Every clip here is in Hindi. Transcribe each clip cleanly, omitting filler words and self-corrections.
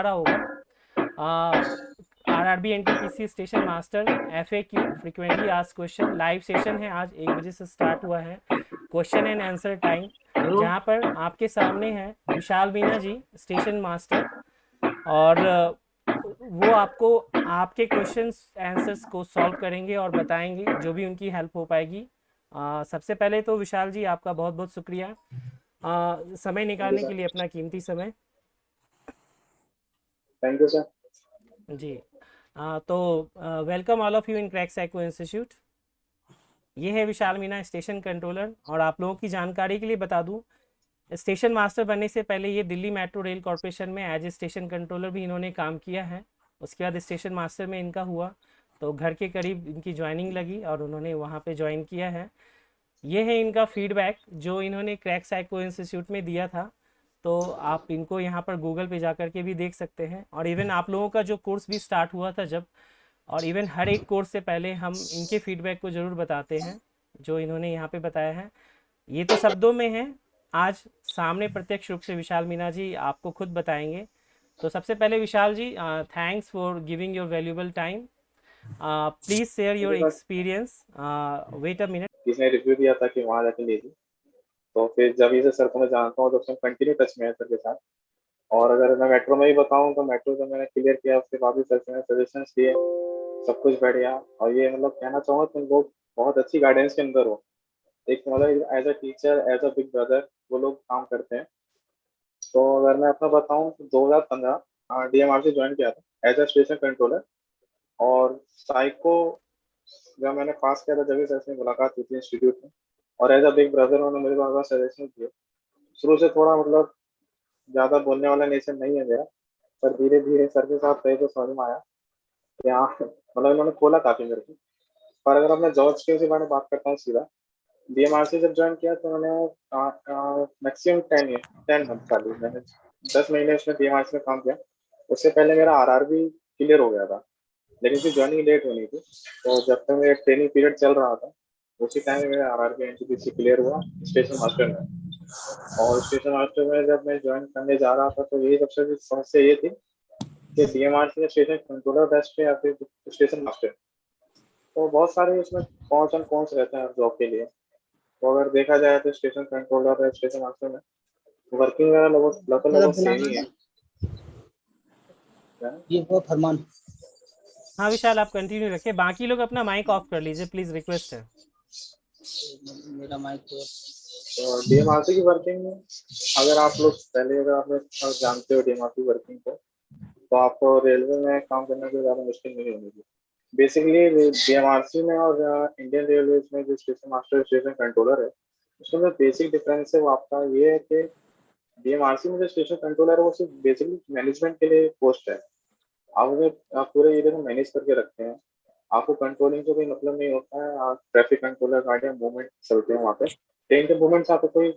रहा होगा। RRB NTPC station master FAQ frequently asked question live session है, आज 1 बजे से स्टार्ट हुआ है। क्वेश्चन एंड आंसर टाइम, जहाँ पर आपके सामने है विशाल मीना जी स्टेशन मास्टर, और वो आपको आपके क्वेश्चंस आंसर्स को सॉल्व करेंगे और बताएंगे जो भी उनकी हेल्प हो पाएगी। सबसे पहले तो विशाल जी आपका बहुत बहुत शुक्रिया समय थैंक यू निकालने के सर। लिए, अपना कीमती समय। Thank you sir. जी तो welcome all of you in crack psycho institute. ये है विशाल मीना स्टेशन कंट्रोलर, और आप लोगों की जानकारी के लिए बता दूं, स्टेशन मास्टर बनने से पहले ये दिल्ली मेट्रो रेल कॉरपोरेशन में एज ए स्टेशन कंट्रोलर भी इन्होंने काम किया है। उसके बाद स्टेशन मास्टर में इनका हुआ, तो घर के करीब इनकी ज्वाइनिंग लगी और उन्होंने वहाँ पे ज्वाइन किया है। ये है इनका फीडबैक जो इन्होंने क्रैक साइको इंस्टीट्यूट में दिया था, तो आप इनको यहाँ पर गूगल पे जा कर के भी देख सकते हैं। और इवन आप लोगों का जो कोर्स भी स्टार्ट हुआ था जब, और इवन हर एक कोर्स से पहले हम इनके फीडबैक को ज़रूर बताते हैं जो इन्होंने यहाँ पे बताया है। ये तो शब्दों में है, आज सामने प्रत्यक्ष रूप से विशाल मीना जी आपको खुद बताएंगे। तो सबसे पहले Vishal ji, thanks for giving your valuable time. Please share thank your you sir. Experience. Wait a minute. किसी ने रिव्यू दिया था कि वहाँ जाके लीजिए, तो फिर जब से सर को मैं जानता हूँ, जब से कंटिन्यू टच में है सर के साथ। और अगर मैं मेट्रो में ही बताऊँ तो मेट्रो जब मैंने क्लियर किया उसके बाद भी सर से मैंने सजेशंस दिए, सब कुछ बढ़िया। और ये मतलब कहना चाहूँगा तुम लोग बहुत अच्छी गाइडेंस के अंदर हो। एक मतलब as a teacher, as a big brother वो लोग काम करते हैं। तो अगर मैं अपना बताऊँ तो 2015 डीएमआरसी ज्वाइन किया था एज अ स्टेशन कंट्रोलर। और साइको जब मैंने पास किया था जब सर से मुलाकात हुई थी इंस्टीट्यूट में। और एज अ बिग ब्रदर उन्होंने मुझे बार बार सजेशन दिए। शुरू से थोड़ा मतलब ज़्यादा बोलने वाला नेचर नहीं है मेरा, पर धीरे धीरे सर के साथ रहे तो समझ में आया कि हाँ मतलब इन्होंने खोला काफ़ी मेरे को। पर अगर अब मैं जॉब स्किल के बारे में बात करता हूँ सीधा, डीएमआरसी जब ज्वाइन किया तो मैंने मैक्सिमम 10 मंथ वाली मैंने 10 महीने उसमें डीएमआरसी में काम किया। उससे पहले मेरा आरआरबी क्लियर हो गया था, लेकिन फिर ज्वाइनिंग लेट होनी थी। तो जब तक मेरा ट्रेनिंग पीरियड चल रहा था उसी टाइम में मेरा आरआरबी एनटीपीसी क्लियर हुआ स्टेशन मास्टर में। और स्टेशन मास्टर में जब मैं ज्वाइन करने जा रहा था तो यही सबसे बड़ी समस्या ये थी कि डीएमआरसी या स्टेशन कंट्रोलर बेस्ट है या फिर स्टेशन मास्टर। तो बहुत सारे इसमें कॉन्स एंड कॉन्स रहते हैं जॉब के लिए। तो अगर देखा जाए तो स्टेशन कंट्रोलर या स्टेशन मास्टर में वर्किंग वगैरह लगभग सेम ही है। ये वो फरमान। हाँ विशाल, आप कंटिन्यू रखिए, बाकी लोग अपना माइक ऑफ कर लीजिए प्लीज़, रिक्वेस्ट है। मेरा माइक तो तो डीएमआरसी की वर्किंग में अगर आप लोग पहले अगर आप लोग जानते हो डीएमआरसी वर्किंग को, तो आपको रेलवे में काम करने की ज़्यादा मुश्किल नहीं होगी। बेसिकली डीएमआरसी में और इंडियन रेलवे में जो स्टेशन मास्टर स्टेशन कंट्रोलर है, उसमें जो बेसिक डिफरेंस है वो आपका ये है कि डीएमआरसी में जो स्टेशन कंट्रोलर है वो सिर्फ बेसिकली मैनेजमेंट के लिए पोस्ट है। आप पूरे एरिया को मैनेज करके रखते हैं। आपको कंट्रोलिंग से कोई मतलब नहीं होता है। आप ट्रैफिक कंट्रोलर गाड़ियाँ मूवमेंट चलते हैं वहाँ पे, ट्रेन के मूवमेंट से आपको कोई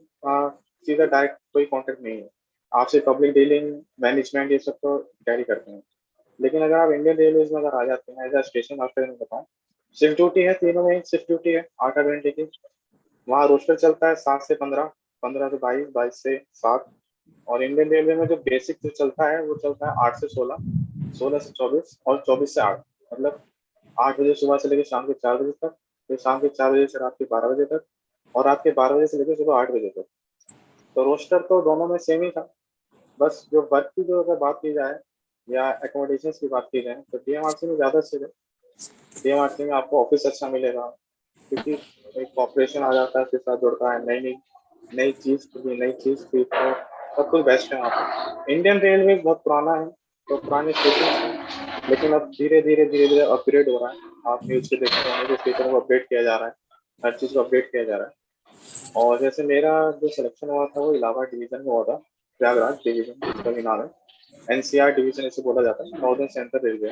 सीधा डायरेक्ट कोई कॉन्टेक्ट नहीं है। आपसे पब्लिक डीलिंग मैनेजमेंट ये सब तो कैरी करते हैं। लेकिन अगर आप इंडियन रेलवेज में अगर आ जाते हैं एज अ स्टेशन मास्टर में बताऊँ, शिफ्ट ड्यूटी है, तीनों में शिफ्ट ड्यूटी है 8 घंटे की। वहाँ रोस्टर चलता है 7 से 15, 15 से 22, 22 से 7। और इंडियन रेलवे में जो बेसिक जो चलता है वो चलता है 8 से 16, 16 से 24 और 24 से 8। मतलब 8 बजे सुबह से लेकर शाम के 4 बजे तक, फिर शाम के 4 बजे से रात के 12 बजे तक, और रात के 12 बजे से लेकर सुबह 8 बजे तक। तो रोस्टर तो दोनों में सेम ही था। बस जो वर्क की जो अगर बात की जाए या एकोमोडेशन की बात की जाए तो डीएमआरसी में ज़्यादा अच्छे है। डीएमआरसी में आपको ऑफिस अच्छा मिलेगा, क्योंकि एक कॉपरेशन आ जाता है, फिर साथ जुड़ता है नई नई नई चीज़ की नई चीज़ की, तो सब कुछ बेस्ट है वहाँ पे। इंडियन रेलवे बहुत पुराना है, तो पुराने स्टेशन हैं, लेकिन अब धीरे धीरे अपग्रेड हो रहा है। आप न्यूज़ पे देखते होंगे कि स्टेशन को अपडेट किया जा रहा है, हर चीज़ को अपडेट किया जा रहा है। और जैसे मेरा जो सिलेक्शन हुआ था वो इलाहाबाद डिवीजन में हुआ था, प्रयागराज डिवीजन जिसका भी नाम है। एनसीआर डिवीजन इसे बोला जाता है, नॉर्दर्न सेंट्रल रेलवे।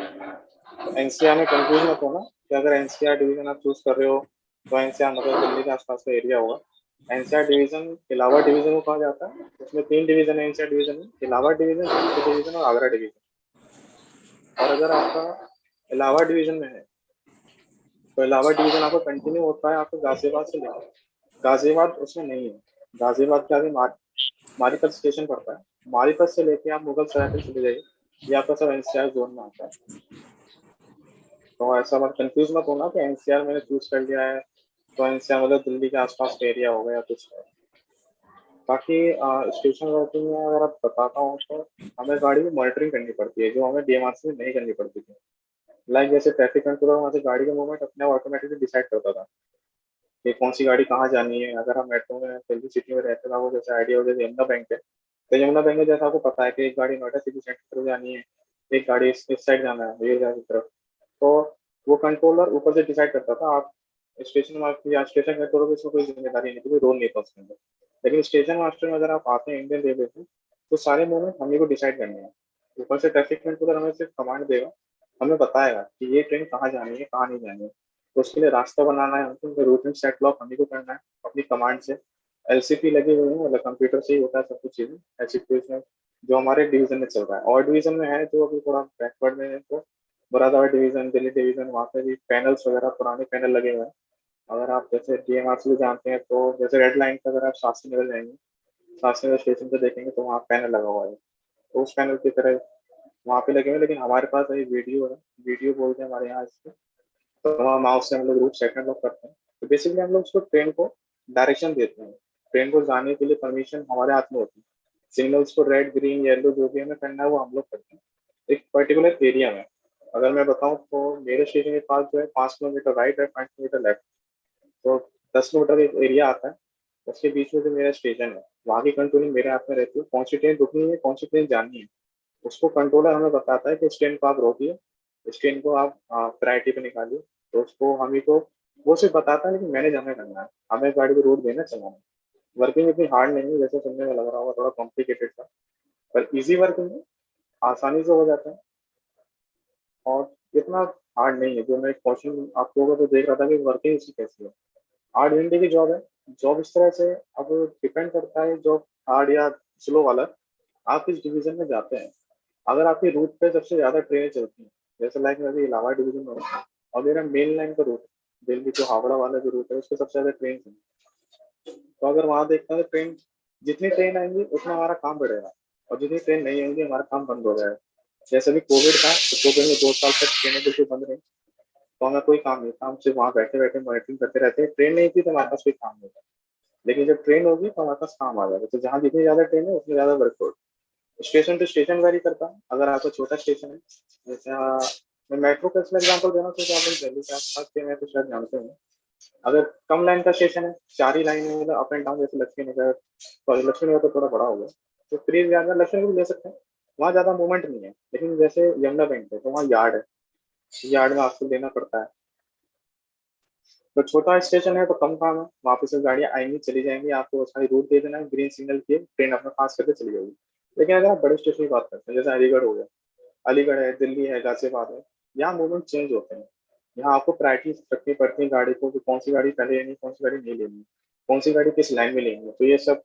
तो एनसीआर में कंफ्यूज मत होना कि अगर एनसीआर डिवीजन आप चूज कर रहे हो तो एनसीआर मतलब दिल्ली के आसपास का एरिया होगा। एनसीआर डिवीजन इलाहाबाद डिवीजन को कहा जाता है। उसमें 3 डिवीजन है एनसीआर डिवीजन में, इलाहाबाद डिवीजन, जयपुर डिवीजन और आगरा डिवीजन। और अगर आपका इलाहाबाद डिवीजन में है तो इलाहाबाद डिवीजन आपका कंटिन्यू होता है आपको गाजियाबाद से लेकर, गाजियाबाद उसमें नहीं है। गाजियाबाद के आगे मारीपत स्टेशन पड़ता है। मारीपत से लेके आप मुगल सराय तक चले जाइए, ये आपका सब एनसीआर जोन में आता है। तो ऐसा मत कंफ्यूज मत होना कि एनसीआर मैंने चूज कर लिया है तो एनसीआर मतलब दिल्ली के आसपास का एरिया हो गया कुछ है। बाकी स्टेशन वर्किंग में अगर आप बताता हूँ तो हमें गाड़ी की मॉनिटरिंग करनी पड़ती है जो हमें डीएमआरसी में नहीं करनी पड़ती थी। लाइक जैसे ट्रैफिक कंट्रोलर वहाँ से गाड़ी का मूवमेंट अपने आप ऑटोमेटिकली डिसाइड करता था कि कौन सी गाड़ी कहाँ जानी है। अगर हम मेट्रो में दिल्ली सिटी में रहते थे वो जैसे आइडिया हो जैसे यमुना बैंक है तो यमुना बैंक में जैसा आपको पता है कि एक गाड़ी नोएडा सिटी सेंटर की तरफ जानी है, एक गाड़ी इस साइड जाना है ये की तरफ। तो वो कंट्रोलर ऊपर से डिसाइड करता था। आप स्टेशन मास्टर या स्टेशन कंट्रोलर की इसमें कोई जिम्मेदारी नहीं थी, कोई रोल नहीं था उसके अंदर। लेकिन स्टेशन मास्टर में अगर आप आते हैं इंडियन रेलवे से तो सारे मूवमेंट हमें को डिसाइड करने हैं। ऊपर से ट्रैफिक कंट्रोलर हमें सिर्फ कमांड देगा, हमें बताएगा कि ये ट्रेन कहाँ जानी है कहाँ नहीं जानी है। तो उसके लिए रास्ता बनाना है हमको, रूटिंग सेट लॉक हमें को करना है अपनी कमांड से। एलसीपी लगी हुई है मतलब कंप्यूटर से ही होता है सब कुछ चीजें ऐसी में जो हमारे डिवीजन में चल रहा है। और डिवीजन में है जो अभी थोड़ा बैकवर्ड में है तो मुरादाबाद डिवीजन दिल्ली डिवीजन वहाँ पे भी पैनल्स वगैरह पुराने पैनल लगे हुए हैं। अगर आप जैसे डीएमआरसी भी जानते हैं तो जैसे रेड लाइन का अगर आप शास्त्री नगर जाएंगे, शास्त्री नगर स्टेशन पे देखेंगे तो वहाँ पैनल लगा हुआ है। तो उस पैनल की तरह वहाँ पे लगे हुए हैं, लेकिन हमारे पास अभी वीडियो है, वीडियो बोलते हैं हमारे यहाँ इसको। तो वहाँ माउस से हम लोग रूट सेट लॉक करते हैं। तो बेसिकली हम लोग उसको ट्रेन को डायरेक्शन देते हैं। ट्रेन को जाने के लिए परमिशन हमारे हाथ में होती है। सिग्नल्स को रेड ग्रीन येलो जो भी हमें करना है वो हम लोग करते हैं एक पर्टिकुलर एरिया में। अगर मैं बताऊं तो मेरे स्टेशन के पास जो है 5 किलोमीटर राइट है 5 किलोमीटर लेफ्ट। तो 10 किलोमीटर एक एरिया आता है, उसके बीच में जो मेरा स्टेशन है वहाँ की कंट्रोलिंग मेरे हाथ में रहती है। कौन सी ट्रेन रुकनी है कौन सी ट्रेन जानी है उसको कंट्रोलर हमें बताता है कि इस ट्रेन को आप रोकिए, इस ट्रेन को आप प्रायोरिटी पे निकालिए। तो उसको हम ही को वो सिर्फ बताता है लेकिन मैनेज हमें करना है, हमें गाड़ी को रूट देना चलाना है। वर्किंग इतनी हार्ड नहीं है जैसे सुनने में लग रहा होगा, थोड़ा कॉम्प्लिकेटेड था पर इजी वर्किंग है, आसानी से हो जाता है और इतना हार्ड नहीं है। जो मैं क्वेश्चन आप लोगों को देख रहा था कि वर्किंग इसकी कैसी है। 8 घंटे की जॉब है। जॉब इस तरह से अब डिपेंड करता है जॉब हार्ड या स्लो वाला आप किस डिवीजन में जाते हैं। अगर आपके रूट पे सबसे ज्यादा ट्रेनें चलती हैं जैसे लाइक मैं अभी इलाहाबाद डिवीजन में हूँ और मेरा मेन लाइन का रूट दिल्ली जो हावड़ा वाला जो रूट है उस पर सबसे ज्यादा ट्रेन है। तो अगर वहां देखते हैं तो ट्रेन जितनी ट्रेन आएंगी उतना हमारा काम बढ़ेगा और जितनी ट्रेन नहीं आएंगी हमारा काम बंद हो जाएगा। जैसे अभी कोविड था तो कोविड में 2 साल तक ट्रेनें बिल्कुल बंद रही तो हमें कोई काम नहीं था, हम सिर्फ वहाँ बैठे बैठे मॉनिटरिंग करते रहते हैं। ट्रेन नहीं थी तो हमारे पास कोई काम नहीं था, लेकिन जब ट्रेन होगी तो हमारे पास काम आ जाएगा। तो जहाँ जितनी ज्यादा ट्रेन है उतनी ज्यादा workload station to station vary करता है। अगर आपका छोटा स्टेशन है जैसे मैं मेट्रो का इसमें एग्जाम्पल देना चाहता हूँ, दिल्ली के आसपास के मैं तो शायद जानते हैं। अगर कम लाइन का स्टेशन है 4 ही लाइन है मतलब अप एंड डाउन जैसे लक्ष्मी नगर, सॉरी लक्ष्मी नगर तो थोड़ा बड़ा हो गया तो फ्री ज्यादा लक्ष्मी नगर भी ले सकते हैं। वहाँ ज्यादा मूवमेंट नहीं है, लेकिन जैसे यमुना बैंक है तो वहाँ यार्ड है, यार्ड में आपको देना पड़ता है। तो छोटा स्टेशन है तो कम काम है, वहाँ पे से गाड़ियाँ आएंगी चली जाएंगी, आपको सारी रूट दे देना है, ग्रीन सिग्नल किए ट्रेन अपना पास करके चली जाएगी। लेकिन अगर आप बड़े स्टेशन की बात करते हैं जैसे अलीगढ़ हो गया, अलीगढ़ है दिल्ली है गाजियाबाद है, यहाँ मूवमेंट चेंज होते हैं। यहाँ आपको प्रायोरिटी रखनी पड़ती है गाड़ी को कि कौन सी गाड़ी पहले लेनी कौन सी गाड़ी नहीं लेनी, कौन सी गाड़ी किस लाइन में लेनी है। तो ये सब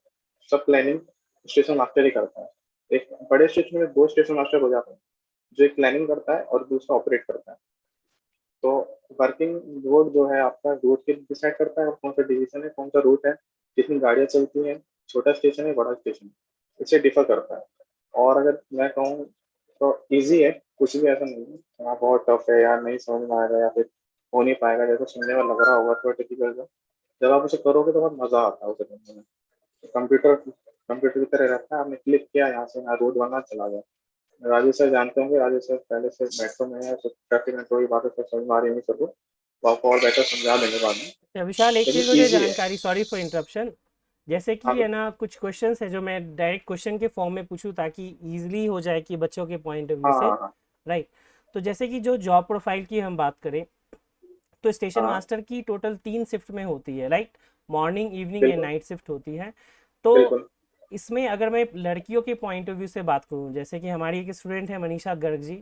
सब प्लानिंग स्टेशन मास्टर ही करता है। एक बड़े स्टेशन में 2 स्टेशन मास्टर हो जाते हैं, जो एक प्लानिंग करता है और दूसरा ऑपरेट करता है। तो वर्किंग रोड जो है आपका रूट के डिसाइड करता है और कौन सा डिवीजन है कौन सा रूट है कितनी गाड़ियाँ चलती हैं, छोटा स्टेशन है बड़ा स्टेशन है, इससे डिफर करता है। और अगर मैं कहूँ तो इजी है, कुछ भी ऐसा नहीं है यहाँ बहुत टफ है यार नहीं समझ में आएगा या फिर हो नहीं पाएगा जैसे सुनने में लग रहा होगा थोड़ा टिपिकल का। जब आप उसे करोगे तो बहुत मजा आता है उसे करने में। कंप्यूटर कंप्यूटर की तरह रहता है, आपने क्लिक किया यहाँ से यहाँ रोड बना चला गया। राजेश सर जानते होंगे, राजेश सर पहले से मेट्रो में है तो ट्रैफिक कंट्रोल की बातें सब समझ में आ रही होंगी सबको, वो आपको और बेटर समझा देंगे बाद में। अच्छा, विशाल एक चीज़ लेकिन मुझे ईजी है। जानकारी, सॉरी फॉर इंटरप्शन, जैसे कि हाँ है ना कुछ क्वेश्चंस है जो मैं डायरेक्ट क्वेश्चन के फॉर्म में पूछूं ताकि इजीली हो जाए कि बच्चों के पॉइंट ऑफ व्यू हाँ से। हाँ हाँ राइट। तो जैसे कि जो जॉब प्रोफाइल की हम बात करें तो स्टेशन हाँ मास्टर की टोटल 3 शिफ्ट में होती है, राइट। मॉर्निंग इवनिंग एंड बिल्कुल नाइट शिफ्ट होती है। तो बिल्कुल। इसमें अगर मैं लड़कियों के पॉइंट ऑफ व्यू से बात करूं, जैसे कि हमारी एक स्टूडेंट है मनीषा गर्ग जी,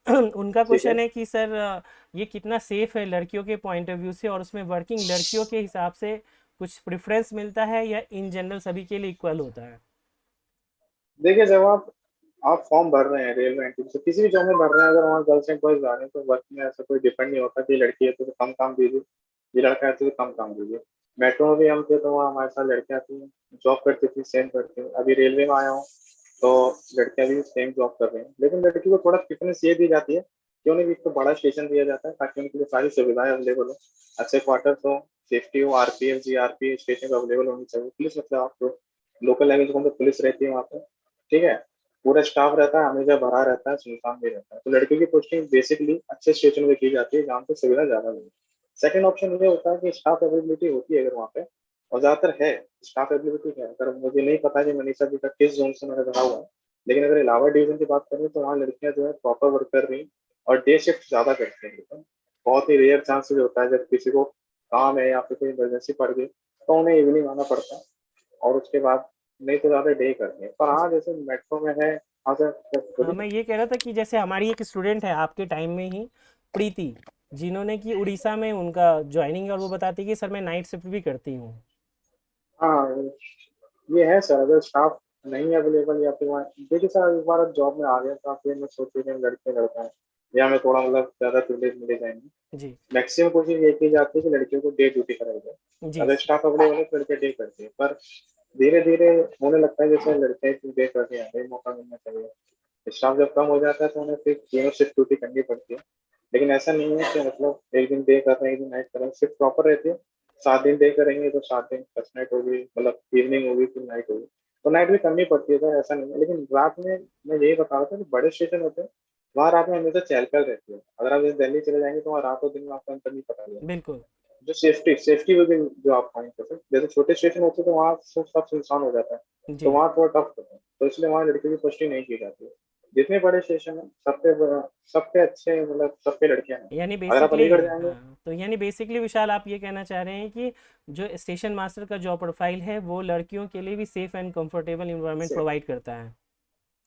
उनका ठीक है। क्वेश्चन है कि सर ये कितना सेफ है लड़कियों के पॉइंट ऑफ व्यू से, और उसमें वर्किंग लड़कियों के हिसाब से कुछ प्रेफरेंस मिलता है या इन जनरल सभी के लिए इक्वल होता है? देखिए जब आप फॉर्म भर रहे हैं रेलवे एंट्री से किसी भी जॉब में भर रहे हैं, अगर वहाँ गर्ल्स एंड बॉयज जा रहे हैं तो वर्क में ऐसा कोई डिपेंड नहीं होता कि लड़की है तो कम काम दीजिए, ये लड़का है तो कम काम दीजिए। मेट्रो में भी हम थे तो वहाँ हमारे साथ लड़कियाँ थी, जॉब करती थी सेम करती थी। अभी रेलवे में आया हूँ तो लड़कियां भी सेम जॉब कर रही हैं, लेकिन लड़की को थोड़ा प्रेफरेंस ये दी जाती है कि उन्हें भी एक तो बड़ा स्टेशन दिया जाता है ताकि उनके लिए सारी सुविधाएं अवेलेबल हो, अच्छे क्वार्टर्स हो, सेफ्टी हो, आरपीएफ जीआरपी स्टेशन पर अवेलेबल होनी चाहिए, पुलिस मतलब आपको लोकल लैंग्वेज में पुलिस रहती है वहाँ पे, ठीक है, पूरा स्टाफ रहता है, हमेशा भरा रहता है, सुनसान भी रहता है। तो लड़कियों की पोस्टिंग बेसिकली अच्छे स्टेशन में की जाती है जहाँ पे सुविधा ज्यादा मिले। सेकंड ऑप्शन ये होता है कि स्टाफ अवेलेबिलिटी होती है अगर वहाँ पे, और ज्यादातर है स्टाफ अवेलेबिलिटी है, अगर मुझे नहीं पता कि मनीषा जी का किस जोन से मैंने रहा हुआ है, लेकिन अगर इलाहाबाद डिवीजन की बात करें तो वहाँ लड़कियां जो है प्रॉपर वर्क कर रही हैं और डे शिफ्ट ज्यादा करते हैं, तो बहुत ही रेयर चांसेस होता है जब किसी को काम है या फिर कोई इमरजेंसी पड़ गई तो उन्हें इवनिंग आना पड़ता है, और उसके बाद नहीं तो ज्यादा डे करते हैं। पर हाँ जैसे मेट्रो में है। हाँ सर, बोलिए। मैं ये कह रहा था कि जैसे हमारी एक स्टूडेंट है आपके टाइम में ही, प्रीति, जिन्होंने कि उड़ीसा में उनका ज्वाइनिंग, और वो बताती है कि सर मैं नाइट शिफ्ट भी करती हूँ। हाँ ये है सर, अगर स्टाफ नहीं अवेलेबल या फिर वहाँ देखिए सर, एक बार जॉब में आ गया तो आप फिर मैं सोचते हैं लड़के लड़का है या हमें थोड़ा मतलब ज्यादा प्रिविलेज मिले जाएंगे। जी मैक्सिमम कोशिश ये की जाती है कि लड़कियों को डे ड्यूटी कराई जाए, जी अगर स्टाफ अवेलेबल है तो लड़के डे करते हैं, पर धीरे धीरे होने लगता है जैसे लड़के डे करके आगे मौका मिलना चाहिए। स्टाफ जब कम हो जाता है तो उन्हें फिर तीनों शिफ्ट ड्यूटी करनी पड़ती है, लेकिन ऐसा नहीं है कि मतलब एक दिन डे कर रहे हैं एक दिन नाइट कर रहे हैं, शिफ्ट प्रॉपर रहती है। 7 दिन डे करेंगे तो 7 दिन फर्स्ट नाइट होगी, मतलब इवनिंग होगी फिर नाइट होगी, तो नाइट भी करनी पड़ती है सर, ऐसा नहीं है। लेकिन रात में मैं यही बता रहा था कि बड़े स्टेशन होते हैं वहाँ रात में हमेशा चहल पहल रहती है, अगर आप जैसे दिल्ली चले जाएंगे तो वहाँ रात और दिन में आपको अंतर नहीं पता लगेगा। बिल्कुल। जो सेफ्टी सेफ्टी वजह जो आप पॉइंट करते हैं, जैसे छोटे स्टेशन होते हैं तो वहाँ सब सुनसान हो जाता है, तो जी, वहाँ थोड़ा टफ होता है, तो इसलिए वहाँ लड़कियों की पुष्टि नहीं की जाती है। जितने बड़े स्टेशन है सब पे अच्छे मतलब सब पे लड़कियां हैं। यानी अगर आप बेसिकली, अलीगढ़ जाएंगे, हाँ, तो यानी बेसिकली विशाल आप ये कहना चाह रहे हैं कि जो स्टेशन मास्टर का जॉब प्रोफाइल है वो लड़कियों के लिए भी सेफ एंड कंफर्टेबल इन्वायरमेंट से प्रोवाइड करता है।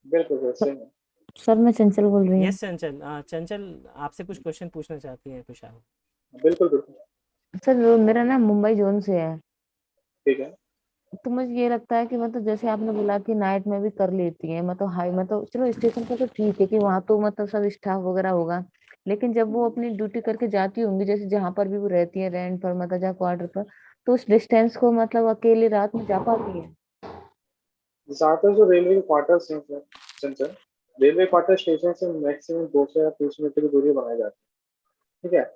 बिल्कुल वैसे ही है। सर मैं चंचल बोल रही हूँ। यस चंचल, चंचल आपसे कुछ क्वेश्चन पूछना चाहती है विशाल। बिल्कुल बिल्कुल। सर वो मेरा ना मुंबई जोन से है। ठीक है। तो मुझे ये लगता है कि मतलब जैसे आपने बोला कि नाइट में भी कर लेती है, मतलब हाई मतलब चलो स्टेशन पर तो ठीक है कि वहां तो मतलब सब स्टाफ वगैरह होगा, लेकिन जब वो अपनी ड्यूटी करके जाती होंगी जैसे जहां पर भी वो रहती है रेंट पर मतलब जहाँ क्वार्टर पर, तो उस डिस्टेंस को मतलब अकेले रात में जा पाती है? ज्यादातर जो रेलवे के क्वार्टर्स हैं सेंटर, रेलवे क्वार्टर स्टेशन से मैक्सिमम 200 या 300 मीटर की दूरी बनाई जाती है, ठीक है।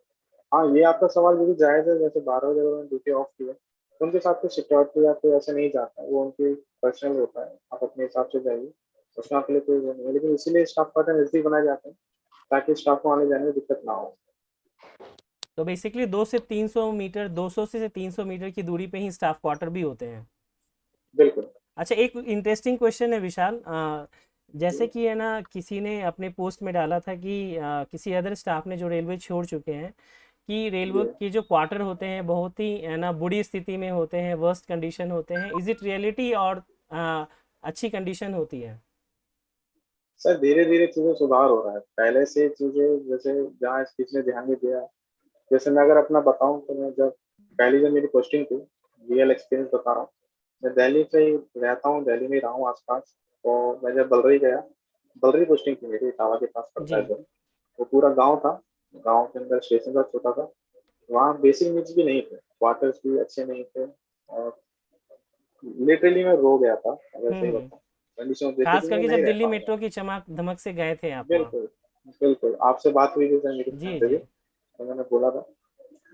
हाँ ये आपका सवाल बिल्कुल जायज है, जैसे 12 बजे अगर उन्होंने ड्यूटी ऑफ की है तो उनके साथ कोई सिक्योरिटी या कोई ऐसे नहीं जाता है, वो उनकी पर्सनल होता है, आप अपने हिसाब से जाइए, उसमें आपके लिए कोई वो नहीं है, लेकिन इसीलिए स्टाफ क्वार्टर नजदीक बनाए जाते हैं ताकि स्टाफ को आने जाने में दिक्कत ना हो। तो बेसिकली 200 से 300 मीटर, 200 से 300 मीटर की दूरी पे ही स्टाफ क्वार्टर भी होते हैं। बिल्कुल। अच्छा, एक इंटरेस्टिंग क्वेश्चन है विशाल, जैसे कि है ना, किसी ने अपने पोस्ट में डाला था कि किसी अदर स्टाफ ने जो रेलवे छोड़ चुके हैं, कि रेलवे जी के जो क्वार्टर होते हैं बहुत ही है ना बुरी स्थिति में होते हैं, वर्स्ट कंडीशन होते हैं। इज इट रियलिटी, और अच्छी कंडीशन होती है? सर, धीरे धीरे चीजें सुधार हो रहा है, पहले से चीजें जैसे जहाँ इस किसी ने ध्यान नहीं दिया, जैसे मैं अगर अपना बताऊं तो मैं जब पहली जब मेरी पोस्टिंग थी, रियल एक्सपीरियंस बता रहा हूँ, मैं दिल्ली से ही रहता हूँ, दिल्ली में ही रहा हूँ आसपास, तो मैं जब बलरई गया, बलरई पोस्टिंग थी मेरी, इटावा के पास पड़ता जी। है जो, वो पूरा गांव था, गांव के अंदर स्टेशन था छोटा सा, वहाँ बेसिक नीड्स भी नहीं थे, क्वार्टर्स भी अच्छे नहीं थे, और लिटरली मैं रो गया था अगर सही हम्म। बताऊं, कंडीशन देखी खास थी मैं करके नहीं जब रह दिल्ली पाऊंगा। मेट्रो की चमक धमक से गए थे आप वहाँ। बिल्कुल बिल्कुल, आपसे बात हुई थी सर मेरी जी फ्रेंड से भी, जी। तो मैंने बोला था,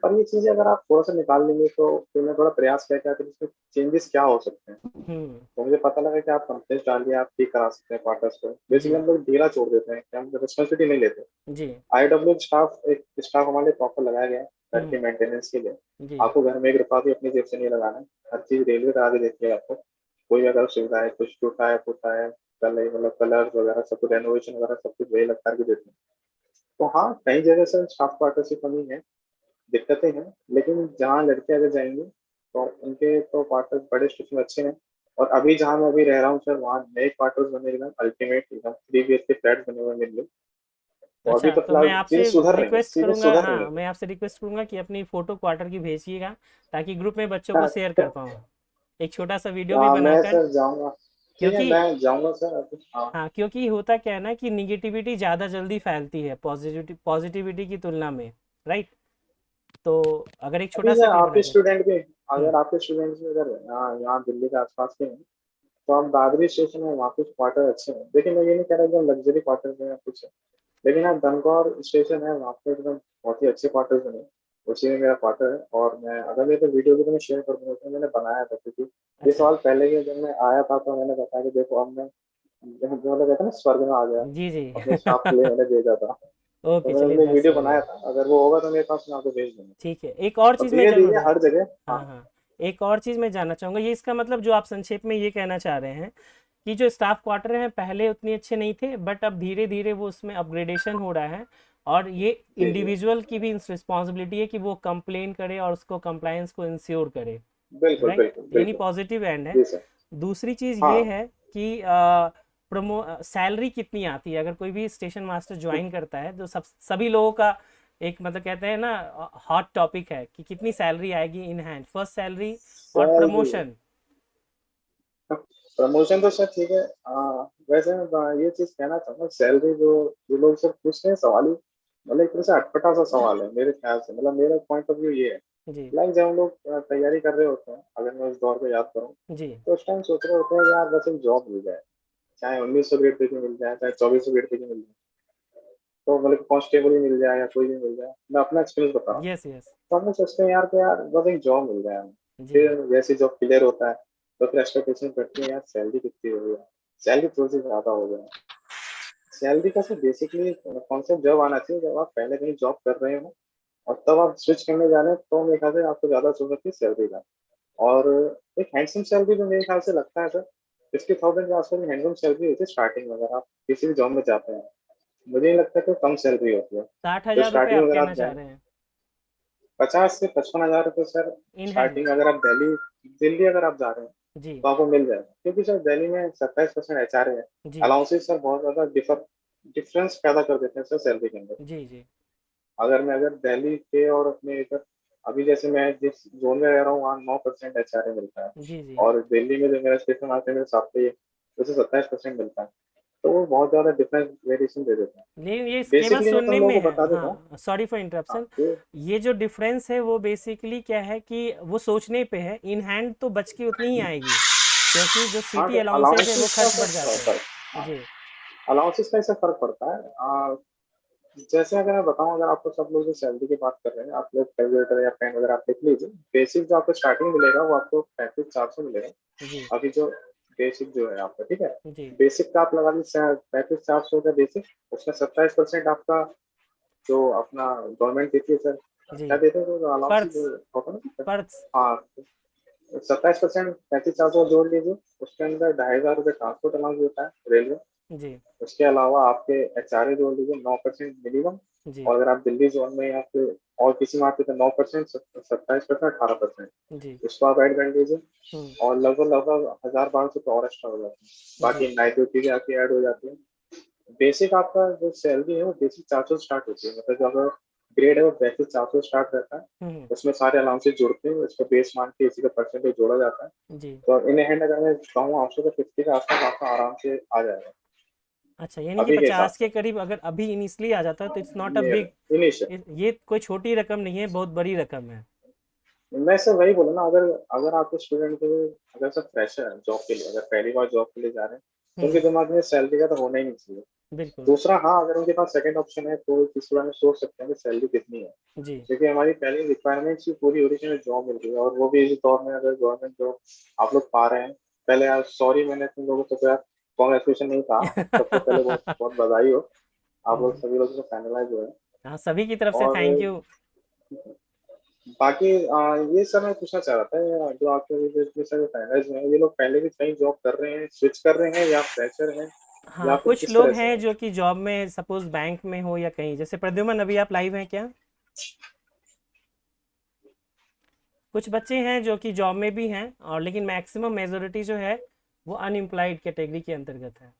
पर ये चीजें अगर आप थोड़ा सा निकाल लेंगे तो फिर मैं थोड़ा प्रयास किया कि इसमें चेंजेस क्या हो सकते हैं, हम्म। तो मुझे पता लगा कि आप कंप्लेंट डालिए, आप ठीक करा सकते हैं क्वार्टर्स को, बेसिकली जी हम लोग ढीला छोड़ देते हैं कि हम रिस्पॉन्सिबिलिटी नहीं लेते। जी। आईडब्ल्यू स्टाफ एक स्टाफ हमारे लिए प्रॉपर लगाया गया है घर के हम्म। मेंटेनेंस के लिए, जी। आपको घर में 1 रुपया भी अपनी जेब से नहीं लगाना है, हर चीज रेलवे करा के देती है आपको, कोई अगर सुविधा है, कुछ टूटा है फूटा है, कल मतलब कलर वगैरह सब कुछ, रेनोवेशन वगैरह सब कुछ वही लग करके देते हैं। तो हाँ, कई जगह से स्टाफ क्वार्टर की कमी है, दिक्कतें हैं, लेकिन जहाँ लड़के अगर जाएंगे तो उनके तो क्वार्टर बड़े स्टेशन अच्छे हैं, और अभी जहाँ मैं अभी रह रहा हूँ सर, वहाँ नए क्वार्टर्स बने एकदम अल्टीमेट, एकदम 3 BHK फ्लैट बने हुए मेरे लिए, तो अभी अच्छा, तो तो मैं फिलहाल चीजें आपसे सुधर रही हैं, रिक्वेस्ट चीजें करूंगा, सुधर रही हाँ, हैं। मैं आपसे रिक्वेस्ट करूंगा कि अपनी फ़ोटो क्वार्टर की भेजिएगा, ताकि ग्रुप में बच्चों को हाँ, शेयर कर पाऊँ, एक छोटा सा वीडियो भी मैं बनाकर। सर जाऊंगा, ठीक है क्योंकि मैं जाऊंगा सर अभी, हाँ। हाँ, क्योंकि होता क्या है ना कि निगेटिविटी ज़्यादा जल्दी फैलती है पॉजिटिविटी की तुलना में, राइट? तो अगर एक अभी छोटा सा सर क्लिप आपके बनाकर। स्टूडेंट भी, हम्म। अगर आपके स्टूडेंट्स भी अगर यहाँ यहाँ दिल्ली के आसपास के हैं तो आप दादरी स्टेशन है, वहाँ कुछ क्वार्टर अच्छे हैं, लेकिन मैं ये नहीं कह रहा एकदम लग्जरी क्वार्टर में या कुछ है, लेकिन आप धनगौर स्टेशन है, वहाँ पे एकदम बहुत ही अच्छे क्वार्टर बने, उसी में मेरा क्वार्टर है। और मैं अगर मेरे को वीडियो भी तो मैं शेयर कर दूंगा, तो मैंने बनाया था, क्योंकि ये अच्छा। सवाल पहले ही जब मैं आया था तो मैंने बताया कि देखो अब मैं जो जो लोग कहते हैं ना स्वर्ग में आ गया, जी जी। अपने स्टाफ के लिए मैंने भेजा था, तो ओके, मैंने चलिए उनमें दैट्स वीडियो सो बनाया गुड। था, अगर वो होगा तो मेरे पास मैं आपको भेज दूंगा। ठीक है, एक और और चीज़ मैं धीरे जानना धीरे हर जगह, हाँ हाँ हाँ, एक और चीज़ मैं जानना चाहूँगा, ये इसका मतलब जो आप संक्षेप में ये कहना चाह रहे हैं कि जो स्टाफ क्वार्टर हैं पहले उतने अच्छे नहीं थे, बट अब धीरे धीरे वो उसमें अपग्रेडेशन हो रहा है, और ये जी जी, इंडिविजुअल की भी रिस्पॉन्सिबिलिटी है कि वो कंप्लेन करे और उसको कंप्लायंस को इंश्योर करे, बिल्कुल राइट? बिल्कुल यानी बिल्कुल। पॉजिटिव एंड है। जी सर। दूसरी चीज़ ये हाँ है कि सैलरी कितनी आती है अगर कोई भी स्टेशन मास्टर ज्वाइन करता है, जो सभी लोगों का एक मतलब कहते हैं ना हॉट टॉपिक है कि कितनी सैलरी आएगी इन हैंड, फर्स्ट सैलरी और सैलरी, प्रमोशन। प्रमोशन तो सर ठीक है। वैसे मैं ये चीज कहना चाहूंगा, सैलरी जो ये लोग सब पूछते हैं सवाल ही, मतलब एक तरह से अटपटा सा सवाल है मेरे ख्याल से, मतलब मेरा पॉइंट ऑफ व्यू ये है। जी लाइक जब हम लोग तैयारी कर रहे होते हैं, अगर मैं उस दौर को याद करूँ, जी तो उस टाइम सोच रहे होते हैं यार बस एक जॉब मिल जाए, चाहे 1900 ग्रेड पे की मिल जाए, चाहे 2400 ग्रेड पे की मिल जाए, तो मतलब कांस्टेबल ही मिल जाए या कोई भी मिल जाए, मैं अपना एक्सपीरियंस बता रहा हूँ। Yes yes. तो हम लोग सोचते हैं यार कि यार बस एक जॉब मिल जाए हमें। जी फिर जैसे जॉब क्लियर होता है, तो फिर एक्सपेक्टेशन करते हैं यार सैलरी कितनी हो गई, सैलरी थोड़ी सी ज्यादा हो गया। सैलरी का सिर्फ बेसिकली कॉन्सेप्ट जब आना चाहिए जब आप पहले कहीं जॉब कर रहे हो, और तब आप स्विच करने जा रहे हैं, तो मेरे ख्याल से आपको ज्यादा जरूरत है सैलरी का। और एक हैंडसम सैलरी जो मेरे ख्याल से लगता है सर, 50,000 के आसपास हैंडसम सैलरी होती है स्टार्टिंग में, अगर आप किसी भी जॉब में जाते हैं। मुझे नहीं लगता कि कम सैलरी होती है। साठ तो हजार रुपये स्टार्टिंग आप में अगर कहना आप चाह जाएं, रहे हैं 50 से 55 हजार रुपये सर, इन हैंड? स्टार्टिंग में अगर आप दिल्ली दिल्ली अगर आप जा रहे हैं, जी तो आपको मिल जाएगा, क्योंकि सर दिल्ली में 27% एचआर है। जी अलाउंसेस सर बहुत ज्यादा डिफरेंस पैदा कर देते हैं सर सैलरी के अंदर। जी जी अगर दिल्ली के और अपने इधर, अभी जैसे मैं जिस जोन में रह रहा हूँ वहाँ 9% एचआरए मिलता है, जी जी। और दिल्ली में जो मेरा स्टेशन आता है मेरे साथ पे, उसे 27% मिलता है। तो वो बहुत ज्यादा डिफरेंस वेरिएशन दे देते हैं। लेकिन ये केवल बेसिकली मैं तुम सुनने लोगों में को है, बता देता हूँ। हाँ सॉरी फॉर हाँ इंटरप्शन। ये, ये जो डिफरेंस है वो बेसिकली क्या है कि वो सोचने पे है, इन हैंड तो बच के उतनी ही आएगी, क्योंकि जो हाँ सिटी तो अलाउंसेस है वो अलाउंसेस का खर्च बढ़ सर जाते हैं। फर्क, हाँ जी अलाउंसेस का इससे फर्क पड़ता है। जैसे अगर मैं बताऊं, अगर आपको सब लोग जो सैलरी की बात कर रहे हैं, आप लोग कैलकुलेटर या पेन वगैरह आप लिख लीजिए। बेसिक जो आपको स्टार्टिंग मिलेगा वो आपको 35,400 मिलेगा। जी अभी जो बेसिक जो है आपका, ठीक है, जी बेसिक का आप लगा लीजिए 35,400 का बेसिक, उसमें 27% आपका जो अपना गवर्नमेंट देती है सर, जी। क्या देते हैं जो अलाउंस पर्स जो होता है ना। पर्स। हाँ, 27% 35,400 जोड़ लीजिए, उसके अंदर 2,500 रुपये ट्रांसपोर्ट अलाउंस देता है रेलवे। जी उसके अलावा आपके एचआरए जोड़ लीजिए 9% मिनिमम, जी और अगर आप दिल्ली जोन में या फिर और किसी में आते तो 9%, 27%, 18%, जी। उसको आप ऐड कर लीजिए। हम्म। और लगभग लगभग 1,000-1,200 तो और एक्स्ट्रा हो जाते हैं, जी बाकी नाइट ड्यूटी भी आपकी ऐड हो जाती है। बेसिक आपका जो सैलरी है वो बेसिक 400 स्टार्ट होती है, मतलब जो अगर ग्रेड है वो बेसिक 400 स्टार्ट रहता है। हम्म। उसमें सारे अलाउंसेस जुड़ते हैं, उसको बेस मान के इसी का परसेंटेज जोड़ा जाता है। जी। तो इन हैंड अगर मैं कहूँ आपसे, तो 50 के आसपास आपका आराम से आ जाएगा अच्छा, यानी कि अभी के हिसाब 50 से। के करीब अगर अभी इनिशियली आ जाता है तो it's not a big, initial, ये कोई छोटी रकम नहीं है, बहुत बड़ी रकम है। मैं सर वही बोला ना, अगर अगर आपके स्टूडेंट के लिए, अगर सब फ्रेशर है जॉब के लिए, अगर पहली बार जॉब के लिए जा रहे हैं, तो उनके हम्म। दिमाग में सैलरी का तो होना ही नहीं चाहिए। बिल्कुल। दूसरा, हाँ अगर उनके पास सेकंड ऑप्शन है तो इस बारे में सोच सकते हैं कि सैलरी कितनी है, जी क्योंकि हमारी पहली रिक्वायरमेंट्स ही पूरी हो रही है जॉब मिल रही है, और वो भी इस दौर में अगर गवर्नमेंट जॉब आप लोग पा रहे हैं। पहले यार सॉरी, मैंने तुम लोगों को तो यार कॉन्ग्रेचुलेशन नहीं कहा, सबसे पहले बहुत बहुत बधाई हो, आप लोग जी। सभी लोग तो फाइनलाइज हुए हैं। हाँ, सभी की तरफ से और थैंक यू। बाकी ये सब मैं पूछना चाह रहा था, जो आपके ये सर फाइनलाइज हुए हैं, ये लोग पहले भी कहीं जॉब कर रहे हैं, स्विच कर रहे हैं, या फ्रेशर हैं, या हाँ, फिर कुछ किस लोग तरह से हैं हैं? जो कि जॉब में, सपोज बैंक में हो या कहीं, जैसे प्रद्युमन अभी आप लाइव हैं क्या? कुछ बच्चे हैं जो कि जॉब में भी हैं, और लेकिन मैक्सिमम मेजोरिटी जो है वो अनएम्प्लॉयड कैटेगरी के अंतर्गत है।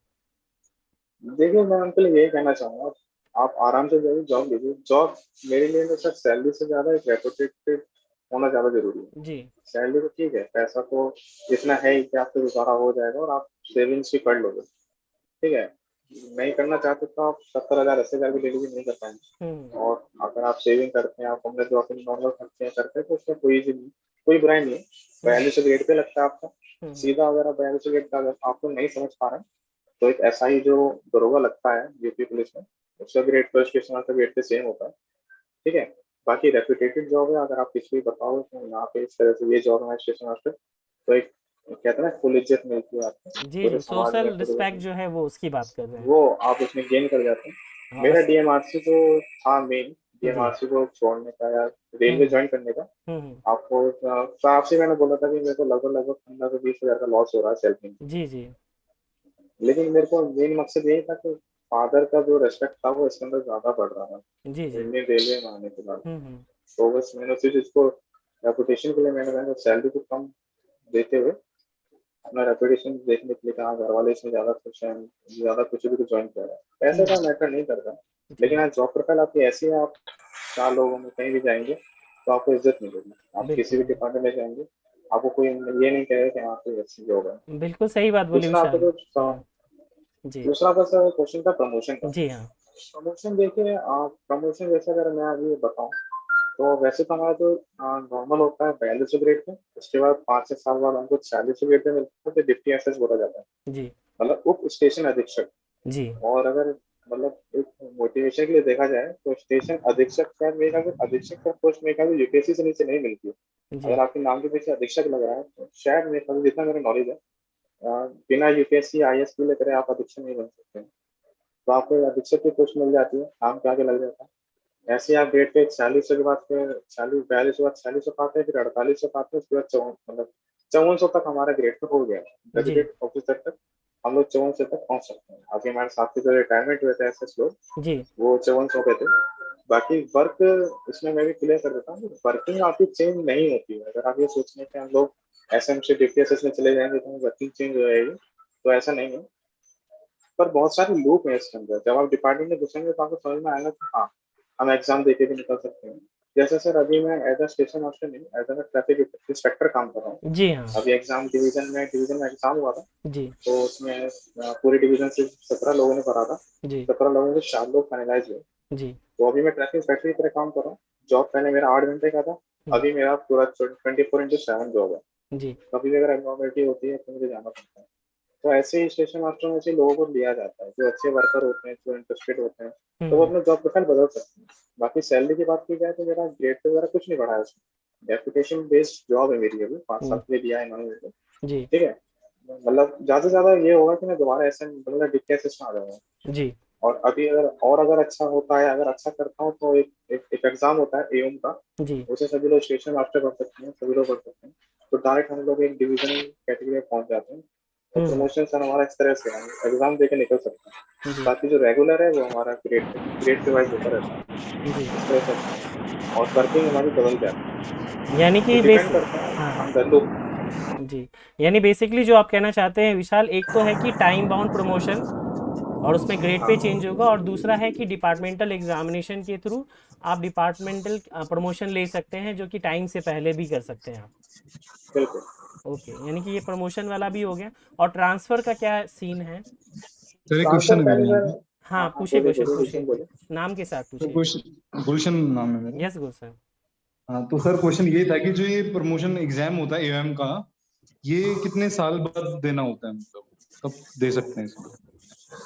देखिए मैं उनके लिए यही कहना चाहूंगा, आप आराम से जाइए, जॉब लीजिए। जॉब मेरे लिए तो सर सैलरी से ज्यादा एक रेपुटेटेड होना ज्यादा जरूरी है। जी सैलरी तो ठीक है, पैसा तो इतना है ही कि आपसे गुजारा हो जाएगा, और आप सेविंग्स भी कर लोगे, ठीक है। नहीं करना चाहते तो आप 70,000 80,000 की डिलीवरी नहीं कर हम्म। पाएंगे। और अगर आप सेविंग करते हैं, आप अपने जो अपने नॉर्मल खर्चे करते हैं, तो उसमें कोई बुराई नहीं है। हम्म। 4200 ग्रेड पे लगता है आपका, सीधा अगर आप बैंक से गेट का अगर आपको नहीं समझ पा रहे हैं तो एक एसआई जो दरोगा लगता है यूपी पुलिस में, उसका grade first station master grade pay same होता है, ठीक है। बाकी रेपुटेटेड जॉब है, अगर आप किसी को बताओ तो यहाँ पे इस तरह से ये जॉब है स्टेशन मास्टर, तो एक कहते हैं ना फुल इज्जत मिलती है आपको जी पूरे जी, समाज में, सोशल पूरे रिस्पेक्ट जो है वो उसकी बात कर रहे हैं। वो आप उसमें गेन कर जाते हैं। हाँ, मेरा डीएमआरसी जो था मेन, जी। डीएमआरसी को छोड़ने का या रेलवे ज्वाइन करने का, हम्म। आपको तो आपसे मैंने बोला था कि मेरे को लगभग लगभग 15 से 20 हज़ार का लॉस हो रहा है सैलरी, जी जी। लेकिन मेरे को मेन मकसद यही था कि फादर का जो रेस्पेक्ट था वो इसके अंदर ज्यादा बढ़ रहा था जी जी। इंडियन रेलवे में आने के बाद। हम्म। तो बस मैंने उसी चीज को रेपुटेशन के लिए मैंने सैलरी को कम देते हुए अपना रेपुटेशन देखने के लिए कहा, घर वाले इसमें ज्यादा खुश हैं, ज्यादा कुछ भी तो ज्वाइन किया है, पैसे का मैटर नहीं करता। जी, लेकिन आज जॉब प्रोफाइल आपकी ऐसी है, आप 4 लोगों में कहीं भी जाएंगे तो आपको इज्जत मिलेगी, आप किसी भी बिल्कुल डिपार्टमेंट में जाएंगे आपको कोई ये नहीं कहेगा कि हाँ कोई अच्छी जॉब है। बिल्कुल सही बात बोली दूसरा आपको विशाल। जो जी दूसरा आपका सर क्वेश्चन था प्रमोशन का। जी। हाँ प्रमोशन देखिए, प्रमोशन जैसे अगर मैं अभी बताऊं तो वैसे तो हमारा जो नॉर्मल होता है 42 ग्रेड पे, उसके बाद 5 से 7 बार हमको 46 ग्रेड पे मिलता है, तो डिप्टी एसएस बोला जाता है, जी मतलब उप स्टेशन अधीक्षक। जी और अगर मतलब एक मोटिवेशन के लिए देखा जाए तो स्टेशन अधीक्षक शायद मेरे ख्याल से अधीक्षक का पोस्ट मेरे ख्याल से यूपीएससी से नीचे नहीं मिलती है। जी अगर आपके नाम के पीछे अधीक्षक लग रहा है तो शायद मेरे ख्याल से जितना मेरा नॉलेज है, बिना यूपीएससी आईएएस के लिए करे आप अधीक्षक नहीं बन सकते हैं। तो आपको अधीक्षक की पोस्ट मिल जाती है, नाम के आगे लग जाता है। ऐसे ही आप ग्रेड पे 40 के बाद फिर 40 42 के बाद 46 पे पाते हैं, फिर 48 पे पाते हैं, उसके बाद 54 मतलब 5400 तक हमारा ग्रेड पे हो गया है। जी ग्रेजुएट ऑफिसर तक हम लोग 5400 तक पहुंच सकते हैं। अभी हमारे साथ के जो रिटायरमेंट हुए थे एसएस लोग, जी वो 5400 पे थे। बाकी वर्क इसमें मैं भी क्लियर कर देता हूँ, वर्किंग आपकी चेंज नहीं होती है। अगर आप ये सोचने के हम लोग एसएम से डीपीएसएस में चले जाएंगे तो वर्किंग चेंज हो जाएगी, तो ऐसा नहीं है। पर बहुत सारे लूप है इसके अंदर, जब आप डिपार्टमेंट में घुसेंगे तो आपको समझ में आएगा कि हाँ हम एग्जाम देके भी निकल सकते हैं। जैसे सर अभी मैं एज अ स्टेशन मास्टर नहीं, एज अ ट्रैफिक इंस्पेक्टर काम कर रहा हूँ। जी। हाँ अभी एग्जाम डिवीजन में एग्जाम हुआ था, जी तो उसमें पूरे डिवीजन से 17 लोगों ने भरा था। जी 17 लोगों से 4 लोग फाइनलाइज हुए। जी तो अभी मैं ट्रैफिक इंस्पेक्टर की तरह काम कर रहा हूँ। जॉब पहले मेरा 8 घंटे का था, हम्म, अभी मेरा पूरा 24/7 जॉब है। जी कभी भी अगर एग्जामिनेटिव होती है तो मुझे जाना पड़ता है। तो ऐसे ही स्टेशन मास्टर में से लोगों को लिया जाता है जो अच्छे वर्कर होते हैं, जो इंटरेस्टेड होते हैं, तो वो हम्म अपना जॉब प्रोफाइल बदल सकते हैं। बाकी सैलरी की बात की जाए तो मेरा ग्रेड पे वगैरह कुछ नहीं बढ़ा है उसमें, रेपुटेशन बेस्ड जॉब है मेरी, अभी 5 साल हम्म, के लिए दिया है इन्होंने मुझे, जी ठीक है। मतलब ज्यादा से ज्यादा ये होगा कि मैं दोबारा ऐसे मतलब डिप्टी असिस्टेंट आ जाऊंगा। जी और अभी अगर अच्छा होता है, अगर अच्छा करता हूँ तो एक एग्जाम होता है एओम का, जी उसे सभी लोग स्टेशन मास्टर कर सकते हैं, सभी लोग कर सकते हैं। तो डायरेक्ट हम लोग एक डिवीजन कैटेगरी में पहुंच जाते हैं। और हम्म प्रमोशन सर हमारा इस तरह से है, एग्जाम देके निकल सकते हैं। जी बाकी जो रेगुलर है वो हमारा ग्रेड पे वाइज होता रहता है, जी। इस तरह से अच्छा है। और वर्किंग हमारी बदल जाती यानी है, कि तो बेस डिपेंड करता है हाँ अंदर लोग। जी, यानी बेसिकली जो आप कहना चाहते हैं विशाल, एक तो है कि टाइम बाउंड प्रमोशन और उसमें ग्रेड पे हाँ चेंज होगा, और दूसरा है कि डिपार्टमेंटल एग्जामिनेशन के थ्रू आप डिपार्टमेंटल प्रमोशन ले सकते हैं, जो कि टाइम से पहले भी कर सकते हैं आप। बिल्कुल। ओके, यानी कि ये प्रमोशन वाला भी हो गया। और ट्रांसफ़र का क्या सीन है? सर एक ट्रांसफर क्वेश्चन है मेरे पहले यहाँ सर, पे। हाँ हाँ हाँ पूछिए, बोलिए क्वेश्चन बोलिए पूछिए, गुलशन बोलिए। नाम के साथ तो पूछिए। क्वेश्चन गुलशन नाम है मेरा। यस गुलशन। हाँ तो सर क्वेश्चन ये था कि जो ये प्रमोशन एग्जाम होता है एओएम का, ये कितने साल बाद देना होता है, मतलब कब दे सकते हैं इसको?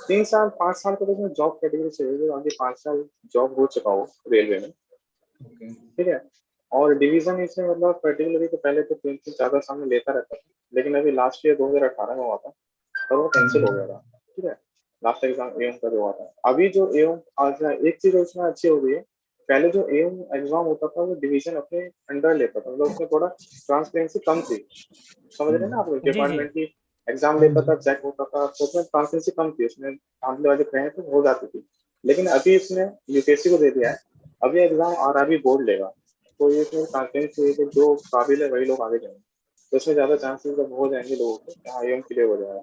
3 साल 5 साल के लिए जॉब कैटेगरी चाहिए, आगे 5 साल जॉब हो चुका हो रेलवे में, ओके। ठीक है। और डिवीजन इसमें मतलब पर्टिकुलरली तो पहले तो 3 से 4 साल में लेता रहता था, लेकिन अभी लास्ट ईयर 2018 में हुआ था, पर वो कैंसिल हो गया था, ठीक है। लास्ट एग्जाम एओम का जो हुआ था, अभी जो एओम आज एक चीज उसमें अच्छी हो गई है। पहले जो एओम एग्जाम होता था वो डिवीजन अपने अंडर लेता था, मतलब उसमें थोड़ा ट्रांसपेरेंसी कम थी, समझ रहे हैं ना आप लोग, जी जी डिपार्टमेंट की एग्जाम हाँ लेता जी। था, चेक होता था, तो उसमें ट्रांसपेरेंसी कम थी, उसमें धांधले वाले कहें तो हो जाती थी। लेकिन अभी इसने यूपीएससी को दे दिया है, अभी एग्जाम आरआरबी बोर्ड लेगा, तो ये इसमें ट्रांसपेरेंसी है कि जो काबिल है वही लोग आगे जाएंगे, तो इसमें ज्यादा चांसेस जब हो जाएंगे लोगों के कि हाँ एओम क्लियर हो जाएगा।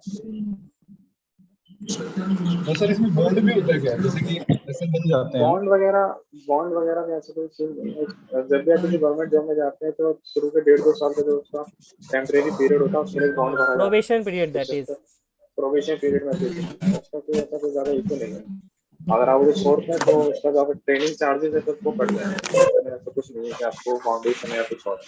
और सर इसमें बॉन्ड भी होता है क्या, जैसे कि ऐसे बन जाते हैं हम? बॉन्ड वगैरह में ऐसा कोई चीज नहीं है। जब भी आप किसी गवर्नमेंट जॉब में जाते हैं तो शुरू के 1.5 2 साल का जो उसका टेम्परेरी पीरियड होता है उसके लिए बॉन्ड भरा जाता प्रोबेशन पीरियड है, दैट उससे इज। प्रोबेशन पीरियड में देते हैं, उसका कोई ऐसा कोई ज्यादा इशू नहीं है। अगर आप उसे छोड़ते हैं तो उसका जो आपका ट्रेनिंग चार्जेस है तो वो कट जाएंगे, उसमें ऐसा कुछ नहीं है कि आपको फाउंडेशन या कुछ और,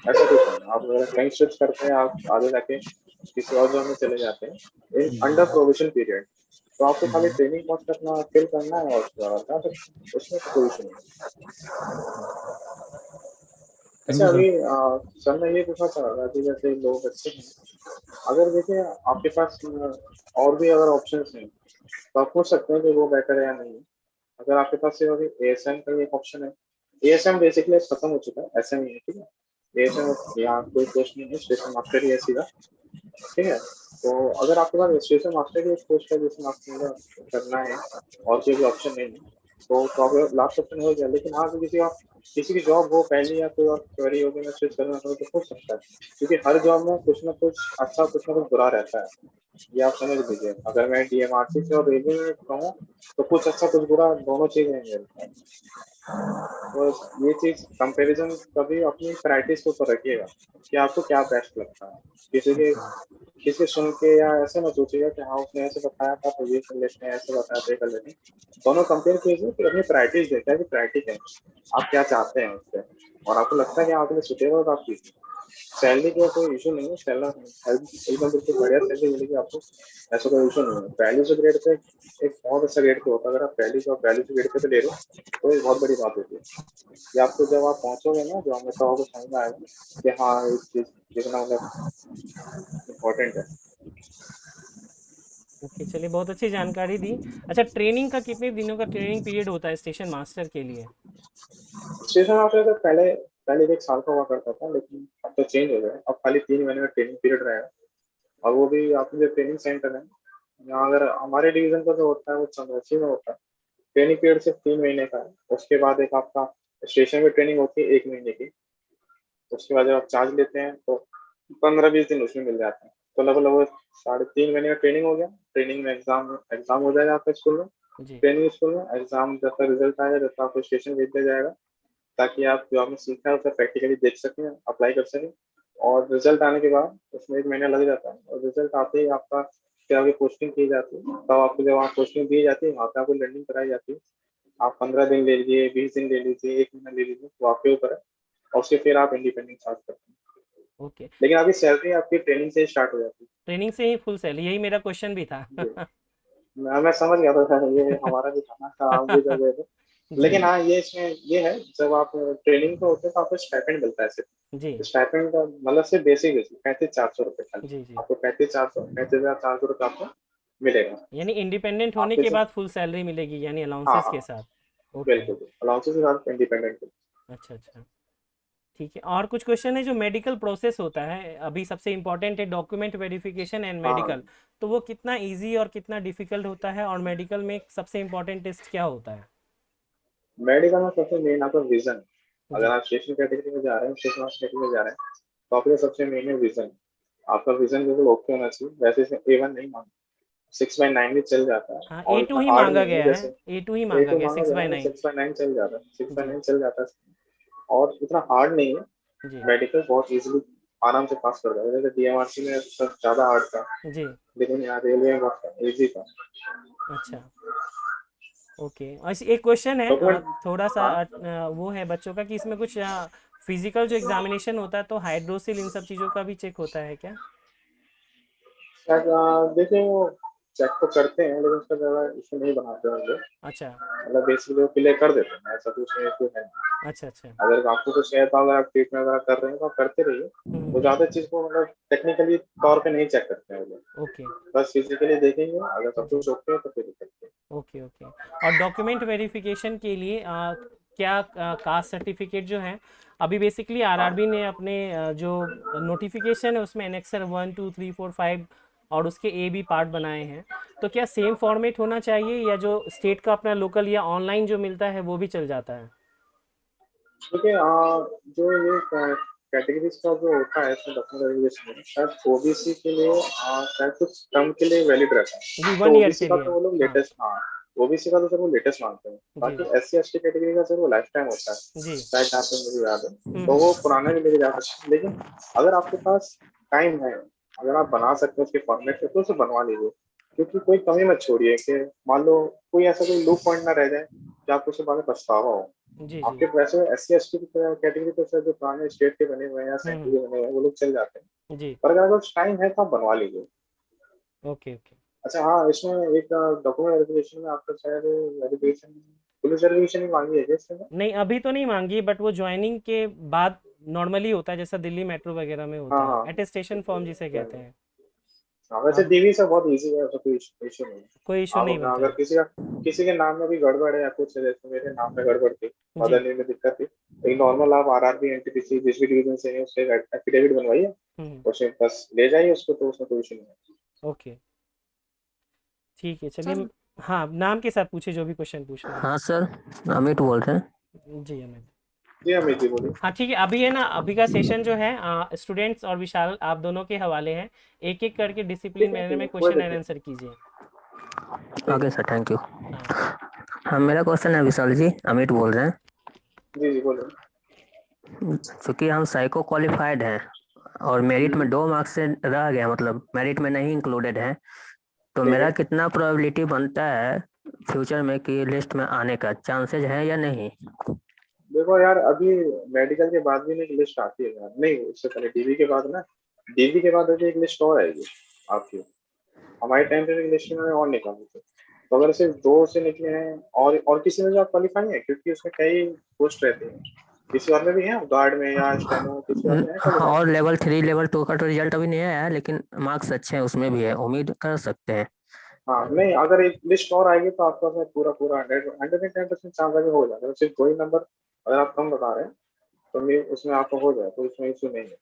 ऐसा कुछ नहीं है। आप अगर कहीं स्विच करते हैं आप आगे जाके किसी और जॉब में चले जाते हैं इन अंडर प्रोविजन पीरियड, तो आपको खाली ट्रेनिंग कॉस्ट अपना फिल करना है और उसके बाद आप उसमें कोई इशू नहीं। थैंक अच्छा यू सर। अभी सर मैं ये पूछना चाह रहा था कि जैसे लोग अच्छे हैं, अगर देखिए आपके पास और भी अगर ऑप्शंस हैं तो आप पूछ सकते हैं कि वो बेटर है या नहीं है। अगर आपके पास सिर्फ अभी एएसएम का एक ऑप्शन है, एएसएम बेसिकली खत्म हो चुका है, एसएम ही है, ठीक है। एएसएम यहाँ कोई पोस्ट नहीं है, स्टेशन मास्टर ही है सीधा, ठीक है। तो अगर आपके पास स्टेशन मास्टर की एक पोस्ट है जिसमें आपको करना है और कोई भी ऑप्शन नहीं है, तो आप लास्ट ऑप्शन हो गया। लेकिन हाँ अगर किसी की जॉब हो पहले या कोई और क्वेरी होगी मैं स्विच करना चाहूँ तो हो सकता है, क्योंकि हर जॉब में कुछ ना कुछ अच्छा कुछ ना कुछ बुरा रहता है, ये आप समझ लीजिए। अगर मैं डीएमआरसी से और रेलवे में कहूँ तो कुछ अच्छा कुछ बुरा दोनों चीजें हैं मेरे पास। तो ये चीज कंपैरिजन कभी अपनी प्रैक्टिस के ऊपर रखिएगा कि आपको क्या बेस्ट लगता है। किसी सुन के या ऐसे ना सोचिएगा कि हाँ उसने ऐसे बताया था तो ये कर लेते हैं, ऐसे बताया तो ये कर लेते हैं। दोनों कंपेयर कीजिए, फिर अपनी प्रैक्टिस देखा है कि प्रैक्टिस है आप क्या चाहते हैं उससे, और आपको लगता है कि आपके लिए सुटेबल तो आप कीजिए। सैलरी का कोई इशू नहीं है, सैलरी एकदम बिल्कुल बढ़िया सैलरी मिलेगी आपको, ऐसा कोई इशू नहीं है। पहली से ग्रेड पे एक बहुत अच्छा ग्रेड पे होता है, अगर आप पहली से ग्रेड पे तो ले रहे हो तो ये बहुत बड़ी बात होती है। ये आपको जब आप पहुंचोगे ना जॉब में तो आपको समझ में आएगा कि हाँ इस चीज कितना मतलब इम्पोर्टेंट है। ओके, चलिए बहुत अच्छी जानकारी दी। अच्छा, ट्रेनिंग का कितने दिनों का ट्रेनिंग पीरियड होता है स्टेशन मास्टर के लिए? स्टेशन ऑपरेटर तो पहले पहले एक साल का हुआ करता था, लेकिन अब तो चेंज हो गया है। अब खाली 3 महीने का ट्रेनिंग पीरियड रहेगा, और वो भी आपके जो ट्रेनिंग सेंटर है यहाँ, अगर हमारे डिवीजन का जो होता है वो चंद्रची में होता है। ट्रेनिंग पीरियड सिर्फ 3 महीने का है, उसके बाद एक आपका स्टेशन में ट्रेनिंग होती है 1 महीने की। उसके बाद जब आप चार्ज लेते हैं तो 15-20 दिन उसमें मिल जाते हैं, तो लगभग 3.5 महीने का ट्रेनिंग हो गया। ट्रेनिंग में एग्जाम एग्जाम हो जाएगा आपका स्कूल में, जी। ट्रेनिंग स्कूल में एग्जाम जब तक रिजल्ट आएगा जब तक आपको स्टेशन भेज दिया जाएगा, ताकि आप जो आपने सीखा है उसे प्रैक्टिकली देख सकें, अप्लाई कर सकें। और रिजल्ट आने के बाद उसमें 1 महीना लग जाता है, और रिजल्ट आते ही आपका फिर आपकी पोस्टिंग की जाती है। तब आपको जब वहाँ पोस्टिंग दी जाती है वहाँ पे आपको लर्निंग कराई जाती है। आप 15 दिन ले लीजिए, 20 दिन ले लीजिए, 1 महीना ले लीजिए, वो आपके ऊपर है। और उसके फिर आप इंडिपेंडेंट चार्ज करते हैं। ओके, लेकिन आपकी सैलरी आपकी ट्रेनिंग से ही स्टार्ट हो जाती ट्रेनिंग से ही फुल सैलरी, यही मेरा क्वेश्चन भी था। है। मैं समझ गया था ये हमारा भी था ना, आप भी जब गए थे। जी लेकिन हाँ ये इसमें ये है, जब आप ट्रेनिंग पे होते हैं तो आपको स्टाइपेंड मिलता है जी सिर्फ। स्टाइपेंड का मतलब सिर्फ बेसिक 35,400 रुपये खाली, जी जी। आपको 35,400 आपको मिलेगा। यानी इंडिपेंडेंट होने आपके के से बाद फुल सैलरी मिलेगी, यानी हाँ अलाउंसेस हाँ के साथ। ओके। बिल्कुल अलाउंसेस के साथ इंडिपेंडेंट। अच्छा अच्छा, ठीक है। और कुछ क्वेश्चन है जो मेडिकल प्रोसेस होता है, अभी सबसे इम्पोर्टेंट है डॉक्यूमेंट वेरिफिकेशन एंड हाँ मेडिकल, तो वो कितना इजी और कितना डिफिकल्ट होता है, और मेडिकल में सबसे इम्पोर्टेंट टेस्ट क्या होता है? मेडिकल में सबसे मेन आपका विजन। अगर जी। आप स्टेशन कैटेगरी में जा रहे हैं, स्टेशन कैटेगरी में जा रहे हैं, तो आपके लिए सबसे मेन है विजन। आपका विजन बिल्कुल ओके होना चाहिए। वैसे इसमें A1 नहीं मांगा, 6/9 भी चल जाता है, हाँ, और ए टू इतना ही हार्ड मांगा नहीं है गया है, जैसे ए टू ही मांगा A2 गया, मांगा सिक्स गया बाई है तो नाइन 6/9 चल जाता है, जी 6/9 चल जाता है। और इतना हार्ड नहीं है, जी मेडिकल बहुत इजीली आराम से पास कर जाएगा। जैसे डीएमआरसी में सब ज्यादा हार्ड था, जी। लेकिन यहाँ रेलवे में बहुत इजी था। अच्छा, ओके। ऐसे एक क्वेश्चन है, डॉक्यूमेंट थोड़ा सा हाँ वो है बच्चों का कि इसमें कुछ फिजिकल जो एग्जामिनेशन होता है तो हाइड्रोसिल इन सब चीज़ों का भी चेक होता है क्या? शायद देखिए वो चेक तो करते हैं, लेकिन उसका ज्यादा इशू नहीं बनाते हैं वो लोग। अच्छा मतलब बेसिकली वो क्लियर कर देते हैं, ऐसा कुछ इशू है नहीं। अच्छा अच्छा। अगर आपको कुछ है तो अगर आप ट्रीटमेंट वगैरह कर रहे हैं तो आप करते रहिए। वो हम्म। ज्यादा चीज को मतलब टेक्निकली तौर पे नहीं चेक करते हैं वो लोग, ओके। बस फिजिकली देखेंगे, अगर सब जी। कुछ ओके है तो फिर करते हैं। Okay okay. और डॉक्यूमेंट वेरिफिकेशन के लिए क्या कास्ट सर्टिफिकेट जो है, अभी बेसिकली आरआरबी हाँ ने अपने जो नोटिफिकेशन है उसमें एनेक्सर 1 2 3 4 5 और उसके ए बी पार्ट बनाए हैं, तो क्या सेम फॉर्मेट होना चाहिए, या जो स्टेट का अपना लोकल या ऑनलाइन जो मिलता है वो भी चल जाता है? देखिए जो ये कैटेगरीज का जो होता है इसमें डॉक्यूमेंट वेरिफिकेशन में, शायद ओबीसी के लिए शायद कुछ टर्म के लिए वैलिड रहता है। जी, तो 1 ईयर ओबीसी के का लिए। तो वो लोग हाँ। लेटेस्ट, हाँ ओबीसी का तो सर वो लेटेस्ट मानते हैं। जी बाकी एससी एसटी कैटेगरी का सर वो लाइफ टाइम होता है, जी। शायद जहाँ तक मुझे याद है। तो हम्म। वो पुराना भी लेके जा सकते हैं, लेकिन अगर आपके पास टाइम है, अगर आप बना सकते हो उसके फॉर्मेट में तो उसे बनवा लीजिए। क्योंकि कोई कमी मत छोड़िए कि मान लो कोई ऐसा कोई लूप पॉइंट ना रह जाए कि आपको उसके बाद में पछतावा हो। जी जी। आपके वैसे एससी एसटी कैटेगरी तो सर जो पुराने स्टेट के बने हुए हैं या सेंट्रल हम्म। के बने हुए हैं वो लोग चल जाते हैं। जी। पर अगर कुछ टाइम है तो आप बनवा लीजिए। Okay, okay. अच्छा हाँ, इसमें एक डॉक्यूमेंट वेरिफिकेशन में आपका शायद वेरिफिकेशन, पुलिस वेरिफिकेशन भी मांगी है क्या इसमें? नहीं, अभी तो नहीं माँगी, बट वो जॉइनिंग के बाद नॉर्मली होता है, जैसा दिल्ली मेट्रो वगैरह में हाँ होता है, हाँ अटेस्टेशन फॉर्म जिसे कहते हैं। हाँ, वैसे अब डीवी से बहुत इजी है, उसका कोई इशू नहीं है। कोई इश्यू आप नहीं अपना बनता अगर है। किसी के नाम में भी गड़बड़ है या कुछ है, जैसे मेरे नाम में गड़बड़ थी, जी। मदर नेम में दिक्कत थी, एक नॉर्मल आप आरआरबी एनटीपीसी जिस भी डिवीजन से है उससे एफिडेविट बनवाइए, हुँ, उसे बस ले जाइए उसको, तो उसमें कोई इशू नहीं है। ओके, ठीक है, चलिए सर हाँ, नाम के साथ पूछिए जो भी क्वेश्चन पूछना है। हाँ सर, अमित बोल रहे हैं। जी, अमित। जी अमित जी बोलिए। हाँ, ठीक है, अभी है ना, अभी का सेशन जो है स्टूडेंट्स और विशाल आप दोनों के हवाले है। एक-एक करके डिसिप्लिन मैनर ठीक में है, कोई क्वेश्चन एंड दिक्कत आंसर कीजिए। नहीं। ठीक ओके है। Sir, thank you. हाँ, हाँ, मेरा क्वेश्चन है विशाल जी, अमित बोल रहे हैं। जी जी बोलिए। चूंकि हम साइको क्वालिफाइड हैं और मेरिट में 2 मार्क्स से रह गया, मतलब मेरिट में नहीं इंक्लूडेड है, तो ठीक मेरा है। कितना प्रोबेबिलिटी बनता है फ्यूचर में कि लिस्ट में आने का चांसेस है या नहीं? देखो यार, अभी मेडिकल के बाद भी एक लिस्ट आती है यार, नहीं उससे पहले डीवी के बाद ना, डीवी के बाद अभी एक लिस्ट और आएगी आपकी। हमारे टाइम पे भी लिस्ट में और निकाले थे, तो अगर सिर्फ 2 से निकले हैं और किसी में जो आप क्वालिफाई है, क्योंकि उसमें कई पोस्ट रहती हैं, किसी और में भी है गार्ड में या स्टेनो में, किसी और में है हाँ, क्वालिफाई? और लेवल 3 लेवल 2 का तो रिजल्ट अभी नहीं आया है, लेकिन मार्क्स अच्छे हैं उसमें भी है, उम्मीद कर सकते हैं। हाँ नहीं, अगर एक लिस्ट और आएगी तो आपका उसमें पूरा पूरा 110% चांस है कि हो जाएगा। सिर्फ 2 ही नंबर अगर आप कम बता रहे हैं तो उसमें आपको हो जाए, तो इसमें इशू नहीं है।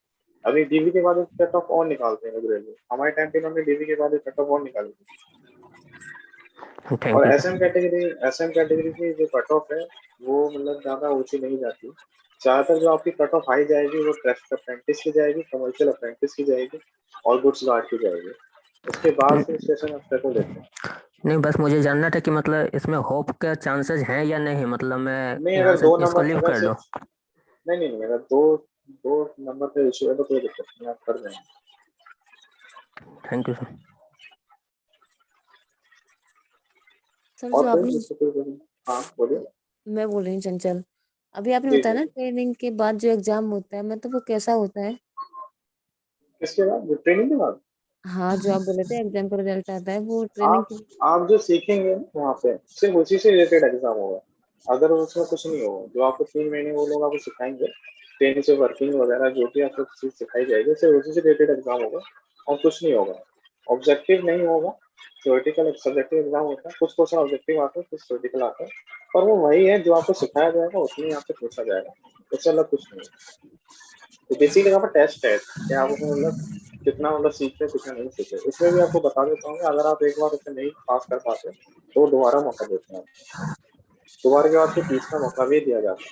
अभी डीवी के बाद एक कट ऑफ और निकालते हैं रेलवे, हमारे टाइम पे इन्होंने डीवी के बाद एक कट ऑफ और निकाली थी। थैंक और you SM sir. Category, SM category की जो कट ऑफ है वो मतलब ज्यादा ऊंची नहीं जाती। ज्यादातर जो आपकी कट ऑफ हाई जाएगी वो ट्रैफिक अप्रेंटिस की जाएगी, कमर्शियल अप्रेंटिस की जाएगी और गुड्स गार्ड की जाएगी। उसके बाद फिर स्टेशन इंस्पेक्टर देते हैं। नहीं, बस मुझे जानना था कि मतलब इसमें होप का चांसेस हैं या नहीं, मतलब मैं नहीं यहाँ अगर से 2 इसको नंबर लीव अगर कर दूँ? सिर्फ, नहीं नहीं नहीं, अगर दो दो नंबर का इशू है तो कोई दिक्कत नहीं, आप कर देंगे। Thank you sir. सर और जो कोई आपने जिससे कोई हाँ बोलिए। मैं बोल रही हूँ चंचल, अभी आपने जी बताया जी। ना ट्रेनिंग के बाद जो एग्जाम होता है मतलब वो कैसा होता है? किसके बाद, ट्रेनिंग के बाद? हाँ, जो आप बोले थे एग्जाम का रिजल्ट आता है वो ट्रेनिंग आप के। आप जो सीखेंगे वहाँ पे सिर्फ उसी से रिलेटेड एग्जाम होगा, अदर उसमें कुछ नहीं होगा। जो आपको 3 महीने वो लोग आपको सिखाएंगे, ट्रेनिंग से वर्किंग वगैरह जो भी आपको चीज सिखाई जाएगी सिर्फ उसी से रिलेटेड एग्जाम होगा और कुछ नहीं होगा। ऑब्जेक्टिव नहीं होगा, थ्योरेटिकल सब्जेक्टिव एग्जाम होता है, कुछ क्वेश्चन ऑब्जेक्टिव आते हैं, कुछ थ्योरेटिकल आते हैं, पर वो वही है जो आपको सिखाया जाएगा उतनी ही आपसे पूछा जाएगा, उससे अलग कुछ नहीं है। तो बेसिकली यहाँ पर टेस्ट है कि आप उसमें मतलब कितना मतलब सीखते हैं कितना नहीं सीखते। इसमें भी आपको बता देता हूँ कि अगर आप एक बार उसमें नहीं पास कर पाते तो दोबारा मौका देते हैं, दोबारा के बाद फिर तीसरा मौका भी दिया जाता है,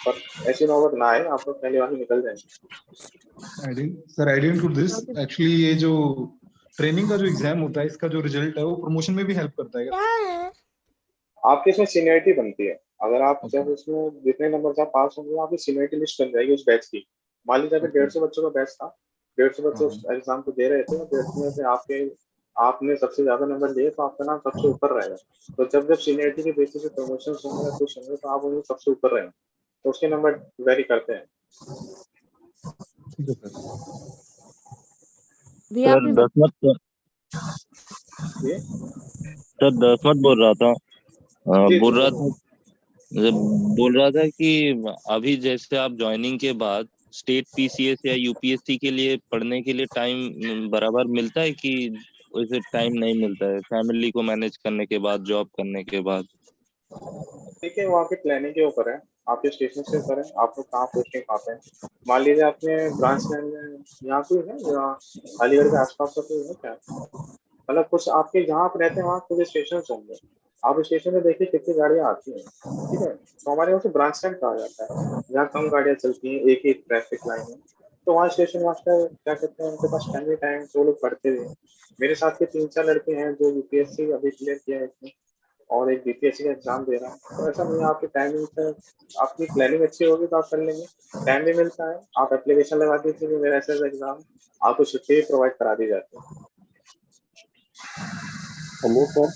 पर ऐसी नौबत ना आए, आप लोग पहली बार में निकल जाएंगे। सर एडिंग टू दिस, आपके एक्चुअली ये जो ट्रेनिंग का जो एग्जाम होता है, इसका जो रिजल्ट है वो प्रमोशन में भी हेल्प करता है क्या? आपकी इसमें सीनियरिटी बनती है, अगर आप ओके। जब उसमें जितने नंबर से आप पास होंगे आपकी सीनियरिटी लिस्ट बन जाएगी उस बैच की। मान लीजिए अभी ओके। 150 बच्चों का बैच था, 150 बच्चे हाँ उस एग्जाम को दे रहे थे, 150 में से आपके आपने सबसे ज्यादा नंबर लिए तो आपका नाम सबसे ऊपर रहेगा। तो जब जब सीनियरिटी के बेसिस पे प्रमोशन होंगे या कुछ होंगे तो आप उनमें सबसे ऊपर रहेंगे, तो उसके नंबर वेरी करते हैं। ठीक है सर। भी सर आपने दसमत जी सर दसमत बोल रहा था। जी जी बोल रहा बोलिए। था बोल रहा था कि अभी जैसे आप ज्वाइनिंग के बाद स्टेट पीसीएस या यूपीएससी के लिए पढ़ने के लिए टाइम बराबर मिलता है कि वैसे टाइम नहीं मिलता है फैमिली को मैनेज करने के बाद, जॉब करने के बाद? देखिए वो आपकी प्लानिंग के ऊपर है, आपके स्टेशन से ऊपर है, आप लोग कहाँ पोस्टिंग पाते हैं। मान लीजिए आपने ब्रांच लाइन में यहाँ कोई है, यहाँ अलीगढ़ के आसपास का कोई है क्या? मतलब कुछ आपके जहाँ आप रहते हैं वहाँ कुछ स्टेशन होंगे, आप स्टेशन में देखिए कितनी गाड़ियाँ आती हैं, ठीक है, तो हमारे यहाँ से ब्रांच लाइन कहा जाता है, जहाँ कम गाड़ियाँ चलती हैं, एक ही ट्रैफिक लाइन है, तो वहाँ स्टेशन मास्टर क्या कहते हैं, उनके पास टाइम ही टाइम, वो लोग पढ़ते हुए। मेरे साथ के 3-4 लड़के हैं जो यूपीएससी अभी क्लियर किया है इसमें और एक बीपीएससी का एग्जाम दे रहा है, तो ऐसा नहीं है, आपकी टाइमिंग से आपकी प्लानिंग अच्छी होगी तो आप कर लेंगे, टाइम भी मिलता है, आप एप्लीकेशन लगा दीजिए कि मेरा ऐसा एग्जाम, आपको छुट्टी भी प्रोवाइड करा दी जाती है। Hello sir.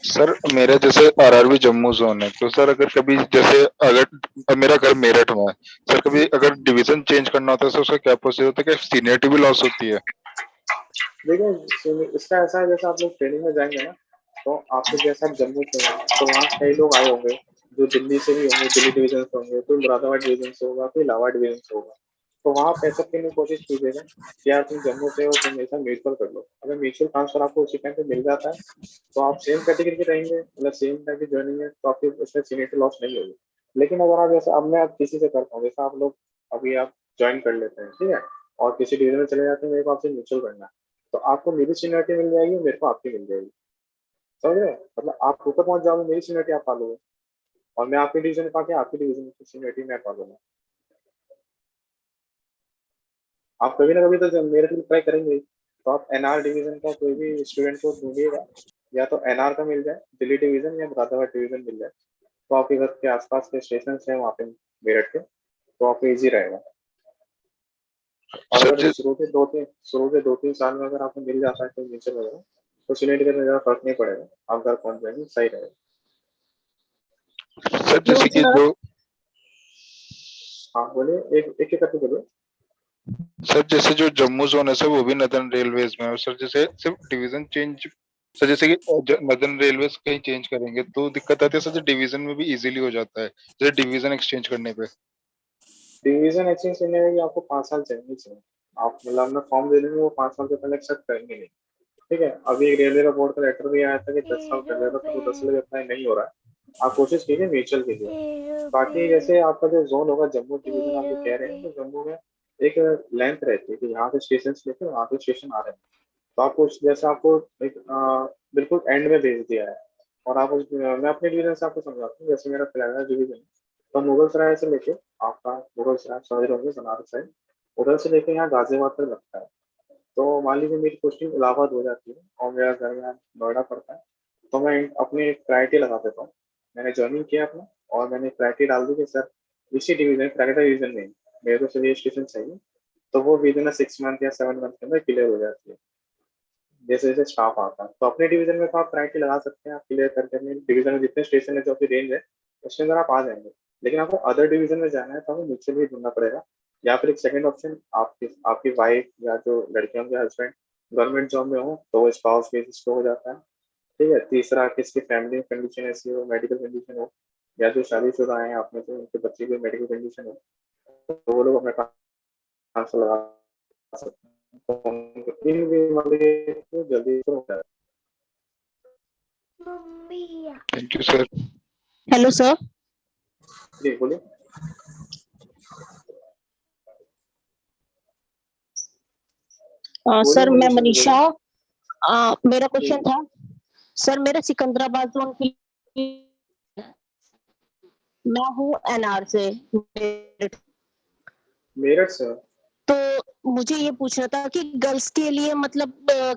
सर मेरा जैसे आरआरबी जम्मू जोन है, तो सर अगर कभी जैसे अगर मेरा घर मेरठ में है सर, कभी अगर डिवीजन चेंज करना होता है तो उसका क्या प्रोसेस होता है? क्या सीनियरिटी भी लॉस होती है? देखिए इसका ऐसा है, जैसे आप लोग ट्रेनिंग में जाएंगे ना, तो आपके जैसे आप जम्मू से हैं तो वहाँ कई लोग आए होंगे जो दिल्ली से भी होंगे, दिल्ली डिवीजन से होंगे, कोई मुरादाबाद डिवीजन से होगा, कोई इलाहाबाद डिवीजन से होगा। तो वहाँ पैसा करने की कोशिश कीजिएगा कि यार तुम जम्मू से हो, तुम मेरे साथ म्यूचुअल कर लो। अगर म्यूचुअल ट्रांसफर आपको उसी टाइम पे मिल जाता है तो आप सेम कैटेगरी के रहेंगे, मतलब सेम टाइप की ज्वाइनिंग है, तो आपकी उसमें सीनियरिटी लॉस नहीं होगी। लेकिन अगर आप जैसे अब मैं आप किसी से करता हूँ, जैसे आप लोग अभी आप ज्वाइन कर लेते हैं, ठीक है, और किसी डिवीजन में चले जाते हैं, मेरे को आपसे म्यूचुअल करना है, तो आपको मेरी सीनियरिटी मिल जाएगी, मेरे को आपकी मिल जाएगी। समझ रहे हैं? मतलब आप ऊपर पहुंच जाओगे, मेरी सीनियरिटी आप पालोगे, और मैं आपके डिवीजन में पाके आपकी डिवीजन की सीनियरिटी मैं पालूंगा। आप कभी ना कभी तो जब मेरे लिए ट्राई करेंगे ही। तो आप एनआर डिवीजन का कोई भी स्टूडेंट को ढूंढिएगा, या तो एनआर का मिल जाए दिल्ली डिवीजन, या मुरादाबाद डिवीजन मिल जाए, तो आपके घर के आसपास के स्टेशन हैं वहाँ पे मेरठ के, तो आपको ईजी रहेगा। और सर अगर शुरू के 2-3 साल में अगर आपको मिल जाता है कोई नीचे वगैरह, तो सीनियरिटी का ज़्यादा फर्क नहीं पड़ेगा, आप घर पहुंच जाएंगे, सही रहेगा। सर जैसे कि जो हाँ बोलिए, एक एक एक करके बोलिए। सर जैसे जो जम्मू जोन है सर वो भी नदर्न रेलवेज में है, और सर जैसे सिर्फ डिवीजन चेंज, सर जैसे कि नदर्न रेलवेज कहीं चेंज करेंगे तो दिक्कत आती है सर, डिवीजन में भी इजीली हो जाता है जैसे डिवीजन एक्सचेंज करने पे। डिवीजन एक्सचेंज करने में भी आपको 5 साल चाहिए। आप मतलब अपना फॉर्म दे देंगे, वो 5 साल से पहले एक्सेप्ट करेंगे नहीं। ठीक है, अभी एक रेलवे का बोर्ड का लेटर भी आया था कि 10 साल कर लेगा, तो 10 साल अप्लाई नहीं हो रहा है। आप कोशिश कीजिए म्यूचुअल के लिए। बाकी जैसे आपका जो जोन होगा, जम्मू डिवीजन आप जो कह रहे हैं, तो जम्मू में एक लेंथ रहती है कि यहाँ से स्टेशन से लेकर वहाँ पे स्टेशन आ रहे हैं, तो आपको जैसे आपको एक बिल्कुल एंड में भेज दिया है। और आप मैं अपने डिवीजन से आपको समझाता हूँ, जैसे मेरा फिलहाल डिवीजन है, तो मुगल सराय से लेके आपका मुगल सराय समझ रहे होंगे, बनारस साइड, उधर से लेके यहाँ गाजियाबाद तक लगता है। तो मान लीजिए मेरी पोस्टिंग इलाहाबाद हो जाती है और मेरा घर यहाँ नोएडा पड़ता है, तो मैं अपनी एक प्रायोरिटी लगा देता हूँ। मैंने ज्वाइनिंग किया अपना, और मैंने प्रायोरिटी डाल दी कि सर इसी डिवीजन, प्रायोरिटी डिवीजन में मेरे को चलिए स्टेशन चाहिए, तो वो विद इन 6 मंथ या 7 मंथ के अंदर क्लियर हो जाती है, जैसे जैसे स्टाफ आता है। तो अपने डिवीजन में तो आप प्रायोरिटी लगा सकते हैं, आप क्लियर करके अपने डिवीजन में जितने स्टेशन है जो आपकी रेंज है उसके अंदर आप आ जाएंगे। लेकिन आपको अदर डिवीजन में जाना है तो आपको म्यूचुअल भी ढूंढना पड़ेगा, या फिर एक सेकंड ऑप्शन, आपकी आपकी वाइफ या जो लड़कियों के हस्बैंड गवर्नमेंट जॉब में हो तो वो स्पाउस बेसिस पे हो जाता है। ठीक है, तीसरा किसकी फैमिली कंडीशन ऐसी हो, मेडिकल कंडीशन हो, या जो शादीशुदा हैं आप में से उनके बच्चे की मेडिकल कंडीशन हो, तो वो लोग अपने ट्रांसफर लगा सकते हैं। तो उनको इन भी मतलब को जल्दी से हो जाए। Thank you sir. Hello sir. जी बोलिए। बोलिए सर मैं मनीषा जी, मनीषा। मेरा बोलिए। क्वेश्चन था सर, मेरा सिकंदराबाद जोन की, मैं हूँ एनआर से मेरठ। मेरठ से? तो मुझे ये पूछना था कि गर्ल्स के लिए मतलब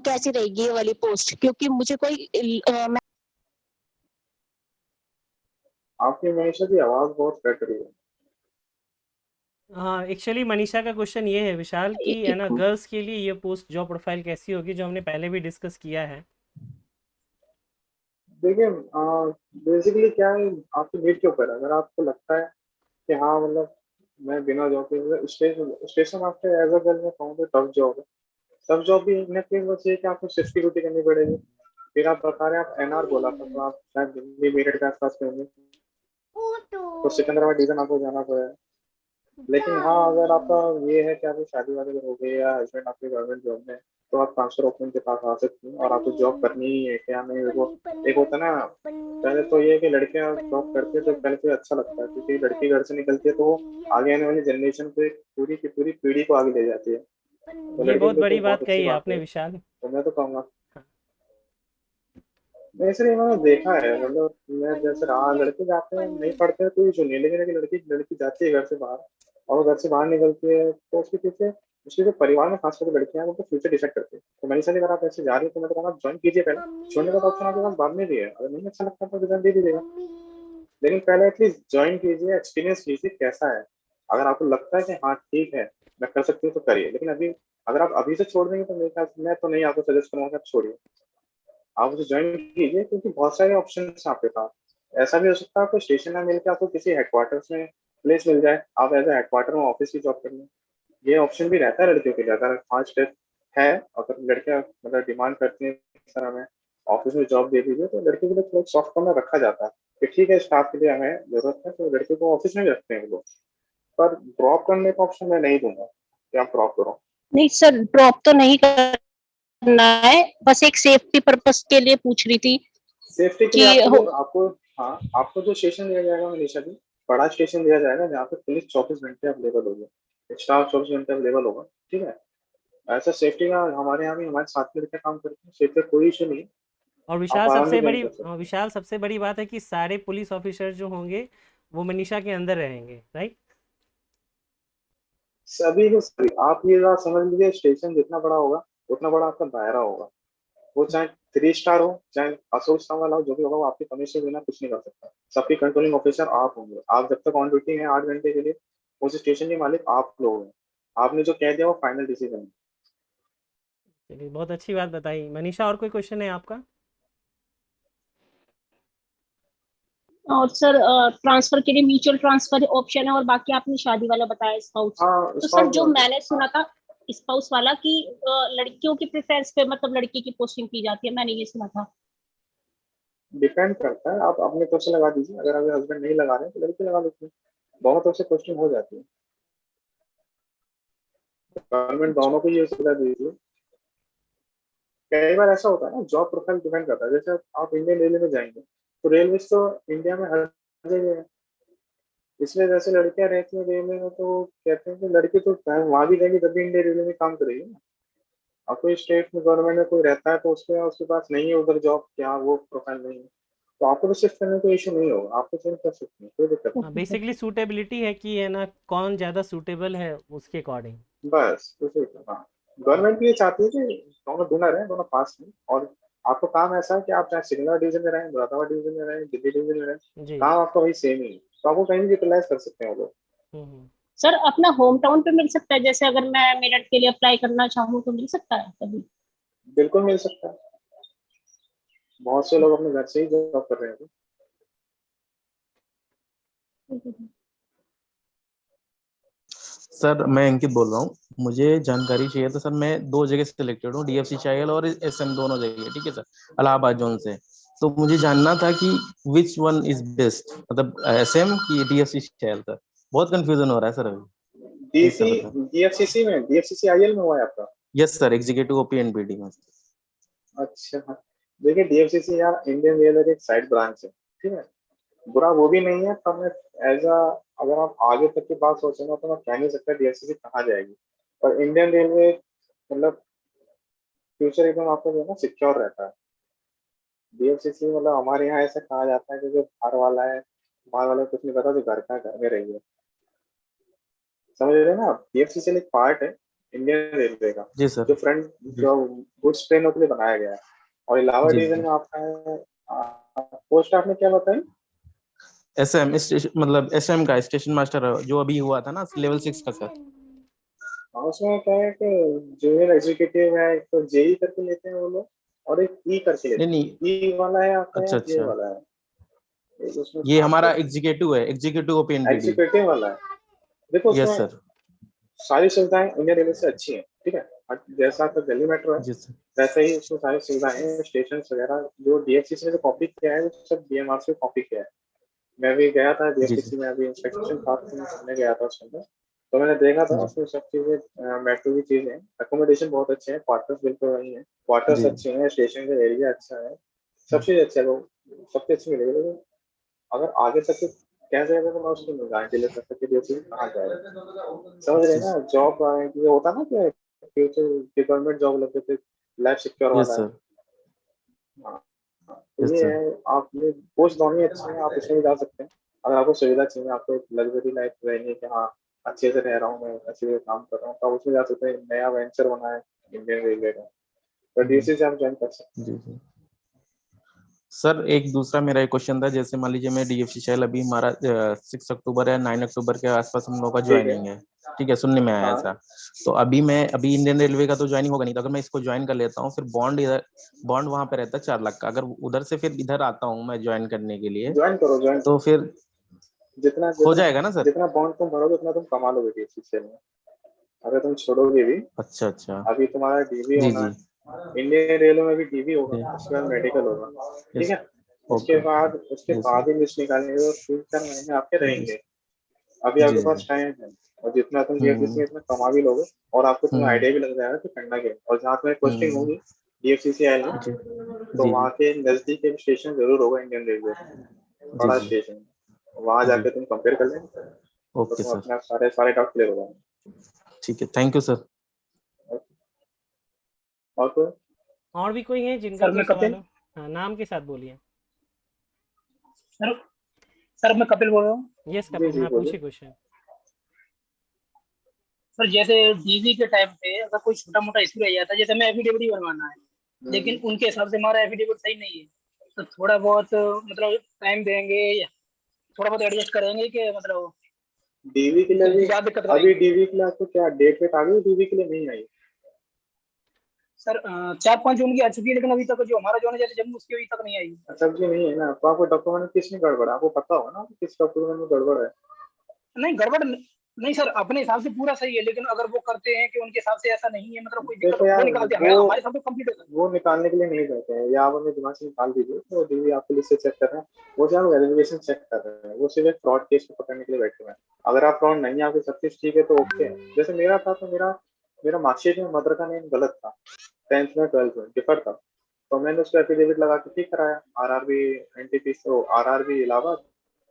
कैसी रहेगी ये वाली पोस्ट, क्योंकि मुझे कोई मैं आपकी मनीषा की आवाज बहुत कट रही है। हाँ, एक्चुअली मनीषा का क्वेश्चन ये है विशाल कि है ना, गर्ल्स के लिए ये पोस्ट जॉब प्रोफाइल कैसी होगी, जो हमने पहले भी डिस्कस किया है। देखिए बेसिकली क्या है, आपकी नीड के ऊपर है। अगर आपको लगता है कि हाँ मतलब मैं बिना जॉब के station master as a girl में कहूँ तो टफ जॉब है। टफ जॉब भी इन केस बस ये कि आपको शिफ्ट की ड्यूटी करनी पड़ेगी। फिर आप बता रहे हैं आप एनआर बोला था, तो आप शायद दिल्ली मेरठ के आसपास में होंगे, तो सिकंदराबाद डिवीजन आपको जाना पड़ेगा। लेकिन हाँ, अगर आपका ये है कि आपकी शादी वादी हो गई या हस्बैंड आपके गवर्नमेंट जॉब में, तो आप ट्रांसफर ओपन के पास आ सकती हैं, और आपको जॉब करनी ही है क्या नहीं। वो एक होता है ना, पहले तो ये है कि लड़कियां जॉब करती है तो पहले तो अच्छा लगता है, क्योंकि लड़की घर से निकलती है तो वो आगे आने वाली जनरेशन को, एक पूरी की पूरी पीढ़ी को आगे ले जाती है, तो ये लड़के के बहुत लिए तो बड़ी बहुत बात अच्छी कही बात आपने है। विशाल। तो मैं तो कहूँगा, इसलिए मैंने देखा है, मतलब मैं जैसे रहा, लड़के जाते हैं नहीं पढ़ते हैं तो ये सुनिए, लेकिन एक लड़की लड़की जाती है घर से बाहर, और वो घर से बाहर निकलती है तो उसके पीछे उसके जो परिवार में खास करके लड़कियां हैं वो तो फ्यूचर डिसाइड करती है। तो मैंने सर अगर आप ऐसे जा रही है तो मैं तो कहूँगा आप ज्वाइन कीजिए पहले। छोड़ने का ऑप्शन आपके पास बाद में भी है, अगर नहीं अच्छा लगता तो रिजल्ट दे दीजिएगा, लेकिन पहले एटलीस्ट ज्वाइन कीजिए, एक्सपीरियंस कीजिए कैसा है। अगर आपको लगता है कि हाँ ठीक है मैं कर सकती हूँ तो करिए, लेकिन अभी अगर आप अभी से छोड़ देंगे तो मेरे ख्याल से मैं तो नहीं आपको सजेस्ट करूंगा कि आप छोड़िए। आप उसे ज्वाइन कीजिए, क्योंकि बहुत सारे ऑप्शन हैं आपके पास। ऐसा भी हो सकता है आपको स्टेशन ना मिल के आपको किसी हेडक्वार्टर्स में प्लेस मिल जाए, आप एज ए हेडक्वार्टर में ऑफिस की जॉब कर लें। ये ऑप्शन भी रहता है लड़कियों के लिए, अगर 5 स्टेप है, अगर लड़कियां मतलब डिमांड करती हैं सर हमें ऑफिस में जॉब दे दीजिए, तो लड़कियों के लिए थोड़ा सॉफ्ट कॉर्नर रखा जाता है कि ठीक है स्टाफ के लिए हमें जरूरत है, तो लड़कियों को ऑफिस में भी रखते हैं वो लोग। पर ड्रॉप करने का ऑप्शन मैं नहीं दूंगा कि आप ड्रॉप करो। नहीं सर, ड्रॉप तो नहीं करना है, बस एक सेफ्टी पर्पस के लिए पूछ रही थी सेफ्टी के लिए कि आपको हाँ, आपको जो स्टेशन दिया जाएगा मनीषा जी, बड़ा स्टेशन दिया जाएगा जहाँ पे पुलिस 24 घंटे अवेलेबल होगी, स्टाफ 24 घंटे अवेलेबल होगा, ठीक है। ऐसा सेफ्टी का हमारे यहाँ भी हमारे साथ में लड़के काम करते हैं, सेफ्टी का कोई इशू नहीं, और आप आराम से ज्वाइन कर सकते हैं। विशाल सबसे बड़ी बात है कि सारे पुलिस ऑफिसर जो होंगे वो मनीषा के अंदर रहेंगे, राइट? सभी को सभी, आप ये बात समझ लीजिए, स्टेशन जितना बड़ा होगा उतना बड़ा आपका दायरा होगा। वो चाहे 3 स्टार हो, चाहे अशोक स्टार वाला हो, जो भी होगा वो आपकी परमिशन के बिना कुछ नहीं कर सकता। सबकी कंट्रोलिंग ऑफिसर आप होंगे। आप जब तक ऑन ड्यूटी हैं 8 घंटे के लिए, उस स्टेशन के मालिक आप लोग हैं। आपने जो कह दिया वो फाइनल डिसीजन है। चलिए, बहुत अच्छी बात बताई मनीषा। और कोई क्वेश्चन है आपका? और सर ट्रांसफर के लिए म्यूचुअल ट्रांसफर ऑप्शन है, और बाकी आपने शादी वाला बताया स्पाउस। हाँ, तो सर स्पाउस जो बोलते हैं। मैंने सुना था स्पाउस वाला कि लड़कियों की प्रेफरेंस पे मतलब लड़की की पोस्टिंग की जाती है, मैंने ये सुना था। डिपेंड करता है, आप अपने तरफ से लगा दीजिए। अगर अगर हस्बैंड नहीं लगा रहे हैं तो लड़की लगा लेते हैं, दोनों तरफ से पोस्टिंग हो जाती है। गवर्नमेंट दोनों को ये सुविधा देती है। कई बार ऐसा होता है ना, जॉब प्रोफाइल डिपेंड करता है। जैसे आप इंडियन रेलवे में जाएंगे तो रेलवे तो इंडिया में हर जगह है, इसलिए जैसे लड़कियां रहती हैं रेलवे में तो कहते हैं कि लड़की तो वहां भी जाएगी तब भी इंडियन रेलवे में काम करेगी ना। अब कोई स्टेट में गवर्नमेंट में कोई रहता है तो उसके पास नहीं है उधर जॉब, क्या वो प्रोफाइल नहीं है, तो आपको तो शिफ्ट करने का इशू नहीं होगा, आपको चेंज कर सकते हैं, कोई दिक्कत हाँ, नहीं। बेसिकली सूटेबिलिटी है कि है ना, कौन ज़्यादा सूटेबल है उसके अकॉर्डिंग। बस कुछ नहीं करना। गवर्नमेंट भी ये चाहती है कि दोनों डोनर हैं, दोनों पास में। और आपको काम ऐसा है कि आप चाहे सिग्नल डिवीजन में रहें, मुरादाबाद डिवीजन में रहें, दिल्ली डिवीजन में रहें, जी। काम आपका वही सेम ही है, तो आपको कहीं भी यूटिलाइज कर सकते हैं वो लोग। हम्म। सर अपना होम टाउन पे मिल सकता है, जैसे अगर मैं मेरठ के लिए अप्लाई करना चाहूँ तो मिल सकता है कभी? बिल्कुल मिल सकता है, बहुत से लोग अपने घर से ही जॉब कर रहे हैं। सर मैं अंकित बोल रहा हूँ, मुझे जानकारी चाहिए। तो सर मैं 2 जगह सिलेक्टेड हूँ, डीएफसी चायल और एसएम, दोनों जगह, ठीक है सर, इलाहाबाद जोन से। तो मुझे जानना था कि विच वन इज बेस्ट, मतलब एसएम की डीएफसी चायल सर। बहुत कंफ्यूजन हो रहा है सर अभी, प्लीज सर डीसी बताओ। डीएफसीसी में, डीएफसीसी आईएल में हुआ है आपका? Yes sir, executive OP NPD में। अच्छा हाँ। देखिए डीएफसीसी यार इंडियन रेलवे की एक साइड ब्रांच है, ठीक है। बुरा वो भी नहीं है, पर मैं एज अ, अगर आप आगे तक की बात सोचेंगे तो मैं कह नहीं सकता डीएफसीसी कहाँ जाएगी। पर इंडियन रेलवे मतलब फ्यूचर एकदम आपको जो है ना सिक्योर रहता है। डीएफसीसी मतलब हमारे यहाँ ऐसा कहा जाता है कि जो बाहर वाला है, बाहर वाले को कुछ नहीं पता, जो घर का है, घर में रहिए। समझ रहे हैं ना आप, डीएफसीसी एक पार्ट है इंडियन रेलवे का, जी सर। जो फ्रंट जी जो गुड्स ट्रेनों के लिए बनाया गया है। और इलाहाबाद जी डिवीजन जी। में आपका है पोस्ट आपने क्या बताई? एसएम स्टेशन, मतलब एसएम का स्टेशन मास्टर, जो अभी हुआ था ना लेवल 6 का सर। हाँ, उसमें क्या है कि जूनियर एग्जीक्यूटिव है, एक तो जेई करके लेते हैं वो लोग, और एक ई करके नहीं लेते हैं। नहीं। ई वाला है आपका या अच्छा जे अच्छा, वाला है? एक उसमें ये पार्ट हमारा होता एग्जीक्यूटिव है, एग्जीक्यूटिव ओपी है, एनपीडी। एग्जीक्यूटिव वाला है। देखो यस उसमें सर। सारी सुविधाएं इंडियन रेलवे से अच्छी हैं, ठीक है। और जैसा आपका दिल्ली मेट्रो है जी सर। वैसे ही उसमें सारी सुविधाएं हैं, स्टेशन वगैरह। जो डीएफसीसी ने जो कॉपी किया है वो सब डीएमआर से कॉपी किया है। मैं भी गया था जी जी डीएफसीसी में, अभी इंस्पेक्शन था तो मैं करने गया था उसके अंदर, तो मैंने देखा था जी उसमें सब चीजें मेट्रो की चीजें हैं। अकोमोडेशन बहुत अच्छे हैं, क्वार्टर्स बिल्कुल वही है, क्वार्टर्स जी अच्छे हैं, स्टेशन का एरिया अच्छा है, सब चीज अच्छा है, वो सबसे अच्छी मिलेगी। लेकिन अगर आगे तक के क्या जाएगा तो मैं उसकी गारंटी ले सकता कि डीएफसीसी कहाँ जाएगा। समझ रहे हैं जी ना, जॉब ये होता है ना कि फ्यूचर गवर्नमेंट जॉब लगते थे, लाइफ सिक्योर यस वाला है। सर। हाँ, तो यस ये सर। है, आप ये पोस्ट दोनों ही अच्छे हैं, आप इसमें भी जा सकते हैं। अगर आपको सुविधा चाहिए, आपको एक लग्जरी लाइफ रहेंगे कि हाँ अच्छे से रह रहा हूँ मैं, अच्छे से काम कर रहा हूँ, तो आप उसमें जा सकते हैं। नया वेंचर बना है इंडियन रेलवे का, तो जी डीसी से आप ज्वाइन कर सकते जी जी। सर एक दूसरा मेरा एक क्वेश्चन था, जैसे मान लीजिए मैं डीएफसी शैल, अभी हमारा 6 अक्टूबर या 9 अक्टूबर के आसपास हम लोग का ठीक है। ज्वाइनिंग है, ठीक है, सुनने में आया हाँ ऐसा। तो अभी इंडियन रेलवे का तो ज्वाइनिंग होगा नहीं, तो अगर मैं इसको ज्वाइन कर लेता हूँ, फिर बॉन्ड वहां पे रहता है 4 लाख का, अगर उधर से फिर इधर आता हूँ मैं ज्वाइन करने के लिए, ज्वाइन करो ज्वाइन तो फिर जितना हो जितना जाएगा ना सर? जितना बॉन्ड तुम भरोगे उतना तुम कमा लोगे डीएफसी सेल में। अगर तुम छोड़ोगे भी, अच्छा अच्छा। अभी तुम्हारा डीवी जी होना जी। है, इंडियन रेलवे में भी डीवी होगा, उसके बाद मेडिकल होगा, ठीक यस। है। उसके ओके। बाद उसके यस बाद सर। ही लिस्ट निकालेंगे तो 3-4 महीने आपके जी रहेंगे। अभी जी आपके जी। पास टाइम है, और जितना तुम डीएफसी हम्म में इतना कमा भी लोगे, और आपको तुम्हें हम्म आइडिया भी लग जाएगा कि करना क्या है। और जहाँ तुम्हें पोस्टिंग हम्म। होगी डीएफसीसीआई में, जी तो जी वहाँ जी के नजदीक एक स्टेशन जरूर होगा इंडियन रेलवे, जी बड़ा जी स्टेशन। वहाँ जी। जाके तुम कंपेयर कर लेना, तो ओके तुम सर, अपना सारे सारे डाउट क्लियर हो जाएंगे। ठीक है, थैंक यू सर। और कोई? और भी कोई है जिनका सर कोई मैं सवाल कपिल हो? हाँ, नाम के साथ बोलिए। सर सर मैं कपिल बोल रहा हूँ। यस जी कपिल, जी हाँ बोलिए। पूछिए क्वेश्चन। सर जैसे डीवी के टाइम पे अगर कोई छोटा मोटा इशू रह जाता है, जैसे हमें एफिडेविट ही बनवाना है, लेकिन उनके हिसाब से हमारा एफिडेविट सही नहीं है, तो थोड़ा बहुत मतलब टाइम देंगे या थोड़ा बहुत एडजस्ट करेंगे कि मतलब डीवी के लिए फिर भी, ज्यादा दिक्कत अभी करेंगे। डीवी के लिए आपको क्या डेट वेट आ गई? डीवी के लिए नहीं आई? सर 4-5 जून की आ चुकी है, लेकिन अभी तक जो हमारा जो है जैसे जम्मू, उसकी अभी तक नहीं आई। सब्जी नहीं है ना, तो आपको डॉक्यूमेंट किसमें गड़बड़ है? आपको पता होगा ना कि किस डॉक्यूमेंट में गड़बड़ है। नहीं गड़बड़ नहीं सर, अपने हिसाब से पूरा सही है, लेकिन अगर वो करते हैं कि उनके हिसाब से ऐसा नहीं है, मतलब कोई दिक्कत, देखो वो यार, निकालते हैं, वो हमारे हिसाब से कंप्लीट है सर। वो निकालने के लिए नहीं जाते हैं, या आप अपने दिमाग से निकाल दीजिए। तो डीवी आपके लिए से चेक कर रहे हैं, वो सिर्फ वेरिफिकेशन चेक कर रहे हैं, वो सिर्फ एक फ्रॉड केस को पकड़ने के लिए बैठे हुए हैं। अगर आप फ्रॉड नहीं है, आपकी सब कुछ ठीक है, तो ओके है। जैसे मेरा था, तो मेरा मेरा मार्कशीट में मदर का नेम गलत था, 10th में 12th में डिफर था, तो मैंने उसको एफिडेविट लगा के ठीक कराया। आरआरबी एनटीपी से, आरआरबी इलाहाबाद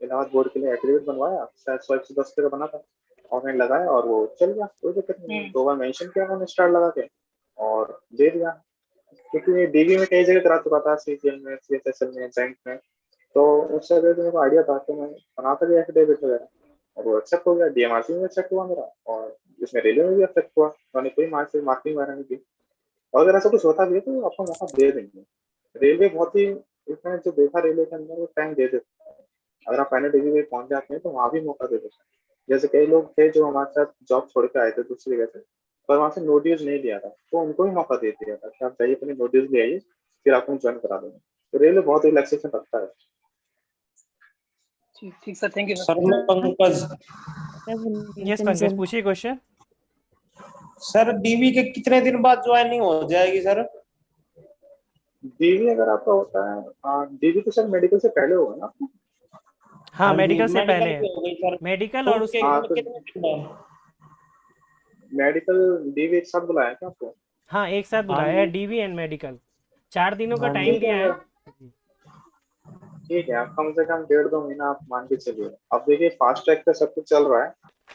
इलाहाबाद बोर्ड के लिए एफिडेविट बनवाया, शायद 110 का बना था, और मैंने लगाया, और वो चल गया, कोई दिक्कत नहीं है। 2 बार मेंशन किया मैंने स्टार लगा के, और दे दिया। क्योंकि डीबी में कई जगह करा चुका था, सीजीएल में, सीएचएसएल में, बैंक में, तो उस जगह से मेरे को आइडिया था, तो मैं बनाता गया एफिडेविट वगैरह, और वो एक्सेप्ट हो गया। डीएमआरसी में एक्सेप्ट हुआ मेरा, और इसमें रेलवे में भी एक्सेप्ट हुआ, मैंने कोई मार्किंग वगैरह नहीं की। और अगर ऐसा कुछ होता भी है तो आपको मौका दे देंगे। रेलवे बहुत ही, इसमें जो देखा रेलवे के अंदर, वो टाइम दे देता है। अगर आप फाइनल डिग्री में पहुंच जाते हैं तो वहाँ भी मौका दे देते हैं। जैसे कई लोग थे जो हमारे साथ जॉब छोड़ के आए थे दूसरी जगह से, पर वहाँ से नोटिस नहीं लिया था, तो उनको भी मौका दे दिया था कि आप जाइए अपनी नोटिस ले आइए, फिर आपको ज्वाइन करा देंगे। तो रेलवे बहुत रिलैक्सेशन रखता है। ठीक ठीक sir, thank you sir. Sir मैं पंकज। क्या बोल रहे यस हैं पंकज, चंचल? पूछिए क्वेश्चन। सर डीवी के कितने दिन बाद ज्वाइनिंग हो जाएगी सर? डीवी अगर आपका होता है, हाँ, डीवी तो सर मेडिकल से पहले होगा ना आपका? हाँ हाँ जी, मेडिकल से पहले मेडिकल है, भी हो गई सर। मेडिकल तो और उसके उसके हाँ, तो कितने दिन बाद? मेडिकल डीवी एक साथ बुलाया क्या आपको? हाँ एक साथ हाँ बुलाया है, जी। डीवी एंड मेडिकल, 4 दिनों का हाँ टाइम जी। ठीक है, दिया है। ठीक है, आप कम से कम 1.5-2 महीना आप मान के चलिए। अब देखिए, फास्ट ट्रैक पे सब कुछ चल रहा है,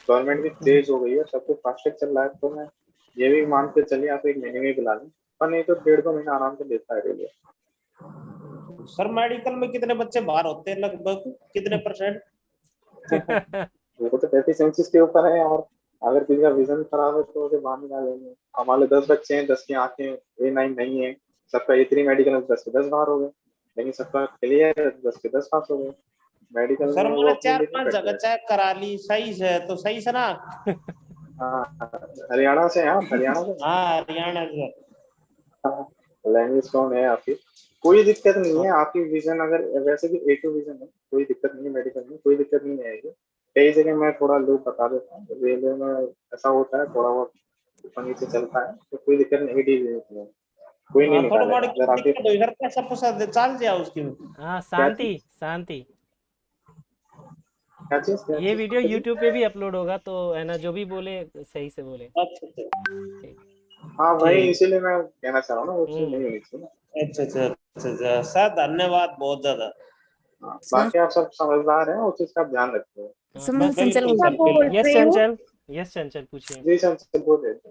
गवर्नमेंट भी तेज हो गई है, सब कुछ फास्ट ट्रैक चल रहा है, तो मैं ये भी मान के चलिए आप 1 महीने में ही बुला लें, पर नहीं तो 1.5-2 महीना आराम से लेता है रेलवे। सर मेडिकल में कितने बच्चे बाहर होते हैं लगभग, कितने %? वो तो एफिशिएंसीज के ऊपर है यार। अगर किसी का विजन खराब है तो उसे बाहर निकालेंगे। हमारे 10 बच्चे हैं, 10 की आंखें A9 नहीं है, सबका A3 मेडिकल है, 10 के 10 बाहर हो गए, लेकिन सबका क्लियर है, 10 के 10 पास हो गए। मेडिकल सर में वो मैंने अपनी लिखी 4-5 करते जगह हैं। चेक करा ली, सही से तो सही से ना। हाँ, हरियाणा से हैं आप? हरियाणा से? हाँ हरियाणा से। हाँ, लैंग्वेज कौन है आपकी? कोई दिक्कत नहीं हाँ। है, आपकी विजन अगर वैसे भी A2 विजन है, कोई दिक्कत नहीं है, मेडिकल में कोई दिक्कत नहीं आएगी। कई जगह मैं थोड़ा लोग बता देता हूँ, रेलवे में ऐसा होता है, थोड़ा बहुत ऊपर नीचे चलता है, तो कोई दिक्कत नहीं, है, कोई नहीं हाँ थोड़ा निकालेगा मोड़ी अगर आपके। दिक्कत हुई सर, पैसा पैसा चल जाए उसकी। हाँ क्या चीज? शांति शांति। क्या ये चीज वीडियो पंकज जी? यूट्यूब पे भी अपलोड होगा, तो है ना, जो भी बोले सही से बोले। अच्छा अच्छा। ठीक। हाँ भाई, ठीक। इसीलिए मैं कहना चाह रहा हूँ ना, वो चीज नहीं हम्म। होनी चाहिए ना। अच्छा अच्छा अच्छा अच्छा सर, धन्यवाद बहुत ज्यादा। हाँ, सर, बाकी आप सब समझदार हैं, उस चीज का आप ध्यान रखते हो। हाँ सर मैं बस। चंचल बिल्कुल बोल निशा सर रही बोल बिल्कुल। यस रही हूँ। चंचल, यस चंचल पूछिए। जी सर, बोल रहे थे।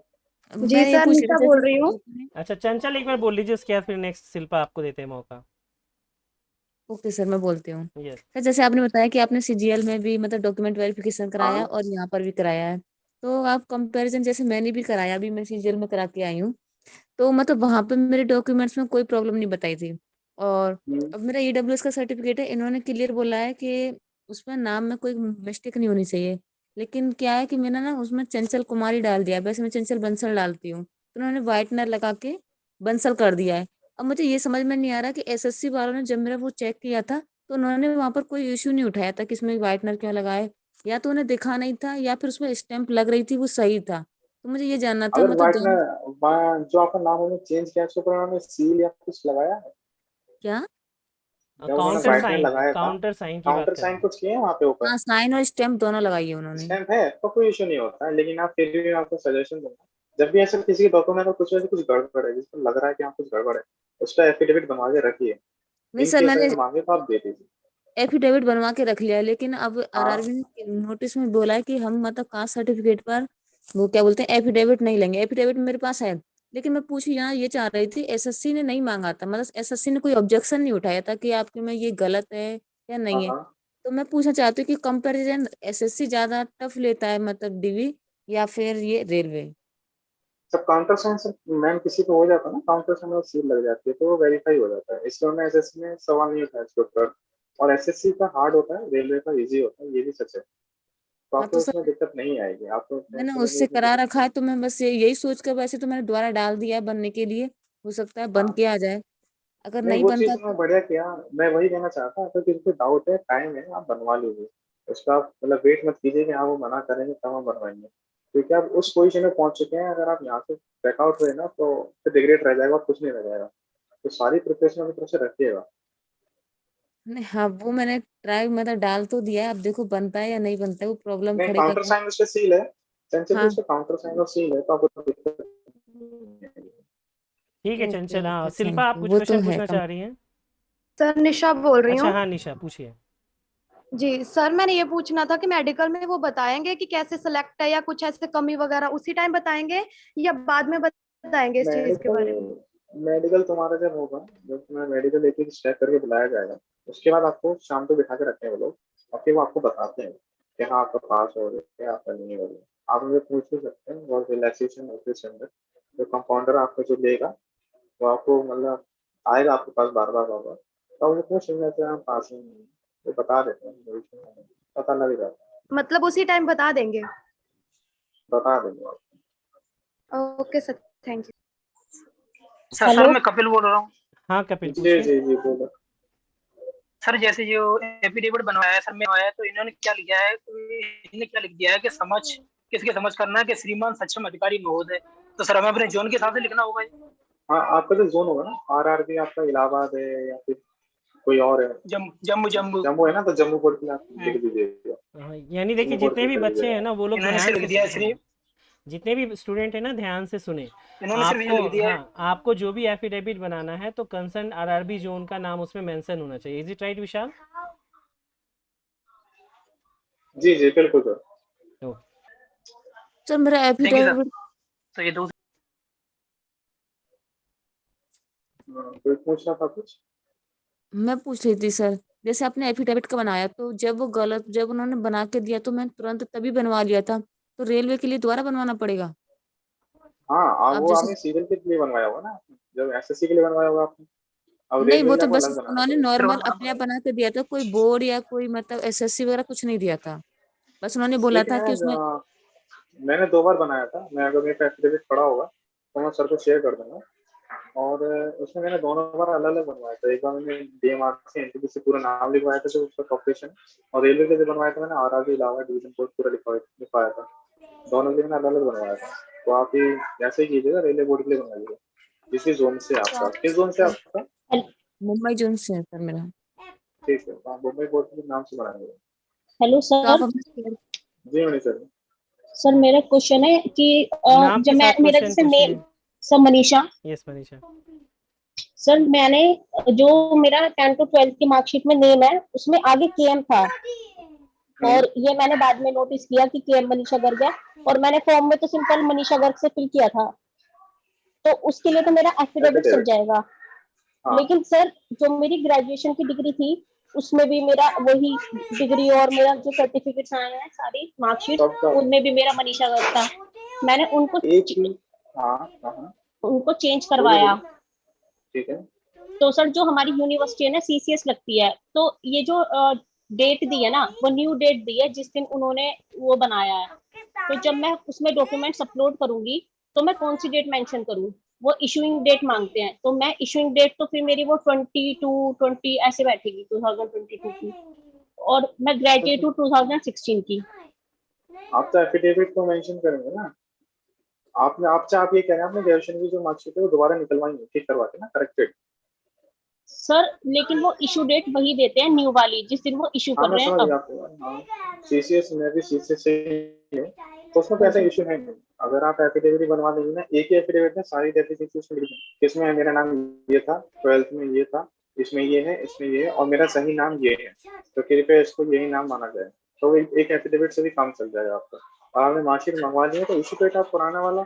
हूँ। जी मैं ये सर, पूछ रही निशा थी बोल जैसे रही हूँ। अच्छा चंचल एक बार बोल लीजिए, उसके बाद फिर नेक्स्ट शिल्पा आपको देते हैं मौका। ओके सर, मैं बोलती हूँ। यस। सर जैसे आपने बताया कि आपने सीजीएल में भी मतलब डॉक्यूमेंट वेरिफिकेशन कराया हाँ, और यहाँ पर भी कराया है, तो आप कंपैरिजन, जैसे मैंने भी कराया, अभी मैं सीजीएल में करा के आई हूँ, तो मतलब वहां पे मेरे डॉक्यूमेंट्स में कोई प्रॉब्लम नहीं बताई थी। और हम्म, अब मेरा ईडब्ल्यूएस का सर्टिफिकेट है, इन्होंने क्लियर बोला है कि उसमें नाम में कोई मिस्टेक नहीं होनी चाहिए। लेकिन क्या है कि मैंने ना उसमें चंचल कुमारी डाल दिया है, वैसे मैं चंचल बंसल डालती हूँ, तो उन्होंने व्हाइटनर लगा के बंसल कर दिया है। अब मुझे ये समझ में नहीं आ रहा कि एसएससी वालों ने जब मेरा वो चेक किया था तो उन्होंने वहां पर कोई इश्यू नहीं उठाया था कि इसमें व्हाइटनर क्यों लगाए, या तो उन्हें दिखा नहीं था या फिर उसमें स्टैंप लग रही थी वो सही था। तो मुझे ये जानना था, अगर मतलब व्हाइटनर जो आपका नाम उन्होंने चेंज किया उसके ऊपर उन्होंने सील या कुछ लगाया है? क्या? जब उन्होंने काउंटर व्हाइटनर साइन, लगाया था, काउंटर साइन की बात काउंटर कर रहे साइन हैं। कुछ किए हैं वहाँ पे ऊपर? हाँ, साइन और स्टैम्प दोनों लगाई है उन्होंने। स्टैम्प है तो कोई इशू नहीं होता है, लेकिन आप फिर भी मैं आपको सजेशन दूंगा, जब भी ऐसा किसी डॉक्यूमेंट में कुछ वैसे कुछ गड़बड़ है जिसको लग रहा है कि हाँ कुछ गड़बड़ है, उसका एफिडेविट बनवा के रखिए। नहीं इन सर, केस मैंने अगर मांगे तो आप दे दीजिए। एफिडेविट बनवा के रख लिया है, लेकिन अब हाँ, आरआरबी ने नोटिस में बोला है कि हम मतलब कास्ट सर्टिफिकेट पर वो क्या बोलते हैं एफिडेविट नहीं लेंगे। एफिडेविट मेरे पास है, लेकिन मैं पूछ यहाँ ये चाह रही थी, एसएससी ने नहीं मांगा था, मतलब एसएससी ने कोई ऑब्जेक्शन नहीं उठाया था कि आपके में ये गलत है या हाँ, नहीं है। हाँ। तो मैं पूछना चाहती हूँ कि कंपैरिजन एसएससी ज्यादा टफ लेता है मतलब डीवी, या फिर ये रेलवे? सब काउंटर साइन से मैम किसी को हो जाता है ना, काउंटर साइन और सील लग जाती है तो वो वेरीफाई हो जाता है, इसलिए उन्होंने एसएससी में सवाल नहीं उठाया इसके ऊपर। और एसएससी का हार्ड होता है, रेलवे का इजी होता है, ये भी सच है। तो हाँ तो आपको इसमें सर, दिक्कत नहीं आएगी, आपको मैंने टेंशन लेने की उससे इसमें करा जरूरत रखा नहीं है, है। तो मैं बस यही सोच कर, वैसे तो मैंने दोबारा डाल दिया है बनने के लिए, हो सकता है बन हाँ, के आ जाए। अगर नहीं नहीं वो बनता चीज़ तो में बढ़िया किया। मैं वही कहना चाहता हूँ, अगर किसी को डाउट है, टाइम है, आप बनवा लीजिए। उसका आप मतलब वेट मत कीजिए कि हाँ वो मना करेंगे तब हम बनवाएंगे, क्योंकि आप उस पोजीशन में पहुंच चुके हैं, अगर आप यहाँ से बैकआउट हुए ना तो फिर रिग्रेट रह जाएगा और कुछ नहीं रह जाएगा। तो सारी प्रिपरेशन अपनी तरफ से रखिएगा। नहीं, हाँ वो मैंने ट्राई मतलब डाल तो दिया है, अब देखो बनता है या नहीं बनता है, वो प्रॉब्लम नहीं, खड़े कर काउंटर रहा है। साइन उस पे सील है, चंचल जी, हाँ। उस पे काउंटर साइन और सील है, तो आपको दिक्कत नहीं आएगी। ठीक है ओके चंचल। हाँ ओके, शिल्पा, थैंक आप यू, कुछ वो तो क्वेश्चन है पूछना कम। चाह रही हैं? सर निशा बोल रही अच्छा हूँ। हाँ निशा पूछिए। जी सर, मैंने ये पूछना था कि मेडिकल में वो बताएंगे कि कैसे सिलेक्ट है या कुछ ऐसे कमी वगैरह उसी टाइम बताएंगे या बाद में बताएंगे इस चीज के मेडिकल बारे में? मेडिकल तुम्हारा जब होगा, जब तुम्हें मेडिकल एक एक चेक करके बुलाया जाएगा, उसके बाद आपको शाम को बिठा के रखते हैं वो लोग, और फिर वो आपको बताते हैं कि हाँ आपका पास हो रही है, आपका नहीं हो रही है। आप मुझे पूछ भी सकते हैं, और रिलैक्सेशन होती है इसके अंदर। जो कंपाउंडर आपको जो लेगा वो आपको मतलब आएगा आपके पास बार बार बार बार, तो मुझे पूछ लेना चाहिए हम पास ही नहीं हैं। वो बता देते हैं, कोई issue नहीं है, पता लग जाता है, मतलब उसी टाइम बता देंगे? बता देंगे आपको। Okay sir, thank you. Sir मैं कपिल बोल रहा हूँ। हाँ कपिल जी पूछिए। जी जी, बोलो। सर जैसे जो एफिडेविट बनवाया है सर में आया, तो इन्होंने क्या लिखा है, इन्होंने क्या लिख दिया है कि समझ किसके समझ करना है कि श्रीमान सक्षम अधिकारी महोदय। तो सर हमें अपने जोन के हिसाब से लिखना होगा ये? हाँ, आपका जो जोन होगा ना, आरआरबी आपका इलाहाबाद है या फिर कोई और है? जम्मू जम्मू जम्मू। जम्मू है ना, तो जम्मू बोर्ड के लिए आप लिख दीजिएगा। हाँ, यानी देखिए जम्मू बोर्ड जितने के भी लिए कर बच्चे हैं दीजिएगा। ना वो लोग इन्होंने ध्यान सिर्फ से लिख दिया है हाँ, जितने भी स्टूडेंट है ना ध्यान से सुने। इन्होंने सिर्फ ये आपको लिख दिया है। हाँ, आपको जो भी एफिडेविट बनाना है तो कंसर्न आरआरबी जोन का नाम उसमें मेंशन होना चाहिए। इज इट राइट विशाल? जी जी, बिल्कुल सर। ओके। सर मेरा थैंक यू सर। एफिडेविट, तो ये दो कोई पूछ रहा था कुछ? मैं पूछ रही थी सर, जैसे आपने एफिडेविट का बनाया तो जब वो गलत, जब उन्होंने बना के दिया तो मैं तुरंत तभी बनवा लिया था, तो रेलवे के लिए दोबारा बनवाना पड़ेगा? हाँ, आप वो जैसे, आपने सीरियल के लिए बनवाया होगा ना आपने? जब एसएससी के लिए बनवाया होगा आपने, अब नहीं रेलवे वो के लिए तो आपको बस अलग बनाना उन्होंने पड़ेगा। नॉर्मल अपने आप बना के दिया था, कोई बोर्ड या कोई मतलब एसएससी वगैरह कुछ नहीं दिया था, बस उन्होंने बोला एक था कि है उसमें। मैंने 2 बार बनाया था, मैं अगर मेरे पे एफिडेविट पड़ा होगा तो मैं सर को शेयर कर दूंगा। और उसमें मैंने दोनों बार अलग अलग बनवाया था। एक बार मैंने डीएमआर से एनटीपी से पूरा नाम लिखवाया था जो उसका कॉर्पोरेशन, और रेलवे के लिए बनवाया था मैंने आरआरबी इलाहाबाद डिवीजन कोड पूरा लिखवाया था। दोनों के लिए मैंने अलग अलग बनवाया था। तो आप ही ऐसे ही कीजिएगा, रेलवे बोर्ड के लिए बनवाइएगा। इसी जोन से आपका, किस जोन से आपका? मुंबई जोन से है सर मेरा। ठीक है, तो आप मुंबई बोर्ड के नाम से बनाएंगे। हेलो तो आप सर। अपने, जी मनीष सर। सर मेरा क्वेश्चन है कि नाम जब के मैं साथ मेरा क्वेश्चन जैसे पूछिए। Name, sir Manisha. Yes Manisha. Sir मैंने जो मेरा 10 to 12 की मार्कशीट में नेम है उसमें आगे केएम था, और ये मैंने बाद में नोटिस किया कि केएम मनीषा गर्ग है, और मैंने फॉर्म में तो सिंपल मनीषा गर्ग से फिल किया था, तो उसके लिए तो मेरा एफिडेविट चल एफिडेविट। जाएगा। हाँ, लेकिन सर जो मेरी ग्रेजुएशन की डिग्री थी उसमें भी मेरा वही डिग्री, और मेरा जो सर्टिफिकेट्स आए हैं सारी मार्कशीट, सबका उनमें भी मेरा मनीषा गर्ग था। मैंने एक ही। हाँ हाँ हाँ, उनको चेंज बोलिए करवाया। बोलिए। ठीक है। तो सर जो हमारी यूनिवर्सिटी है ना सीसीएस लगती है, तो ये जो डेट दी है ना वो न्यू डेट दी है जिस दिन उन्होंने वो बनाया है। तो जब मैं उसमें डॉक्यूमेंट्स अपलोड करूंगी तो मैं कौन सी डेट मेंशन करूँ? वो इशूइंग डेट मांगते हैं, तो मैं इशूइंग डेट तो फिर मेरी वो 22 20 ऐसे बैठेगी 2022 की, और मैं ग्रेजुएट हूँ 2016 की। आप तो एफिडेविट को मेंशन करेंगे ना। आपने आप ये कह रहे हैं आपने ग्रेजुएशन की जो मार्कशीट है वो दोबारा निकलवाई है, ठीक करवा के ना, करेक्टेड। सर लेकिन वो इशू डेट वही देते हैं न्यू वाली जिस दिन वो इशू हाँ कर मैं रहे हैं समझ अब। गया आपको। हाँ सीसीएस में भी सीसीएस से ही है, तो उसमें कोई हाँ ऐसा जी। इशू है नहीं। अगर आप एफिडेविट बनवा देंगे ना, एक ही एफिडेविट में सारी डेफिनेशन उसमें लिखी है। इसमें मेरा नाम ये था, 12th में ये था, इसमें ये है, इसमें ये है, और मेरा सही नाम ये है, तो कृपया इसको यही नाम माना जाए। तो एक एफिडेविट से भी काम चल जाएगा आपका। और आपने मार्कशीट मंगवा दी है तो इशू डेट आप पुराना वाला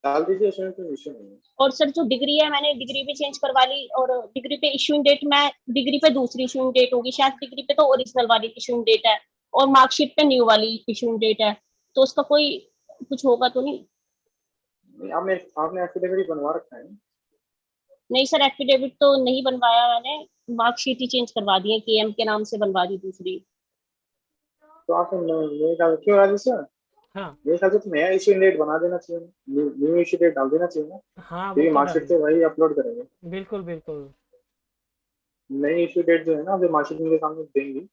डाल दीजिए, उसमें कोई इशू नहीं है। और सर जो डिग्री है मैंने डिग्री भी चेंज करवा ली, और डिग्री पे इशूइंग डेट मैं डिग्री पे दूसरी इशूइंग डेट होगी शायद, डिग्री पे तो ओरिजिनल वाली इशूइंग डेट है और मार्कशीट पे न्यू वाली इशूइंग डेट है, तो उसका कोई कुछ होगा तो नहीं? नहीं, आपने आपने एफिडेविट बनवा रखा है। नहीं सर एफिडेविट तो नहीं बनवाया मैंने, मार्कशीट ही चेंज करवा दी है, केएम के नाम से बनवा दी दूसरी। तो आपने मेरे ख्याल क्यों राजेश सर, हाँ मेरे ख्याल से तो नया इशू डेट बना देना चाहिए, न्यू इशू डेट डाल देना चाहिए ना, हाँ, वो क्योंकि तो मार्कशीट डाल से वही अपलोड करेंगे। बिल्कुल बिल्कुल। नई इशू डेट जो है ना जो मार्कशीट मेरे सामने देंगी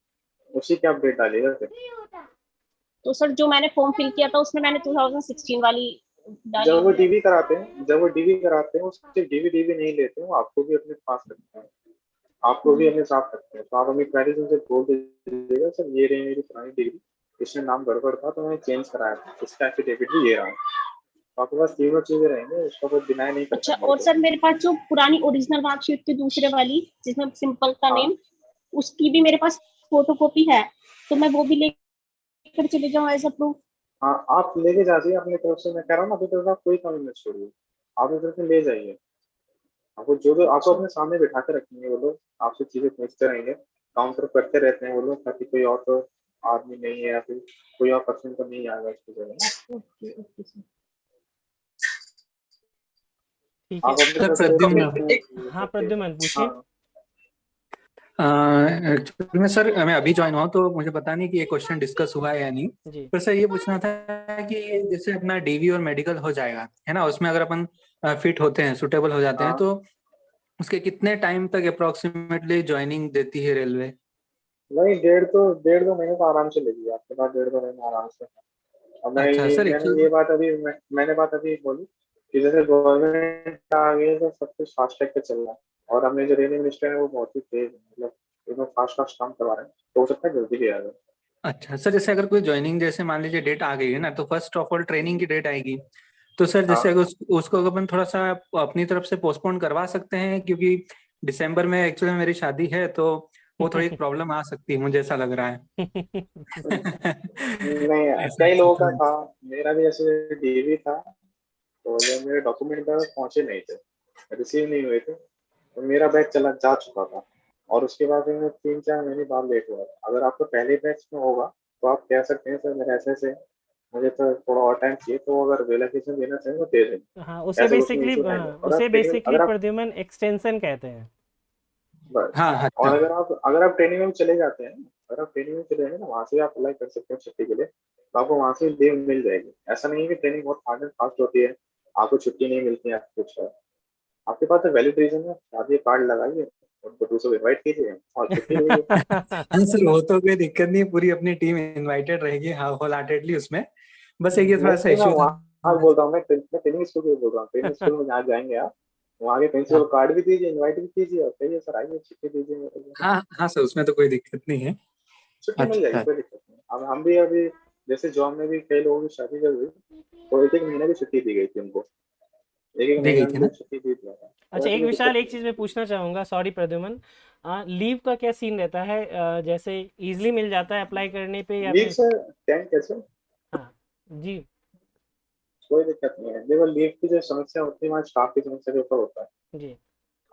उसी की आप डेट डालिएगा फिर। तो सर जो मैंने फॉर्म फिल किया था उसमें मैंने 2016 वाली डाली जब वो हुई है। डीवी कराते हैं, जब वो डीवी कराते हैं वो सिर्फ डीवी नहीं लेते हैं, वो आपको भी अपने पास रखते हैं, आपको भी अपने साथ रखते हैं। तो आप अपनी क्वेरीज उनसे बोल दीजिएगा सर ये रही मेरी पुरानी डिग्री, इसमें नाम गड़बड़ था तो मैंने चेंज कराया था, इसका एफिडेविट भी ये रहा। तो आपके पास तीनों चीजें रहेंगी, उसका कोई डिनाई नहीं कर अच्छा, पाएंगे और कोई। सर मेरे पास जो पुरानी ओरिजिनल मार्कशीट थी दूसरे वाली जिसमें सिंपल था हाँ नेम, उसकी भी मेरे पास फोटोकॉपी है, तो मैं वो भी लेकर चले जाऊँ एज अ प्रूफ? हाँ आप लेके जाइए अपनी तरफ से, मैं कह रहा हूँ ना अपनी तरफ से आप कोई कमी मत छोड़िए, आप अपनी तरफ से ले जाइए। आपको जो जो आपको अच्छा अपने सामने बिठा के रखेंगे वो लोग, आपसे चीजें पूछते रहेंगे, काउंटर करते रहते हैं वो लोग, ताकि कोई और तो आदमी नहीं है या फिर कोई और पर्सन तो नहीं आएगा इसकी जगह ना। Okay okay sir. ठीक है। आप अपनी सर तरफ प्रद्युम्न, से हाँ प्रद्युमन पूछिए। हाँ एक्चुअली में सर मैं अभी ज्वाइन हुआ तो मुझे पता नहीं कि ये क्वेश्चन डिस्कस हुआ है या नहीं, जी पर सर ये पूछना था कि जैसे अपना डीवी और मेडिकल हो जाएगा है ना, उसमें अगर अपन फिट होते हैं, सुटेबल हो जाते हैं, हाँ। तो उसके कितने टाइम तक अप्रोक्सीमेटली ज्वाइनिंग देती है रेलवे? नहीं डेढ़ दो महीने तो आराम से लेगी आपके पास, डेढ़ दो महीने आराम से। और अच्छा सर मैंने एक्चुअली ये बात अभी मैंने बात अभी बोली कि जैसे गवर्नमेंट आ गई है तो सब कुछ फास्ट ट्रैक पे चल रहा है, और हमने जो रेलवे मिनिस्टर है वो बहुत ही तेज है, मतलब एकदम फास्ट फास्ट काम करवा रहे हैं, तो हो सकता है जल्दी भी आ जाए। अच्छा सर, जैसे अगर कोई ज्वाइनिंग जैसे मान लीजिए डेट आ गई है ना, तो फर्स्ट ऑफ ऑल ट्रेनिंग की डेट आएगी, तो सर जैसे हाँ अगर उसको अपन थोड़ा सा अपनी तरफ से पोस्टपोन करवा सकते हैं, क्योंकि दिसंबर में एक्चुअली मेरी शादी है, तो वो थोड़ी प्रॉब्लम आ सकती है, मुझे ऐसा लग रहा है। नहीं ऐसा कई लोगों का तो था, मेरा भी ऐसे डीवी था, तो जब मेरे डॉक्यूमेंट पहुंचे नहीं थे, रिसीव नहीं हुए थे, तो मेरा बैच चला जा चुका था, और उसके बाद फिर मैं 3 4 महीने बाद लेट हुआ। अगर आपको पहले बैच में होगा तो आप कह सकते हैं सर मेरे ऐसे मुझे तो थोड़ा और टाइम चाहिए, तो अगर रिलैक्सेशन देना चाहेंगे तो दे देंगे, हाँ उसे ऐसा कुछ बेसिकली इशू है नहीं। और उसे आप ट्रेनिंग बेसिकली अगर आप प्रद्युमन एक्सटेंशन कहते हैं। बस, हाँ और अच्छा। अगर आप ट्रेनिंग में चले जाते हैं, अगर आप ट्रेनिंग में चले जाएंगे ना वहाँ से आप अप्लाई कर सकते हैं छुट्टी के लिए, तो आपको वहाँ से लीव मिल जाएगी। ऐसा नहीं है कि ट्रेनिंग बहुत हार्ड एंड फास्ट होती है, आपको छुट्टी नहीं मिलती है, आपको कुछ है। आपके पास तो वैलिड रीजन है, आप ये कार्ड लगाइए, उनको दूसरों को इनवाइट कीजिए और छुट्टी लीजिए। हाँ सर वो तो कोई दिक्कत नहीं, पूरी अपनी टीम इनवाइटेड रहेगी होल हार्टेडली उसमें, बस एक ये थोड़ा सा नहीं मैं इश्यू था। वहाँ बोल रहा हूँ, मैं ट्रेनिंग स्कूल की बोल रहा हूँ, ट्रेनिंग स्कूल में जहाँ जाएंगे आप, वहाँ के प्रिंसिपल हाँ कार्ड भी दीजिए, इनवाइट भी कीजिए, और कहिए सर आइए छुट्टी दीजिए मेरे को। हाँ हाँ सर, उसमें तो कोई दिक्कत नहीं है। छुट्टी मिल जाएगी, अच्छा कोई दिक्कत नहीं। अब हम भी अभी जैसे जॉब में भी कई लोगों की शादी जब हुई तो एक महीने की छुट्टी दी गई थी उनको, एक दी महीने गई थी उनको ना। छुट्टी दी थी। तो अच्छा ऐसी एक कोई विशाल, दिक्कत एक नहीं चीज़ है। मैं पूछना चाहूँगा, सॉरी प्रद्युमन, लीव का क्या सीन रहता है? जैसे इजीली मिल जाता है अप्लाई करने पे या लीव फिर? से 10 कैसे, हाँ जी कोई दिक्कत नहीं है, देखो लीव की जो समस्या होती है वहाँ स्टाफ की समस्या के ऊपर होता है। जी।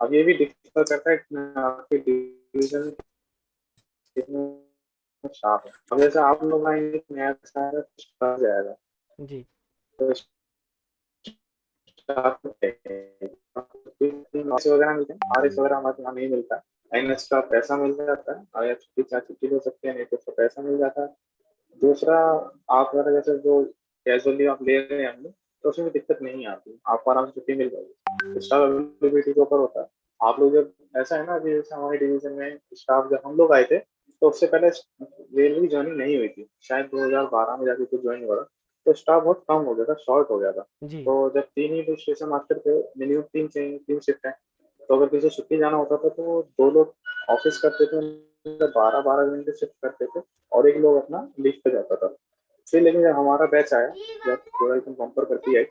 अब ये भी डिफर करता है कि आपके डिवीजन कितने स्टाफ है। अब जैसे आप लोग आएंगे तो नया सारा कुछ बढ़ जाएगा, जी तो नॉइस वगैरह मिलते हैं, आरएस वगैरह हमारे यहाँ नहीं मिलता है। एनएस का पैसा मिल जाता है, अगर आप छुट्टी चाहे छुट्टी ले सकते हैं, नहीं तो उसका पैसा मिल जाता है। दूसरा, आप अगर जैसे जो कैजुअली आप ले रहे हैं हमने, तो उसमें दिक्कत नहीं आती, आपको आराम से छुट्टी मिल जाएगी। स्टाफ अवेलेबिलिटी के ऊपर होता है। आप लोग जब ऐसा है ना कि जैसे हमारे डिवीजन में स्टाफ जब हम लोग आए थे, तो उससे पहले रेलवे की ज्वाइनिंग नहीं हुई थी, शायद 2012 में जाके कुछ ज्वाइन हुआ था, तो स्टाफ बहुत कम हो गया था, शॉर्ट हो गया था। जी तो जब 3 ही स्टेशन मास्टर थे, मिनिमम 3 चाहिए, 3 शिफ्ट है, तो अगर किसी छुट्टी जाना होता था तो 2 लोग ऑफिस करते थे, 12-12 घंटे शिफ्ट करते थे, और एक लोग अपना लीव पे जाता था। फिर लेकिन जब हमारा बैच आया, जब पूरा एकदम बम्पर करती आई,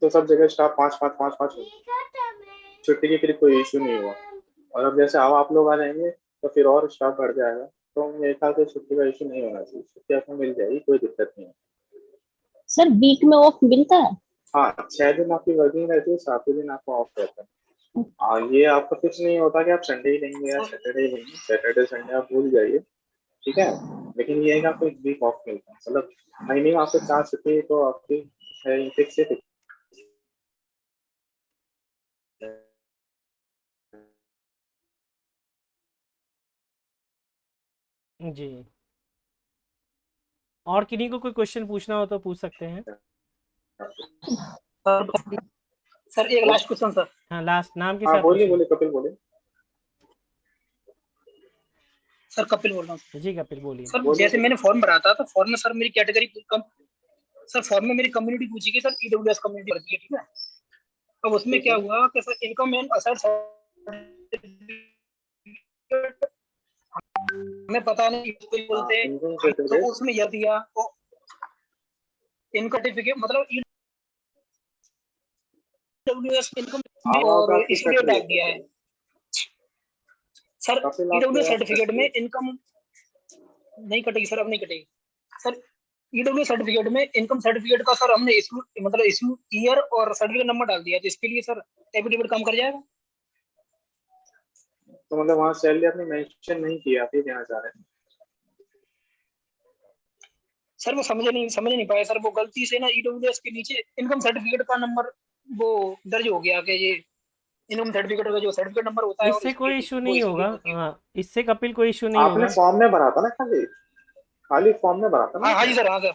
तो सब जगह स्टाफ 5-5 हो गए। छुट्टी की फिर कोई इशू नहीं हुआ। और अब जैसे अब आप लोग आ जाएंगे तो फिर और स्टाफ बढ़ जाएगा, तो मेरे ख्याल से छुट्टी का इशू नहीं होना चाहिए, छुट्टी आपको मिल जाएगी, कोई दिक्कत नहीं है। सर वीक में ऑफ मिलता है? हाँ, 6 दिन आपकी वर्किंग रहती है, 7वें दिन आपको ऑफ रहता है। ये आपका फिक्स नहीं होता कि आप संडे ही लेंगे या सैटरडे ही लेंगे, सैटरडे संडे आप भूल जाइए, ठीक है। लेकिन ये है कि आपको एक वीक ऑफ मिलता है, मतलब महीने में आपको 4 छुट्टी तो आपकी है, फिक्स है। जी, और किन्हीं को कोई क्वेश्चन पूछना हो तो पूछ सकते हैं। सर एक लास्ट क्वेश्चन सर। हाँ, लास्ट नाम के हाँ, साथ बोलिए पूछिए। बोलिए, कपिल बोलिए। सर कपिल बोल रहा हूँ। जी कपिल बोलिए। सर जैसे मैंने फॉर्म भरा था, तो फॉर्म में सर मेरी कैटेगरी सर फॉर्म में मेरी कम्युनिटी पूछी गई सर, ईडब्ल्यूएस कम्युनिटी भरती है, ठीक है। अब उसमें क्या हुआ कि सर इनकम एंड असेट्स हमें पता नहीं, कोई बोलते हैं तो उसमें यह दिया इनकम सर्टिफिकेट, मतलब ईडब्ल्यूएस इनकम और इसलिए डाल दिया है सर। ईडब्ल्यूएस सर्टिफिकेट में इनकम नहीं कटेगी सर, अब नहीं कटेगी सर। ईडब्ल्यूएस सर्टिफिकेट में इनकम सर्टिफिकेट का सर हमने इशू मतलब इशू ईयर और सर्टिफिकेट नंबर डाल दिया, तो इसके लिए सर एफिडेविट काम कर जाएगा। तो मतलब वहाँ सैलरी आपने मेंशन नहीं किया, आप ये कहना चाह रहे हैं? सर मैं समझ नहीं पाया सर, वो गलती से ना ईडब्ल्यूएस के नीचे इनकम सर्टिफिकेट का नंबर वो दर्ज हो गया कि ये इनकम सर्टिफिकेट का जो सर्टिफिकेट नंबर होता है, इससे कोई इशू नहीं होगा। हाँ, इससे कपिल कोई इशू नहीं आपने होगा। फॉर्म में भरा था ना, खाली फॉर्म में भरा था ना। हाँ जी सर, हाँ सर,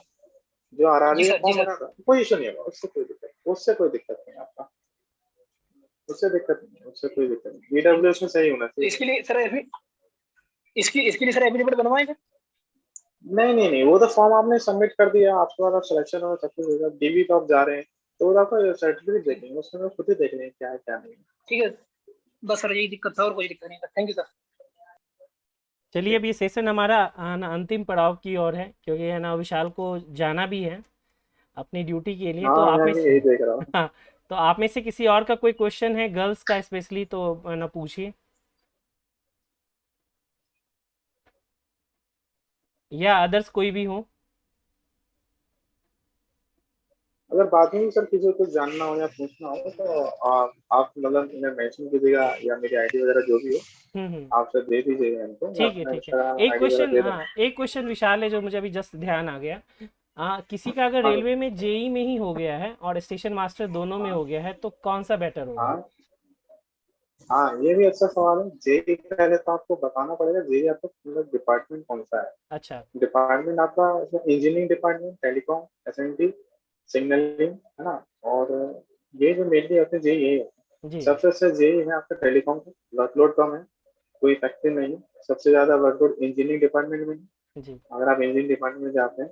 जो आरआरबी का फॉर्म भरा था, कोई इशू नहीं होगा, उससे कोई दिक्कत नहीं आपका, उससे कोई दिक्कत नहीं। ईडब्ल्यूएस में सही होना चाहिए। इसके लिए सर इसके लिए सर एफिडेविट बनवाएंगे? नहीं, वो तो फॉर्म आपने सबमिट कर दिया, आपके बाद आप सिलेक्शन और सब कुछ होगा, डीवी तो आप जा रहे हैं, तो वो आपका सर्टिफिकेट देखेंगे, उसमें खुद ही देख लेंगे क्या है क्या नहीं। ठीक है, बस सर यही दिक्कत था और कोई दिक्कत नहीं था। Thank you sir. चलिए, अब ये सेशन हमारा अंतिम पड़ाव की ओर है, क्योंकि है ना विशाल को जाना भी है अपनी ड्यूटी के लिए। तो हाँ, आप मैं में भी से यही देख रहा हूँ। हाँ, तो आप में से किसी और का कोई क्वेश्चन है गर्ल्स का स्पेशली, तो ना पूछिए, या अदर्स कोई भी हो। अगर बाद में सर किसी को कुछ जानना हो या पूछना हो तो आप मतलब इन्हें मेंशन कीजिएगा, या मेरी आईडी वगैरह जो भी हो आप सर दे दीजिएगा इनको, मैं ठीक है, अपना ठीक है। इंस्टाग्राम एक आईडी वगैरह क्वेश्चन, दे हाँ, दूँगा। एक क्वेश्चन विशाल है जो मुझे अभी जस्ट ध्यान आ गया। किसी का अगर हाँ रेलवे में जेई में ही हो गया है और स्टेशन मास्टर दोनों में हो गया है, तो कौन सा बेटर होगा? हाँ, ये भी अच्छा सवाल है। जेई पहले तो आपको बताना पड़ेगा, जेई आपका मतलब डिपार्टमेंट कौन सा है। अच्छा, डिपार्टमेंट आपका engineering department, telecom, SNT, signalling, है ना। और ये जो मेनली होते हैं जेई यही है। जी सबसे अच्छा जेई है आपका टेलीकॉम का, वर्कलोड कम है, कोई फैक्ट्री नहीं है। सबसे ज्यादा वर्कलोड इंजीनियरिंग डिपार्टमेंट में है। जी अगर आप इंजीनियरिंग डिपार्टमेंट में जाते हैं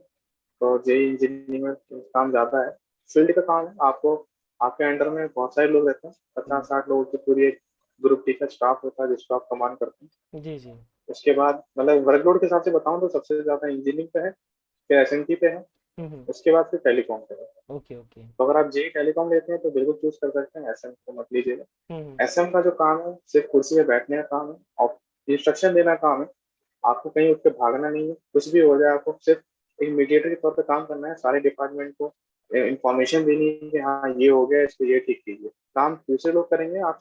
तो जेई इंजीनियरिंग में काम ज्यादा है, फील्ड का काम है। आपको आपके अंडर में बहुत सारे लोग रहते हैं, 50-60 लोगों की पूरी एक ग्रुप टी का स्टाफ होता है जिसको आप कमांड करते हैं। जी जी उसके बाद मतलब वर्कलोड के हिसाब से बताऊं तो सबसे ज्यादा इंजीनियरिंग पे है, फिर एसएनटी पे है, उसके बाद फिर टेलीकॉम पे है। Okay okay. तो अगर आप जेई टेलीकॉम लेते हैं तो बिल्कुल चूज कर सकते हैं, एसएम को मत लीजिएगा। एसएम का जो काम है सिर्फ कुर्सी पे बैठने का काम है और इंस्ट्रक्शन देना काम है। आपको कहीं उठ के भागना नहीं है, कुछ भी हो जाए आपको सिर्फ एक मीडिएटर के तौर पे काम करना है, सारे डिपार्टमेंट को इंफॉर्मेशन देनी है कि हाँ ये हो गया, इसको ये ठीक कीजिए। काम दूसरे लोग करेंगे, आप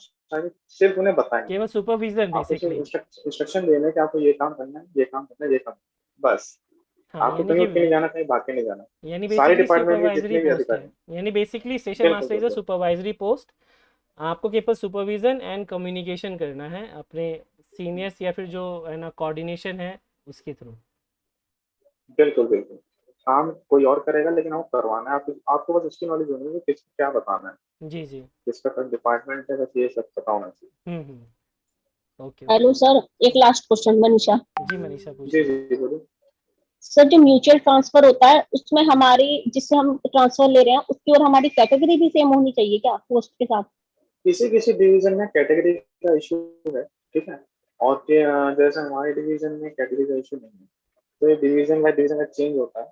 सिर्फ उन्हें बताएंगे, केवल सुपरविजन आपको बेसिकली। इंस्ट्रक्शन देने कि आपको ये काम करना है, ये काम करना है, ये काम, बस। हाँ, आपको यानी कहीं उठ के नहीं कि जाना, कहीं भाग के नहीं जाना। यानी सारे बेसिकली डिपार्टमेंट के सुपरवाइजरी जितने भी पोस्ट अधिकारी है। हैं। यानी बेसिकली स्टेशन बिल्कुल मास्टर इज अ बिल्कुल सुपरवाइजरी पोस्ट। आपको केवल सुपरविजन एंड कम्युनिकेशन करना है अपने सीनियर्स या फिर जो है ना कोऑर्डिनेशन है उसके थ्रू। बिल्कुल बिल्कुल। काम कोई और करेगा, लेकिन आपको करवाना है। आपको बस उसकी नॉलेज होनी है कि किसको क्या बताना है, जी जी। किसका डिपार्टमेंट है, बस ये सब पता होना चाहिए। Okay okay. हेलो सर, एक लास्ट क्वेश्चन मनीषा। जी मनीषा जी पूछिए। जी बोलिए। सर जो म्यूचुअल ट्रांसफर होता है उसमें हमारी, जिससे हम ट्रांसफर ले रहे हैं, उसकी और हमारी कैटेगरी भी सेम होनी चाहिए क्या पोस्ट के साथ? किसी किसी डिवीजन में कैटेगरी का इशू है, ठीक है, और जैसे हमारे डिवीजन में कैटेगरी का इशू नहीं है, तो ये डिवीजन बाय डिवीजन का चेंज होता है।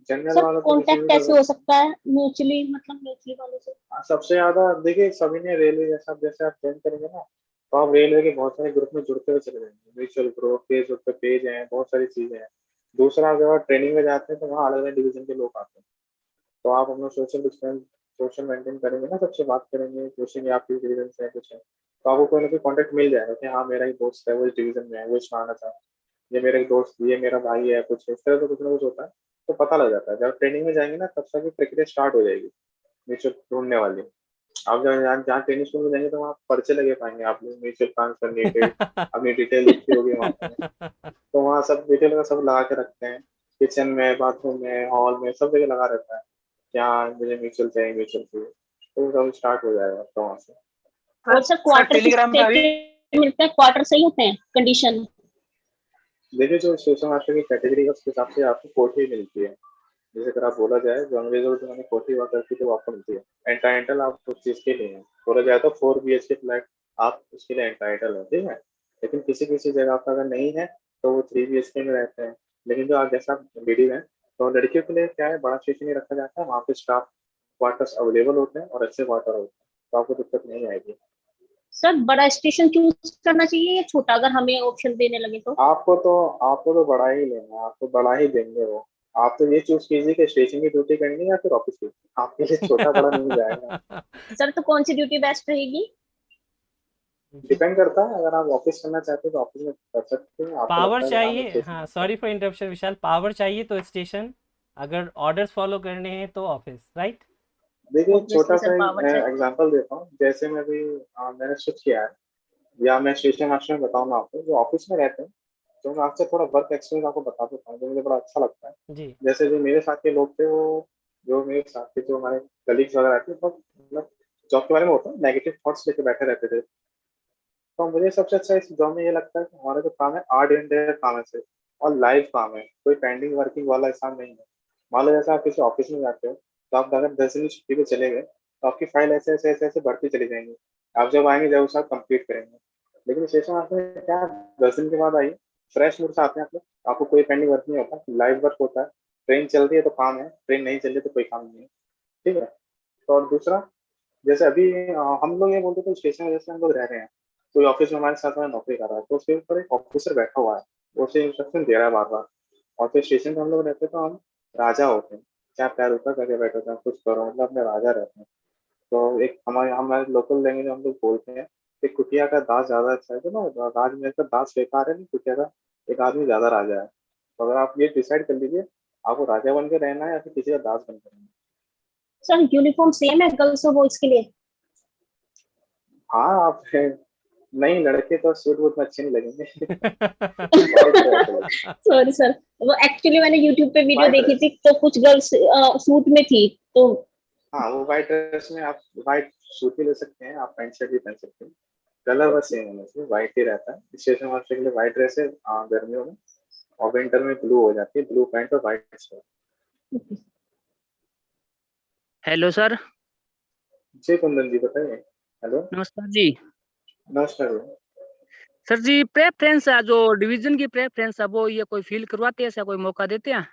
जनरल सर वालों को किसी कांटेक्ट भी कैसे जगह हो सकता है म्यूचुअली, मतलब म्यूचुअली वालों से? सबसे ज्यादा देखिए, सभी ने रेलवे जैसा, जैसे आप ज्वाइन करेंगे ना, तो आप रेलवे के बहुत सारे ग्रुप में जुड़ते हुए चले जाएंगे। म्यूचुअल ग्रुप, फेसबुक पे पेज है, बहुत सारी चीजें हैं। दूसरा, अगर आप ट्रेनिंग में जाते हैं तो वहाँ अलग अलग डिवीजन के लोग आते हैं, तो आप अपना सोशल डिस्टेंस, सोशल मेंटेन करेंगे ना, सबसे बात करेंगे, पूछेंगे आप किस डिवीजन से है, कुछ है, तो आपको कोई ना कोई कॉन्टेक्ट मिल जाएगा कि हाँ मेरा ही दोस्त है वो इस डिवीजन में है, वो इसमें था, ये मेरा एक दोस्त, ये मेरा भाई है, कुछ इस तरह से कुछ ना कुछ होता है, तो पता लग जाता है। जब ट्रेनिंग में जाएंगे ना, तब तक ये प्रक्रिया स्टार्ट हो जाएगी म्यूचुअल ढूंढने वाली। आप जब जहाँ जहाँ ट्रेनिंग स्कूल में जाएंगे तो वहाँ पर्चे लगे पाएंगे आप लोग, म्यूचुअल ट्रांसफर नीडेड, अपनी डिटेल लिखी होगी वहाँ पे, तो वहाँ सब डिटेल का सब लगा के रखते हैं। किचन में, बाथरूम में, हॉल में, सब जगह लगा रहता है, क्या मुझे म्यूचुअल चाहिए, म्यूचुअल चाहिए, तो सब स्टार्ट हो जाएगा आपका वहाँ से। और सर क्वार्टर किस टेलीग्राम टाइप का भी के मिलते हैं? क्वार्टर सही होते हैं कंडीशन? देखिए, जो स्टेशन मास्टर की कैटेगरी है उसके हिसाब से आपको कोठी मिलती है। जैसे अगर आप बोला जाए, जो अंग्रेजों के जमाने में कोठी हुआ करती थी, वो आपको मिलती है। एंटाइटल आप उस चीज के लिए हैं, बोला जाए तो 4 BHK फ्लैट आप उसके लिए एंटाइटल है, ठीक है। लेकिन किसी किसी जगह पर अगर नहीं है, तो वो 3 BHK में रहते हैं। लेकिन जो आप जैसा लेडी है, तो लड़कियों के लिए क्या है, बड़ा स्टेशन ही रखा जाता है, वहाँ पे स्टाफ क्वार्टर्स अवेलेबल होते हैं और अच्छे क्वार्टर होते हैं, तो आपको दिक्कत नहीं आएगी। सर बड़ा स्टेशन चूज करना चाहिए या छोटा, अगर हमें ऑप्शन देने लगे तो? आपको तो बड़ा ही लेना है, आपको बड़ा ही देंगे वो। आप तो ये चूज कीजिए कि स्टेशन की ड्यूटी करनी है या फिर ऑफिस की, आपके लिए छोटा बड़ा नहीं जाएगा। सर तो कौन सी ड्यूटी बेस्ट रहेगी? डिपेंड करता है, अगर आप ऑफिस करना चाहते हैं तो ऑफिस में कर सकते हैं, आपको पावर लगता है कि हाँ मैं चाहिए, स्टेशन हाँ में sorry for interruption Vishal, power चाहिए तो स्टेशन, अगर ऑर्डर्स फॉलो करने हैं तो ऑफिस, राइट। देखिए, छोटा ऑब्वियसली सा सर पावर चाहिए। एग्जांपल देता हूँ। जैसे मैं भी मैंने स्विच किया है, या मैं स्टेशन मास्टर में बताऊँ आपको, जो ऑफिस में रहते हैं, तो मैं आपसे थोड़ा वर्क एक्सपीरियंस आपको बता देता हूँ, जो मुझे बड़ा अच्छा लगता है। जी जैसे जो मेरे साथ के लोग थे, वो जो मेरे साथ के जो हमारे कलीग्स वगैरह थे, बहुत मतलब जॉब के बारे में होता है नेगेटिव थॉट्स लेके बैठे रहते थे। तो मुझे सबसे अच्छा इस जॉब में ये लगता है कि हमारा जो काम है, आर्ट एंड काम है सिर्फ, और लाइव काम है, कोई पेंडिंग वर्किंग वाला काम नहीं है। मान लो जैसे आप किसी ऑफिस में जाते हो, तो आप अगर 10 दिन की छुट्टी पे चले गए, तो आपकी फाइल ऐसे ऐसे ऐसे ऐसे बढ़ती चली जाएंगी। आप जब आएंगे, जब उसे आप कंप्लीट करेंगे। लेकिन स्टेशन आपने क्या, 10 दिन के बाद आइए, फ्रेश मूड से आते हैं आप लोग, आपको कोई पेंडिंग वर्क नहीं होता, लाइव वर्क होता है। ट्रेन चल रही है तो काम है, ट्रेन नहीं चल रही तो कोई काम नहीं है, ठीक है। तो और दूसरा, जैसे अभी हम लोग ये बोलते थे स्टेशन में, जैसे हम लोग रह रहे हैं, कोई ऑफिस में हमारे साथ में नौकरी कर रहा है, तो उसके ऊपर एक ऑफिसर बैठा हुआ है, वो उसे इंस्ट्रक्शन दे रहा है बार बार। और फिर स्टेशन पे हम लोग रहते हैं, तो हम राजा होते हैं, क्या पैर ऊपर करके बैठे होते हैं, कुछ करो, मतलब अपने राजा रहते हैं। तो एक हमारे हमारे लोकल लैंग्वेज में हम लोग बोलते हैं कि कुटिया का दास ज्यादा अच्छा है, तो ना राज में का दास बेकार है, नहीं कुटिया का एक आदमी ज्यादा राजा है। तो अगर आप ये डिसाइड कर लीजिए, आपको राजा बन के रहना है या फिर किसी का दास बन के रहना है। सर यूनिफॉर्म सेम है गर्ल्स और बॉयज के लिए? हाँ, आप नहीं, लड़के तो सूट वूट में अच्छे नहीं लगेंगे। वाइट ड्रेस लगेगी। सॉरी सर, वो एक्चुअली मैंने यूट्यूब पे वीडियो वाइट देखी ड्रेस, थी, तो कुछ गर्ल्स सूट में थी तो। हाँ वो वाइट ड्रेस में आप वाइट सूट भी ले सकते हैं, आप पैंट शर्ट भी पहन सकते हैं। कलर बस सेम होना चाहिए, वाइट ही रहता है। स्टेशन मास्टर के लिए वाइट ड्रेस है गर्मियों में, और विंटर में ब्लू हो जाती है, ब्लू पैंट और वाइट शर्ट। Hello sir. जी कुंदन जी, बताइए। हेलो, नमस्कार जी। नमस्कार। सर जी प्रेफरेंस जो डिवीजन की प्रेफरेंस है वो ये कोई फील करवाते हैं, ऐसा कोई मौका देते हैं?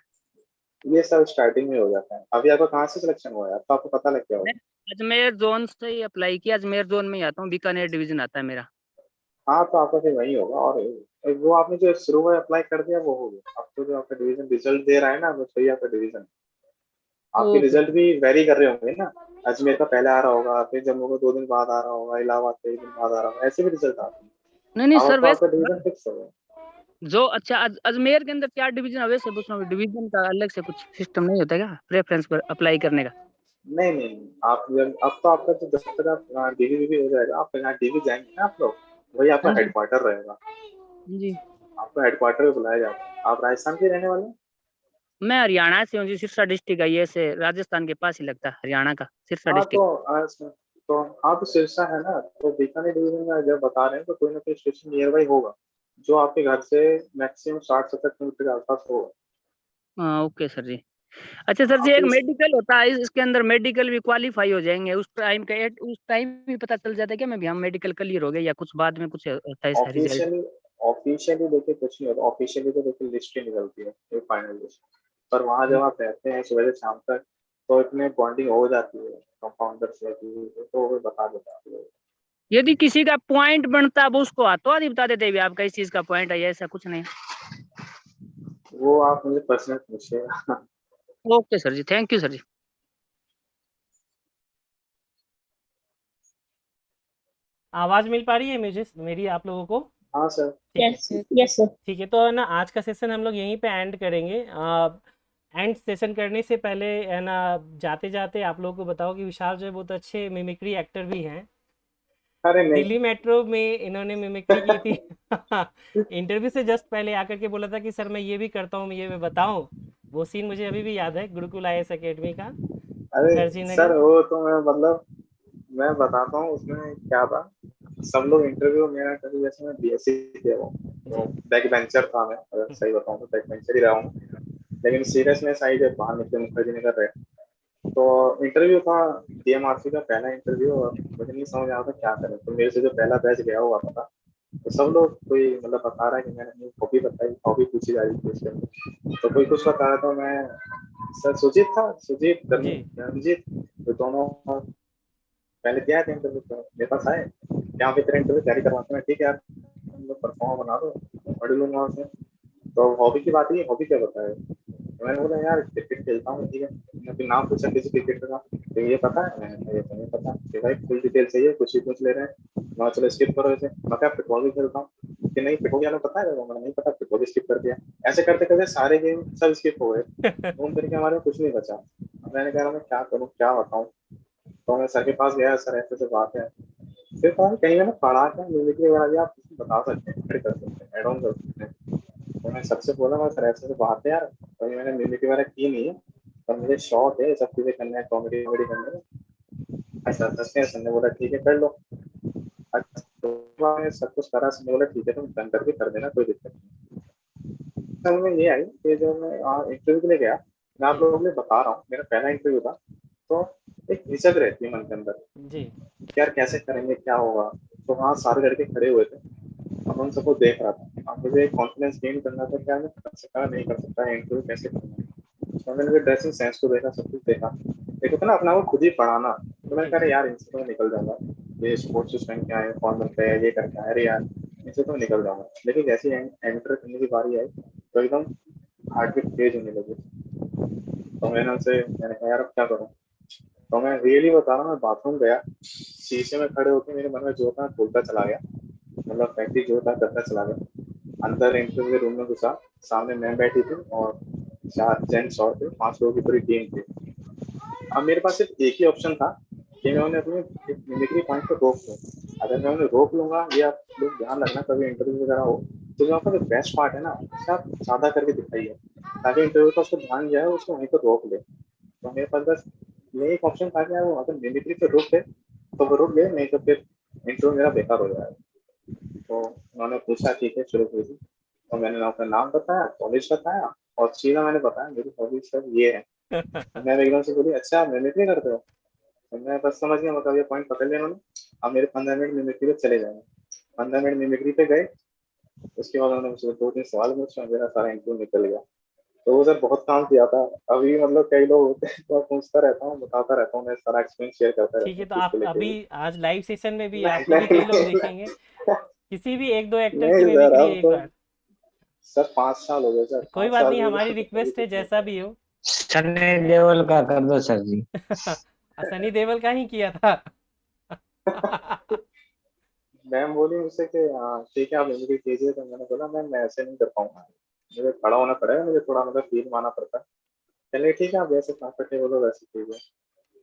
ये सब स्टार्टिंग में हो जाता है। अभी आपका कहाँ से सिलेक्शन हुआ है, अब तो आपको पता लग गया मैं होगा। अजमेर जोन से ही अप्लाई किया, अजमेर जोन में ही आता हूँ, बीकानेर डिवीजन आता है मेरा। हाँ, तो आपका फिर वही होगा। और वो आपने जो शुरू में अप्लाई कर दिया वो हो गया, अब तो जो आपका डिवीजन रिजल्ट दे रहा है ना, वो सही आपका डिवीजन। आपके ओके। रिजल्ट भी वेरी कर रहे होंगे ना, अजमेर का पहले आ रहा होगा, फिर जम्मू का 2 दिन बाद आ रहा होगा, इलाहाबाद का 1 दिन बाद आ रहा होगा, ऐसे भी रिजल्ट आते हैं। नहीं नहीं अब सर, तो आपका वैसे डिवीजन फिक्स हो गया। जो अच्छा अजमेर के अंदर 4 डिवीजन है, वैसे पूछ रहा हूँ, डिवीजन का अलग से कुछ सिस्टम नहीं होता क्या प्रेफरेंस पर अप्लाई करने का? नहीं नहीं नहीं, आप जब अब तो आपका तो जब तक आप डीवी हो जाएगा, आप यहाँ डीवी जाएंगे ना आप लोग, वही आपका हाँ जी, हेडक्वार्टर रहेगा। हाँ जी। आपको हेडक्वार्टर पे बुलाया जाता है। आप राजस्थान के रहने वाले हैं? मैं हरियाणा से हूँ जी, सिरसा डिस्ट्रिक्ट है ये, से राजस्थान के पास ही लगता है, हरियाणा का सिरसा हाँ डिस्ट्रिक्ट। हाँ तो सिरसा है ना, तो बीकानेर डिवीजन में जब बता रहे हैं तो कोई ना कोई स्टेशन नियर बाई होगा जो आपके घर से मैक्सिमम 60-70 किलोमीटर के आसपास होगा। हाँ ओके सर जी। अच्छा सर जी, आप एक इस मेडिकल होता है, इसके अंदर मेडिकल भी क्वालिफाई हो जाएंगे उस टाइम का, उस टाइम भी पता चल जाता है क्या मैं भी, हम मेडिकल क्लियर हो गए या कुछ बाद में कुछ होता है इसका रिजल्ट? ऑफिशियली ऑफिशियली देखिए कुछ नहीं होता। ऑफिशियली तो देखिए लिस्ट ही निकलती है, ये फाइनल लिस्ट। पर वहाँ जब आप रहते हैं सुबह से शाम तक, तो इतने बॉन्डिंग हो जाती है कंपाउंडर से तो वो बता देता है आपको। यदि किसी का पॉइंट बनता है वो उसको हाथों हाथ ही बता देते भी आपका इस चीज का पॉइंट है, ऐसा कुछ नहीं? वो आप मुझे पर्सनल पूछिएगा। Okay sir ji, thank you sir ji. आवाज मिल पा रही है मुझे मेरी आप लोगों को? हाँ सर। ठीक है, यस यस सर। ठीक है। तो है ना, आज का सेशन हम लोग यहीं पे एंड करेंगे। एंड सेशन करने से पहले है ना, जाते जाते आप लोगों को बताओ कि विशाल जो है बहुत अच्छे मिमिक्री एक्टर भी हैं। अरे नहीं। दिल्ली मेट्रो में इन्होंने मिमिक्री की थी। इंटरव्यू से जस्ट पहले आकर के बोला था कि सर मैं ये भी करता हूँ, ये मैं बताऊँ। वो सीन मुझे अभी भी याद है, गुरुकुल IAS अकेडमी का, अरे मुखर्जी सर नगर। वो तो मैं मतलब मैं बताता हूँ उसमें क्या था। सब लोग इंटरव्यू मेरा कभी, जैसे मैं बीएससी किया हूँ तो जी बैक बेंचर था मैं, अगर सही बताऊँ तो बैक बेंचर ही रहा हूँ। लेकिन सीरियसनेस आई जब बाहर निकले मुखर्जी नगर रहे, तो इंटरव्यू था डीएमआरसी का पहला इंटरव्यू, और मुझे नहीं समझ आ रहा था क्या करें। तो मेरे से जो पहला बैच गया हुआ था, तो सब लोग कोई मतलब बता रहा है कि मैंने अपनी हॉबी बताई, हॉबी पूछी जा रही थी उससे। तो कोई कुछ बता रहा था, मैं सर सुजीत था, सुजीत जी धर्मजीत, तो दोनों पहले दिया था इंटरव्यू, तो मेरे पास आए, यहाँ पे तेरा इंटरव्यू तैयारी करवाते हैं। ठीक है यार, तुम लोग परफॉर्म बना दो, पढ़ लूंगा उसमें। तो हॉबी की बात है, हॉबी क्या बताए। तो मैंने बोला यार क्रिकेट खेलता हूँ। ठीक है, मैंने फिर नाम पूछा किसी क्रिकेटर का, तो ये पता है, मैंने कहा ये तो नहीं पता। कि भाई फुल डिटेल चाहिए, कुछ भी पूछ ले रहे हैं। मैं चलो स्किप करो इसे। मैं क्या फुटबॉल भी खेलता हूँ कि नहीं, फुटबॉल क्या पता है, मैंने नहीं पता, फुटबॉल स्किप कर दिया। ऐसे करते करते सारे गेम सब स्किप हो गए, घूम फिर के हमारे में कुछ नहीं बचा। अब मैंने कहा मैं क्या करूँ, क्या बताऊँ। तो मैं सर के पास गया, सर ऐसे बात है। फिर कहीं मैंने पढ़ा था मिमिक्री वगैरह भी आप बता सकते हैं, ऐड कर सकते हैं, एड ऑन कर सकते हैं। तो मैं सबसे बोला मैं सर ऐसे बात है यार, कभी मैंने मिमिक्री वगैरह की नहीं है, पर मुझे शौक है ये सब चीजें करना है, कॉमेडी वॉमेडी करने में। ऐसा करते हैं। सर ने बोला ठीक है कर लो। अच्छा, तो मैंने सब कुछ करा, सर ने बोला ठीक है तुम डन करके कर देना, कोई दिक्कत नहीं। सर में ये आई कि जो मैं इंटरव्यू के लिए गया, मैं आप लोगों को बता रहा हूँ मेरा पहला इंटरव्यू था, तो एक हिचक रहती है मन के अंदर, जी यार कैसे करेंगे, क्या होगा। तो वहाँ सारे लड़के खड़े हुए थे, अब उन सबको देख रहा था। अब मुझे कॉन्फिडेंस गेन करना था, क्या मैं कर सकता नहीं कर सकता, इंटरव्यू कैसे करना है। तो मैंने ड्रेसिंग सेंस को देखा, सब कुछ देखा। एक होता ना अपना वो खुद ही पढ़ाना। तो मैंने कहा यार इनसे तो मैं निकल जाऊंगा, ये स्पोर्ट्स शूज पहन के आए, फॉर्मल पे है, ये करके आए, अरे यार इनसे तो मैं निकल जाऊंगा। लेकिन जैसे ही एंटर करने की बारी आई, तो एकदम हार्ट बीट तेज होने लगी। तो मैंने कहा यार अब क्या करूँ। तो मैं रियली बता रहा हूँ, मैं बाथरूम गया, शीशे में खड़े होकर मेरे मन में जो था बोलता चला गया, मतलब प्रैक्टिस जो था करता चला गया। अंदर इंटरव्यू के रूम में घुसा, सामने मैम बैठी थी और 4 जेंट्स और थे, 5 लोगों की पूरी टीम थी। अब मेरे पास सिर्फ एक ही ऑप्शन था कि मैं उन्हें अपने मिमिक्री पॉइंट को रोक लूँ। अगर मैं उन्हें रोक लूंगा, ये आप लोग ध्यान रखना कभी इंटरव्यू वगैरह हो, तो जो आपका जो बेस्ट पार्ट है ना उसे आप ज़्यादा करके दिखाइए, ताकि इंटरव्यू का उसको ध्यान जो है उसको वहीं पर रोक ले। तो मेरे पास बस यही एक ऑप्शन था कि यार वो अगर मिमिक्री पे रुक गए तो वो रुक गए, नहीं तो फिर इंटरव्यू मेरा बेकार हो जाएगा। तो उन्होंने पूछा ठीक है शुरू कीजिए। तो मैंने अपना नाम बताया, कॉलेज बताया, और सीधा मैंने बताया मेरी हॉबी सर ये है। तो मैम एकदम से बोली अच्छा आप मिमिक्री करते हो। तो मैं बस समझ गया, मतलब ये पॉइंट पकड़ लिया उन्होंने। अब मेरे 15 मिनट मिमिक्री पे चले जाएंगे। 15 मिनट मिमिक्री पे गए, उसके बाद उन्होंने मुझसे 2-3 सवाल पूछे, मेरा सारा इंटरव्यू निकल गया। तो वो सर बहुत काम किया था। अभी मतलब कई लोग होते हैं तो मैं पूछता रहता हूँ, बताता रहता हूँ, मैं सारा एक्सपीरियंस शेयर करता ठीक रहता है, हूँ तो चीज को आप लेके अभी भी। आज लाइव सेशन में भी नहीं आपको भी नहीं कई लोग नहीं देखेंगे, किसी भी 1-2 एक्टर की नहीं सर, मिमिक्री अब एक तो बार। सर 5 साल हो गए सर, कोई 5 बात साल नहीं, में हमारी कभी रिक्वेस्ट है कुछ नहीं जैसा भी हो। सन्नी देओल का कर दो सर जी। सनी देओल का ही किया था। मैम बोली मुझसे कि ठीक है आप इमिग्री कीजिए, तो मैंने बोला मैम मैं ऐसे नहीं कर पाऊंगा, मुझे खड़ा होना पड़ेगा, मुझे थोड़ा मतलब फील मारना पड़ता है। चलिए ठीक है, आप जैसे कंफर्टेबल हो वैसे कीजिए,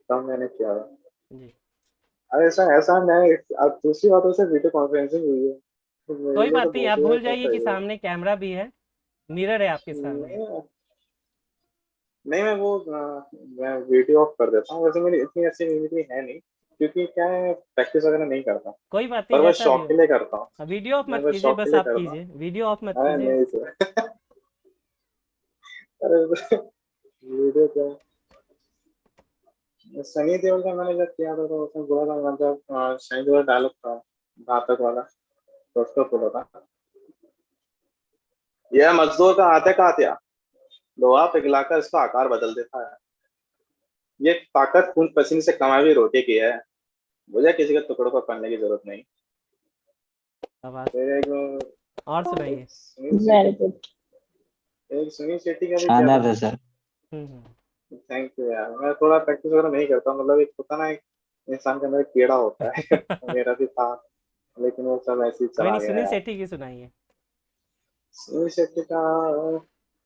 तब मैंने किया। जी अब ऐसा ऐसा मैं, अब दूसरी बातों से वीडियो कॉन्फ्रेंसिंग हुई है, तो मेरे कोई लिए तो बात नहीं, बहुत आप ही भूल ज्यादा जाइए कि सही है। सामने कैमरा भी है, मिरर है आपके सामने। नहीं नहीं, मैं वो मैं वीडियो ऑफ कर देता हूँ, वैसे मेरी इतनी अच्छी इमेजिंग है नहीं, क्योंकि क्या है प्रैक्टिस वगैरह नहीं करता, कोई बात नहीं, पर बस जैसा भी शौक हो। के लिए करता हूँ। वीडियो ऑफ मैं मत बस कीजिए, शौक के बस लिए आप करता हूँ। कीजिए, वीडियो ऑफ मत अरे कीजिए। नहीं सर। अरे वीडियो क्या, सनी देओल का मैंने जब किया था तो उसने बोला था, मतलब सनी देओल डायलॉग था घातक वाला, तो उसको बोला था, यह मजदूर का हाथ है कातिया, लोहा पिघलाकर इसका आकार बदल देता है, ये ताकत खून पसीने से कमाई हुई रोटी की है, मुझे किसी के टुकड़ों को करने की जरूरत नहीं। आवाज फिर एक और सुनाइए। Very good. सुनील शेट्टी का भी किया शानदार था। था सर। थैंक यू यार, मैं थोड़ा प्रैक्टिस वगैरह नहीं करता, मतलब एक होता ना, एक इंसान के अंदर एक कीड़ा होता है। मेरा भी था, लेकिन वो सब ऐसे ही कोई चला नहीं, गया सुनील यार। शेट्टी की सुनाइए। सुनील शेट्टी का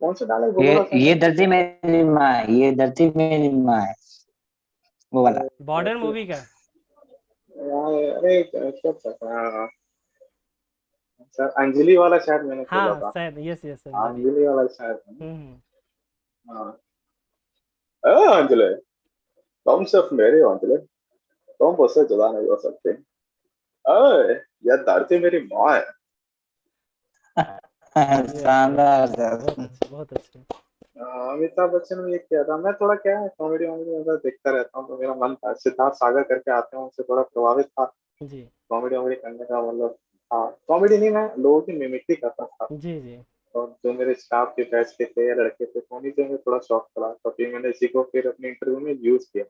कौन सा डायलॉग बोला था ये सर धरती मेरी माँ है, ये धरती मेरी माँ है, वो वाला। बॉर्डर मूवी का। यार अरे क्या था सर, अंजलि वाला शायद मैंने बोला हाँ था। शायद, यस यस अंजलि। अंजलि वाला शायद था ना? हम्म। हाँ। अंजलि, तुम सिर्फ मेरी हो अंजलि, तुम मुझसे जुदा नहीं हो सकते। अरे यह धरती मेरी माँ है। शानदार बहुत सर। अच्छे, बहुत अच्छे। अमिताभ बच्चन ने ये किया था। मैं थोड़ा क्या है कॉमेडी वॉमेडी मतलब देखता रहता हूँ, तो मेरा मन था, सिद्धार्थ सागर करके आते हैं, उनसे थोड़ा प्रभावित था जी कॉमेडी वॉमेडी करने का, मतलब हाँ कॉमेडी नहीं, मैं लोगों की मिमिक्री करता था, जी जी। और जो मेरे स्टाफ के बैच के थे या लड़के थे, तो उन्हीं से मुझे थोड़ा शौक पड़ा, तो फिर मैंने इसी को फिर अपने इंटरव्यू में यूज किया,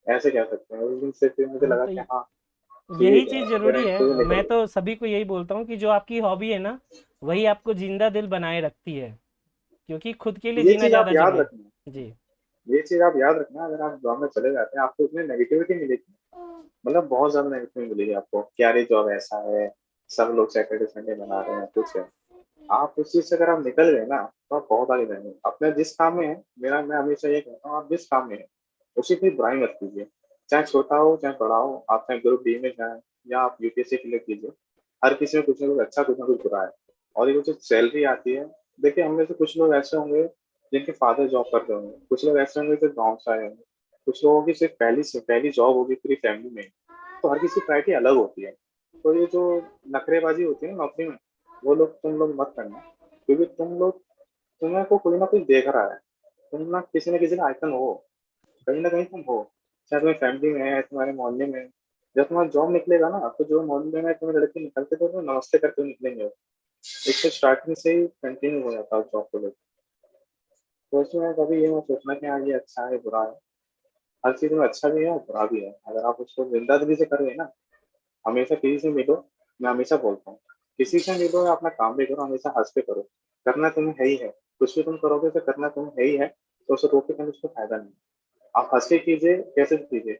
ऐसे कह सकते हैं। उस दिन से फिर मुझे हाँ लगा तो कि हाँ यही ठीक है, चीज मेरा जरूरी इंटरव्यू है। मैं निकल तो सभी को यही बोलता हूँ कि जो आपकी हॉबी है ना, वही आपको जिंदा दिल बनाए रखती है, क्योंकि खुद के लिए गया। ये जीना चीज आप ज्यादा याद जरूरी है। रखना, जी ये चीज आप याद रखना, अगर आप जॉब में चले जाते हैं आपको इसमें नेगेटिविटी मिलेगी, मतलब बहुत ज्यादा नेगेटिविटी मिलेगी आपको, क्या रे जॉब ऐसा है, सब लोग सैटरडे संडे मना रहे हैं, कुछ है। आप उस चीज से अगर आप निकल गए ना, तो आप बहुत आगे जाएंगे अपने जिस काम में है। मेरा मैं हमेशा ये कहता हूँ, आप जिस काम में है उसी की बुराई मत कीजिए, चाहे छोटा हो चाहे बड़ा हो, आप चाहे ग्रुप डी में जाए या आप यूपीएससी के लिए कीजिए, हर किसी में कुछ ना कुछ अच्छा कुछ ना कुछ बुरा है। और ये जो सैलरी आती है, देखिए हम में से कुछ लोग ऐसे होंगे जिनके फादर जॉब करते होंगे, कुछ लोग ऐसे होंगे जो गाँव से आए होंगे, कुछ लोगों की सिर्फ पहली जॉब होगी पूरी फैमिली में, तो हर किसी की प्रायोरिटी अलग होती है। तो ये जो नखरेबाजी होती है ना नौकरी में, वो लोग तुम लोग मत करना, क्योंकि तुम्हें को कोई ना कोई देख रहा है, तुम ना किसी का आइकन हो, कहीं ना कहीं तुम हो, चाहे तुम्हारी फैमिली में है, तुम्हारे मोहल्ले में। जब तुम्हारा जॉब निकलेगा ना, तो जो मोहल्ले में तुम्हें लड़के निकलते थे, वो नमस्ते करके निकलेंगे, एक तो स्टार्टिंग से ही कंटिन्यू हो जाता है जॉब को लेकर। तो उसमें कभी ये मत सोचना कि हाँ ये अच्छा है बुरा है, हर चीज में अच्छा भी है और बुरा भी है, अगर आप उसको जिंदा दिली से करोगे ना, हमेशा किसी से मिलो, मैं हमेशा बोलता हूँ, किसी से मिलो या अपना काम भी करो, हमेशा हंस के करो, करना तुम्हें है ही है, कुछ भी तुम करोगे तो करना तुम्हें है ही है, तो उसे रोक के करने उसको फायदा नहीं। आप हंस के कीजिए, कैसे भी कीजिए,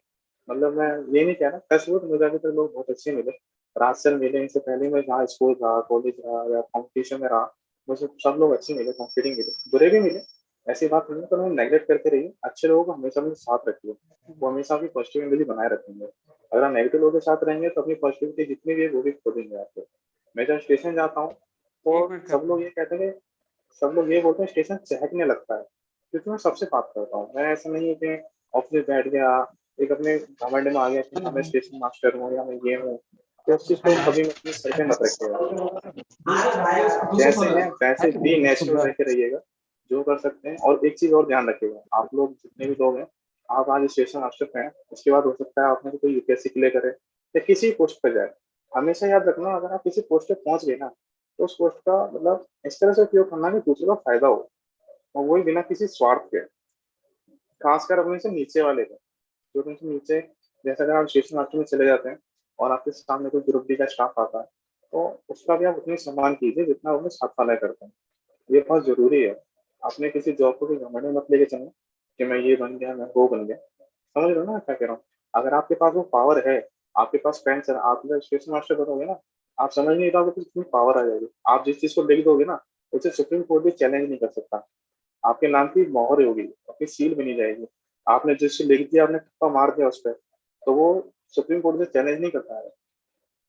मतलब मैं ये नहीं कह रहा, टच वुड मुझे अभी तक लोग बहुत अच्छे मिले, राजसर मिले, इनसे पहले मैं जहाँ स्कूल रहा, कॉलेज रहा या कॉम्पिटिशन में रहा, मुझे सब लोग अच्छे मिले, कॉम्पिटिंग मिले, बुरे भी मिले, ऐसी बात नहीं है, पर उन्हें नेगलेक्ट करते रहिए, अच्छे लोगों को हमेशा अपने साथ रखिए, वो हमेशा आपकी पॉजिटिव एनर्जी बनाए रखेंगे। अगर आप नेगेटिव लोगों के साथ रहेंगे तो अपनी पॉजिटिविटी जितनी भी है वो भी खो देंगे आपको। मैं जब स्टेशन जाता हूँ एक तो मिनट सब करता लोग हूँ। ये कहते हैं सब लोग ये बोलते हैं स्टेशन चहकने लगता है, क्योंकि मैं सबसे बात करता हूँ, मैं ऐसा नहीं है कि ऑफिस में बैठ गया, एक अपने घमंड में आ गया कि हाँ मैं स्टेशन मास्टर हूँ या मैं ये हूँ, तो उस चीज को कभी अपने सर पे मत रखिएगा, जैसे हैं वैसे भी नेचुरल रह के रहिएगा, जो कर सकते हैं। और एक चीज और ध्यान रखिएगा, आप लोग जितने भी लोग हैं, आप आज स्टेशन मास्टर पे हैं, उसके बाद हो सकता है आपने कोई यूपीएससी के लिए करे या किसी पोस्ट पे जाए, हमेशा याद रखना, अगर आप किसी पोस्ट पे पहुंच गए ना, तो उस पोस्ट का मतलब इस तरह से उपयोग करना कि दूसरों का फायदा हो, और वही बिना किसी स्वार्थ के, खासकर अपने से नीचे वाले का, जो तुमसे नीचे, जैसे अगर आप स्टेशन मास्टर में चले जाते हैं और आपके सामने कोई ग्रुप डी का स्टाफ आता है, तो उसका भी आप उतनी सम्मान कीजिए जितना उन्हें साथ वाला करते हैं, ये बहुत जरूरी है। आपने किसी जॉब को भी घमंड में मत लेके चलना कि मैं ये बन गया मैं वो बन गया, समझ रहे हो ना मैं क्या कह रहा हूँ। अगर आपके पास वो पावर है, आपके पास फ्रेंड्स है, आप जब स्टेशन मास्टर बनोगे ना, आप समझ नहीं पाओगे तो कितनी पावर आ जाएगी। आप जिस चीज को लिख दोगे ना, उसे सुप्रीम कोर्ट भी चैलेंज नहीं कर सकता। आपके नाम की मोहर होगी, आपकी सील बनी जाएगी। आपने जिस लिख दिया, आपने ठप्पा मार दिया उस पर, तो वो सुप्रीम कोर्ट से चैलेंज नहीं करता है।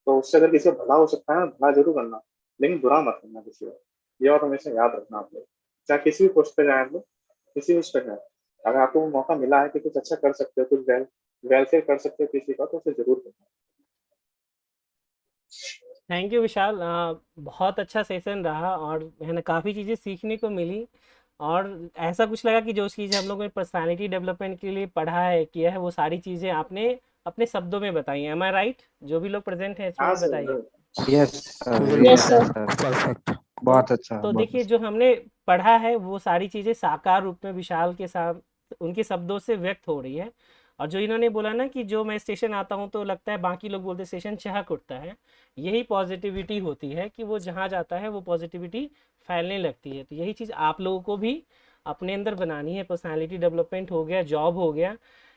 तो उससे अगर किसी का भला हो सकता है ना, भला जरूर करना, लेकिन बुरा मत करना किसी का। ये बात हमेशा याद रखना आप लोग, चाहे किसी भी पोस्ट पे जाए आप लोग, किसी भी उस पर जाए। अगर आपको वो मौका मिला है कि कुछ अच्छा कर सकते हो, कुछ वेलफेयर कर सकते हो किसी का, तो उसे जरूर करना। थैंक यू विशाल, बहुत अच्छा सेशन रहा और है ना, काफ़ी चीज़ें सीखने को मिली और ऐसा कुछ लगा कि जो चीज़ हम लोगों ने पर्सनालिटी डेवलपमेंट के लिए पढ़ा है, किया है, वो सारी चीज़ें आपने अपने शब्दों में बताई हैं। एम आई राइट? जो भी लोग प्रेजेंट हैं हाँ इसमें सर, बताइए। Yes yes sir. परफेक्ट। बहुत अच्छा तो बहुत देखिए, अच्छा। जो हमने पढ़ा है वो सारी चीज़ें साकार रूप में विशाल के साथ उनके शब्दों से व्यक्त हो रही है। और जो इन्होंने बोला ना कि जो मैं स्टेशन आता हूँ तो लगता है बाकी लोग बोलते स्टेशन चहक उठता है, यही पॉजिटिविटी होती है कि वो जहाँ जाता है वो पॉजिटिविटी फैलने लगती है। तो यही चीज़ आप लोगों को भी अपने अंदर बनानी है। पर्सनालिटी डेवलपमेंट हो गया, जॉब हो गया,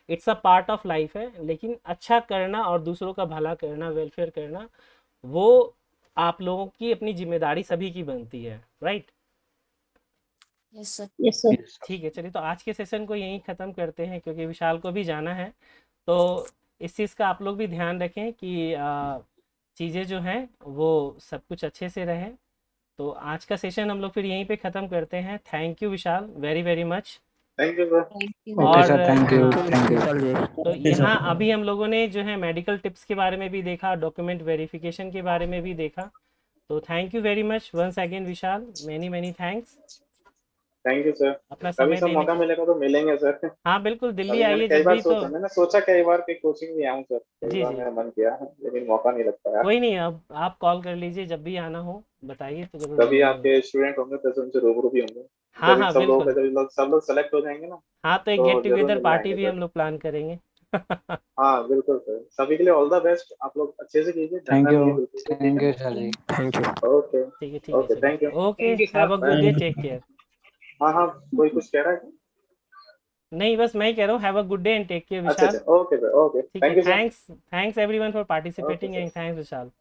it's a part of life है, लेकिन अच्छा करना और दूसरों का भला करना, वेलफेयर करना, वो आप लोगों की अपनी जिम्मेदारी सभी की बनती है। Right? Yes sir. Yes sir. ठीक है, चलिए तो आज के सेशन को यहीं ख़त्म करते हैं क्योंकि विशाल को भी जाना है। तो इस चीज़ का आप लोग भी ध्यान रखें कि चीज़ें जो हैं वो सब कुछ अच्छे से रहे। तो आज का सेशन हम लोग फिर यहीं पे ख़त्म करते हैं। Thank you Vishal, very very much. Thank you sir. Okay और सर, थैंक यू हाँ, थैंक यू। विशाल जी। तो यहाँ अभी हम लोगों ने जो है मेडिकल टिप्स के बारे में भी देखा, डॉक्यूमेंट वेरिफिकेशन के बारे में भी देखा। तो thank you very much once again Vishal, many many thanks thank you sir. अपना कभी समय सब देने मौका के। मिलेगा तो मिलेंगे सर। हाँ बिल्कुल, दिल्ली अभी आइए जब भी। तो मैंने सोचा कई बार कि कोचिंग भी आऊँ सर, कई जी बार जी, मेरा मन किया है, लेकिन मौका नहीं लगता यार। कोई नहीं, अब आप कॉल कर लीजिए जब भी आना हो, बताइए तो जरूर कभी मिलेंगे। आपके स्टूडेंट होंगे तो उनसे रूबरू भी होंगे। हाँ जब हाँ सब लोगों का, बिल्कुल। जब सब लोग सेलेक्ट हो जाएंगे ना, हाँ तो एक तो गेट जरूर टुगेदर मिलने पार्टी आएंगे भी सर। हम लोग प्लान करेंगे। हाँ बिल्कुल सर, सभी के लिए ऑल द बेस्ट। आप लोग अच्छे से कीजिए, थैंक डरना यू नहीं है बिल्कुल भी, ठीक थैंक है। You sir ji. Thank you. Okay. ठीक है ओके, थैंक यू। चलिए, okay, thank you have a sir. Good bye. Day, take care. हाँ हाँ, कोई कुछ कह रहा है? नहीं बस मैं ही कह रहा हूँ, have a good day and take care अच्छा विशाल। अच्छा, ओके सर, ओके, ठीक है, thank you sir. Thanks thanks everyone for okay participating sir. And thanks Vishal.